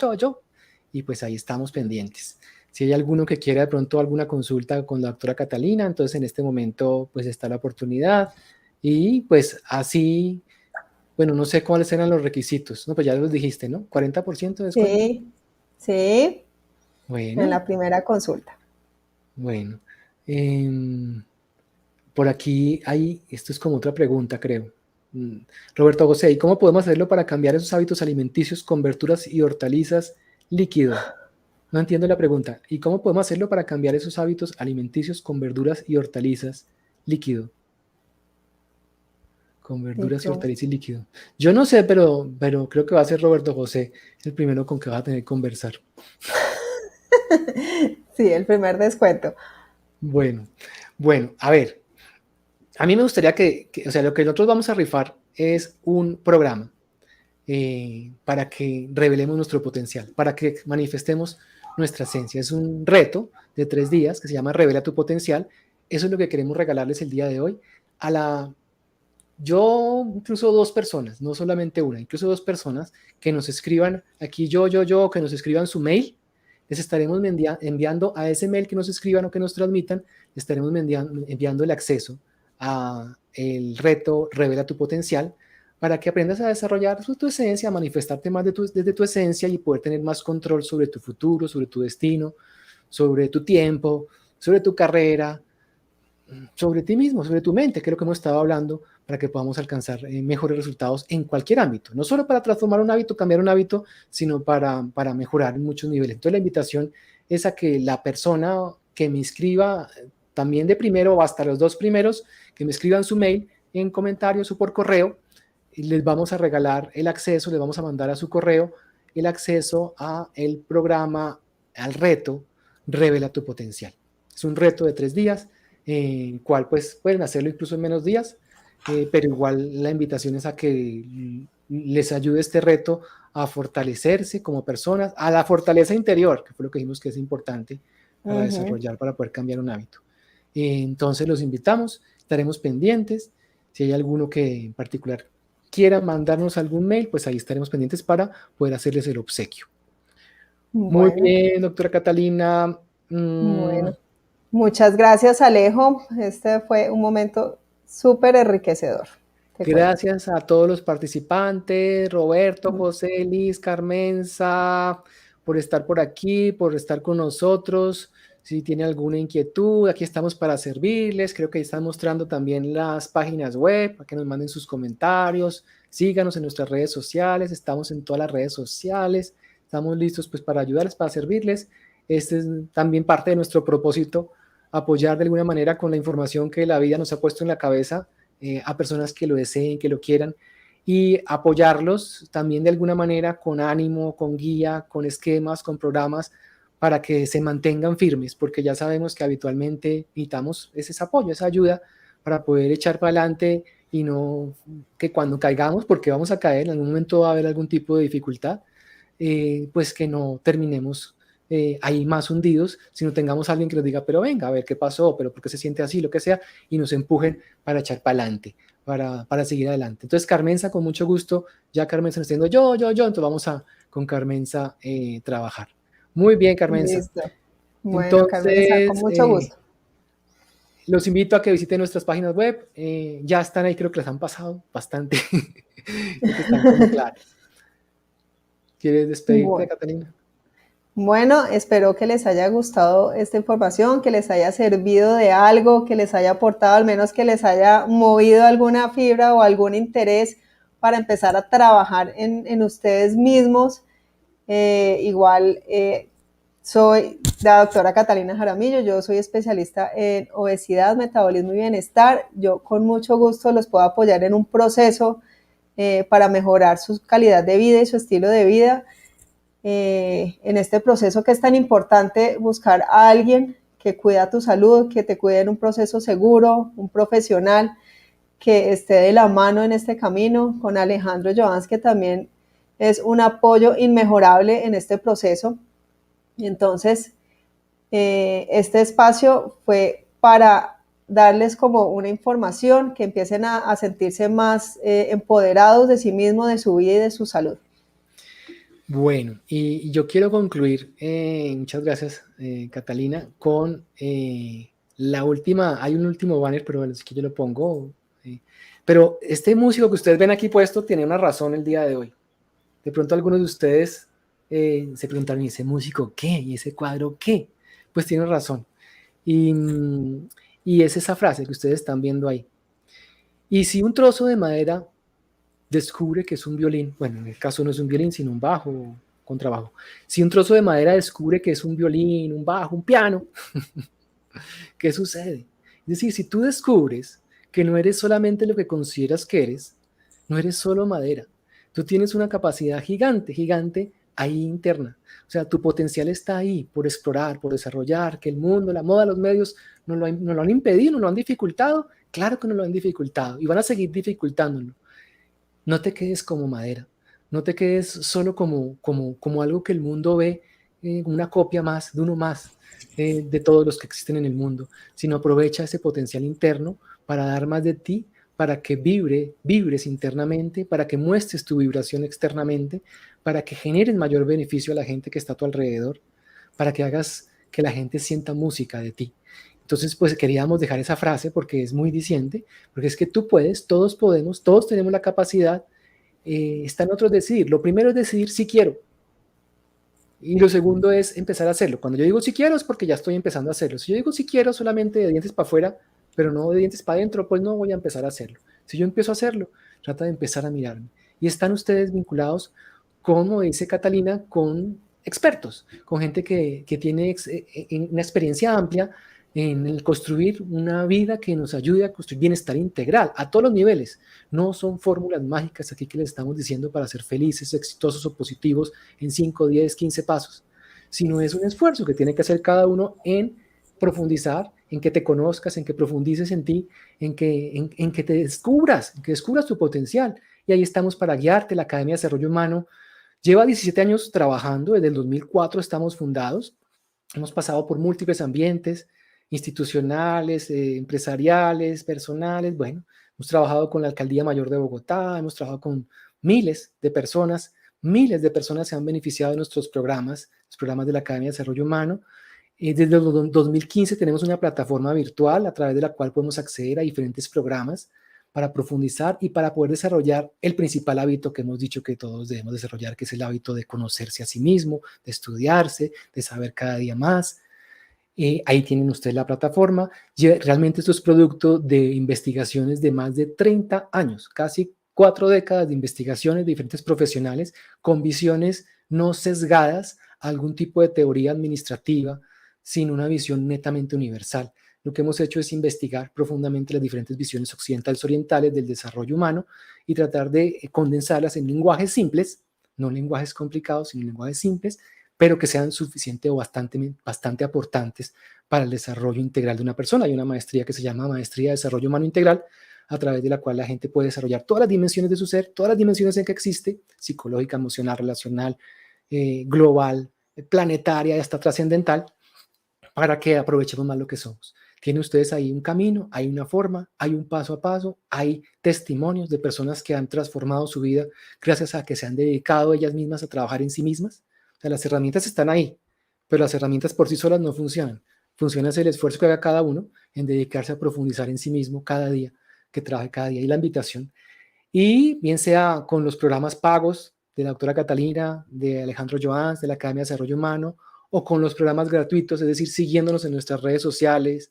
y pues ahí estamos pendientes. Si hay alguno que quiera de pronto alguna consulta con la doctora Catalina, entonces en este momento pues está la oportunidad. Y pues así, bueno, no sé cuáles eran los requisitos, no, pues ya los dijiste, ¿no? 40% de descuento. Sí, sí, en Bueno, la primera consulta. bueno. Por aquí hay, esto es como otra pregunta, creo. Roberto José, ¿y cómo podemos hacerlo para cambiar esos hábitos alimenticios con verduras y hortalizas líquido? No entiendo la pregunta. ¿Y cómo podemos hacerlo para cambiar esos hábitos alimenticios con verduras y hortalizas líquido? Con Y verduras y tú. hortalizas líquido. Yo no sé, pero creo que va a ser Roberto José el primero con que va a tener que conversar. Sí, el primer descuento. Bueno, a ver, a mí me gustaría o sea, lo que nosotros vamos a rifar es un programa para que revelemos nuestro potencial, para que manifestemos nuestra esencia. Es un reto de 3 días que se llama Revela tu potencial. Eso es lo que queremos regalarles el día de hoy. Yo, incluso 2 personas, no solamente una, incluso 2 personas que nos escriban aquí que nos escriban su mail. Les estaremos enviando a ese mail que nos escriban o que nos transmitan, les estaremos enviando el acceso a el reto Revela tu potencial para que aprendas a desarrollar tu esencia, a manifestarte más desde tu esencia y poder tener más control sobre tu futuro, sobre tu destino, sobre tu tiempo, sobre tu carrera, sobre ti mismo, sobre tu mente, que es lo que hemos estado hablando, para que podamos alcanzar mejores resultados en cualquier ámbito, no solo para transformar un hábito, cambiar un hábito, sino para mejorar en muchos niveles. Entonces la invitación es a que la persona que me escriba, también de primero o hasta los 2 primeros, que me escriban su mail en comentarios o por correo, y les vamos a regalar el acceso, les vamos a mandar a su correo el acceso a el programa, al reto Revela tu Potencial. Es un reto de 3 días, en el cual pues pueden hacerlo incluso en menos días, pero igual la invitación es a que les ayude este reto a fortalecerse como personas, a la fortaleza interior, que fue lo que dijimos que es importante para desarrollar, para poder cambiar un hábito. Entonces los invitamos, estaremos pendientes. Si hay alguno que en particular quiera mandarnos algún mail, pues ahí estaremos pendientes para poder hacerles el obsequio. Muy Bueno, bien, doctora Catalina. bueno. Muchas gracias, Alejo. Este fue un momento súper enriquecedor. Te cuento. Gracias a todos los participantes, Roberto, José, Liz, Carmenza, por estar por aquí, por estar con nosotros. Si tiene alguna inquietud, aquí estamos para servirles. Creo que están mostrando también las páginas web para que nos manden sus comentarios. Síganos en nuestras redes sociales, estamos en todas las redes sociales. Estamos listos pues para ayudarles, para servirles. Este es también parte de nuestro propósito, apoyar de alguna manera con la información que la vida nos ha puesto en la cabeza, a personas que lo deseen, que lo quieran, y apoyarlos también de alguna manera con ánimo, con guía, con esquemas, con programas, para que se mantengan firmes, porque ya sabemos que habitualmente necesitamos ese apoyo, esa ayuda para poder echar para adelante y no que cuando caigamos, porque vamos a caer, en algún momento va a haber algún tipo de dificultad, pues que no terminemos ahí más hundidos, sino tengamos a alguien que nos diga, pero venga, a ver qué pasó, pero por qué se siente así, lo que sea, y nos empujen para echar para adelante, para seguir adelante. Entonces, Carmenza, con mucho gusto, ya Carmenza nos está diciendo yo, entonces vamos a con Carmenza trabajar. Muy bien, Carmenza. Listo. Bueno, Carmenza, con Entonces, mucho gusto. los invito a que visiten nuestras páginas web, ya están ahí, creo que las han pasado bastante, creo que están como claras. ¿Quieres despedirte, Catalina? Bueno, espero que les haya gustado esta información, que les haya servido de algo, que les haya aportado, al menos que les haya movido alguna fibra o algún interés para empezar a trabajar en ustedes mismos. Soy la doctora Catalina Jaramillo, yo soy especialista en obesidad, metabolismo y bienestar. Yo con mucho gusto los puedo apoyar en un proceso para mejorar su calidad de vida y su estilo de vida. En este proceso que es tan importante, buscar a alguien que cuida tu salud, que te cuide en un proceso seguro, un profesional que esté de la mano en este camino, con Alejandro Joans, que también es un apoyo inmejorable en este proceso. Entonces, este espacio fue para darles como una información, que empiecen a sentirse más empoderados de sí mismos, de su vida y de su salud. Bueno, y yo quiero concluir, muchas gracias, Catalina, con la última, hay un último banner, pero bueno, es que yo lo pongo, pero este músico que ustedes ven aquí puesto tiene una razón el día de hoy. De pronto algunos de ustedes se preguntaron, ¿y ese músico qué? ¿Y ese cuadro qué? Pues tiene razón. Y es esa frase que ustedes están viendo ahí. Y si un trozo de madera descubre que es un violín, bueno, en el caso no es un violín, sino un bajo, contrabajo. Si un trozo de madera descubre que es un violín, un bajo, un piano, ¿qué sucede? Es decir, si tú descubres que no eres solamente lo que consideras que eres, no eres solo madera, tú tienes una capacidad gigante, gigante ahí interna. O sea, tu potencial está ahí por explorar, por desarrollar, que el mundo, la moda, los medios no lo han impedido, no lo han dificultado. Claro que no lo han dificultado y van a seguir dificultándolo. No te quedes como madera, no te quedes solo como algo que el mundo ve, una copia más, de uno más, de todos los que existen en el mundo, sino aprovecha ese potencial interno para dar más de ti, para que vibres internamente, para que muestres tu vibración externamente, para que generes mayor beneficio a la gente que está a tu alrededor, para que hagas que la gente sienta música de ti. Entonces, pues queríamos dejar esa frase porque es muy diciente, porque es que tú puedes, todos podemos, todos tenemos la capacidad, está en otros decidir. Lo primero es decidir si quiero. Y lo segundo es empezar a hacerlo. Cuando yo digo si quiero es porque ya estoy empezando a hacerlo. Si yo digo si quiero solamente de dientes para afuera, pero no de dientes para adentro, pues no voy a empezar a hacerlo. Si yo empiezo a hacerlo, trata de empezar a mirarme. Y están ustedes vinculados, como dice Catalina, con expertos, con gente que tiene una experiencia amplia en el construir una vida que nos ayude a construir bienestar integral a todos los niveles. No son fórmulas mágicas aquí que les estamos diciendo para ser felices, exitosos o positivos en 5, 10, 15 pasos, sino es un esfuerzo que tiene que hacer cada uno en profundizar, en que te conozcas, en que profundices en ti, en que te descubras, en que descubras tu potencial. Y ahí estamos para guiarte. La Academia de Desarrollo Humano lleva 17 años trabajando, desde el 2004 estamos fundados, hemos pasado por múltiples ambientes, institucionales, empresariales, personales. Bueno, hemos trabajado con la Alcaldía Mayor de Bogotá, hemos trabajado con miles de personas se han beneficiado de nuestros programas, los programas de la Academia de Desarrollo Humano. Desde el 2015 tenemos una plataforma virtual a través de la cual podemos acceder a diferentes programas para profundizar y para poder desarrollar el principal hábito que hemos dicho que todos debemos desarrollar, que es el hábito de conocerse a sí mismo, de estudiarse, de saber cada día más. Ahí tienen ustedes la plataforma. Realmente esto es producto de investigaciones de más de 30 años, casi 4 décadas de investigaciones de diferentes profesionales con visiones no sesgadas a algún tipo de teoría administrativa, sin una visión netamente universal. Lo que hemos hecho es investigar profundamente las diferentes visiones occidentales y orientales del desarrollo humano y tratar de condensarlas en lenguajes simples, no lenguajes complicados, sino lenguajes simples, pero que sean suficiente o bastante aportantes para el desarrollo integral de una persona. Hay una maestría que se llama Maestría de Desarrollo Humano Integral, a través de la cual la gente puede desarrollar todas las dimensiones de su ser, todas las dimensiones en que existe, psicológica, emocional, relacional, global, planetaria y hasta trascendental, para que aprovechemos más lo que somos. Tienen ustedes ahí un camino, hay una forma, hay un paso a paso, hay testimonios de personas que han transformado su vida gracias a que se han dedicado ellas mismas a trabajar en sí mismas. O sea, las herramientas están ahí, pero las herramientas por sí solas no funcionan. Funciona el esfuerzo que haga cada uno en dedicarse a profundizar en sí mismo cada día, que trabaje cada día. Y la invitación, y bien sea con los programas pagos de la doctora Catalina, de Alejandro Joans, de la Academia de Desarrollo Humano, o con los programas gratuitos, es decir, siguiéndonos en nuestras redes sociales,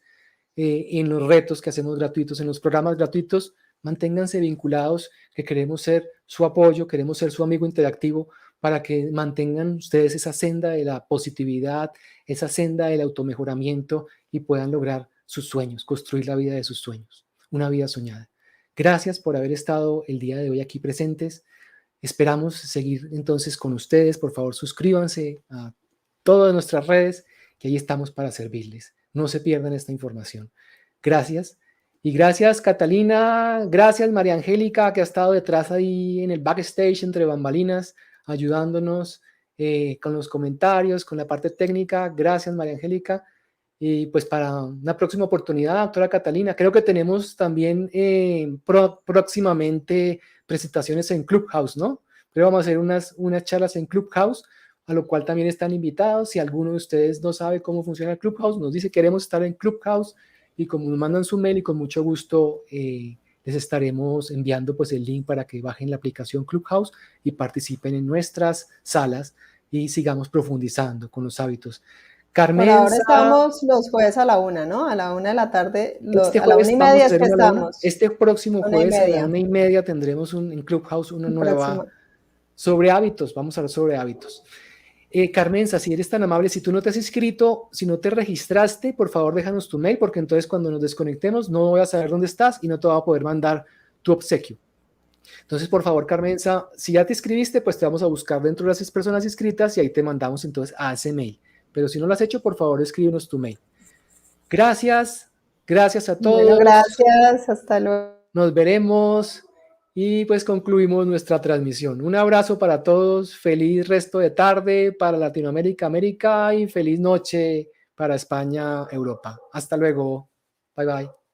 en los retos que hacemos gratuitos, en los programas gratuitos, manténganse vinculados, que queremos ser su apoyo, queremos ser su amigo interactivo, para que mantengan ustedes esa senda de la positividad, esa senda del automejoramiento y puedan lograr sus sueños, construir la vida de sus sueños, una vida soñada. Gracias por haber estado el día de hoy aquí presentes. Esperamos seguir entonces con ustedes. Por favor, suscríbanse a todas nuestras redes, que ahí estamos para servirles. No se pierdan esta información. Gracias. Y gracias, Catalina. Gracias, María Angélica, que ha estado detrás ahí en el backstage, entre bambalinas, ayudándonos con los comentarios, con la parte técnica. Gracias, María Angélica. Y pues para una próxima oportunidad, doctora Catalina, creo que tenemos también próximamente presentaciones en Clubhouse, ¿no? Pero vamos a hacer unas charlas en Clubhouse, a lo cual también están invitados. Si alguno de ustedes no sabe cómo funciona el Clubhouse, nos dice queremos estar en Clubhouse, y como nos mandan su mail, y con mucho gusto les estaremos enviando pues el link para que bajen la aplicación Clubhouse y participen en nuestras salas y sigamos profundizando con los hábitos. Por ahora estamos los jueves a la 1, ¿no? A la 1 de la tarde, este a la 1:30 es que estamos. Este próximo jueves a la 1:30 tendremos en Clubhouse una nueva sobre hábitos. Vamos a hablar sobre hábitos. Carmenza, si eres tan amable, si tú no te has inscrito, si no te registraste, por favor déjanos tu mail, porque entonces cuando nos desconectemos no voy a saber dónde estás y no te voy a poder mandar tu obsequio. Entonces, por favor, Carmenza, si ya te inscribiste, pues te vamos a buscar dentro de las 6 personas inscritas y ahí te mandamos entonces a ese mail. Pero si no lo has hecho, por favor, escríbenos tu mail. Gracias, gracias a todos. Bueno, gracias, hasta luego. Nos veremos y pues concluimos nuestra transmisión. Un abrazo para todos, feliz resto de tarde para Latinoamérica, América, y feliz noche para España, Europa. Hasta luego. Bye, bye.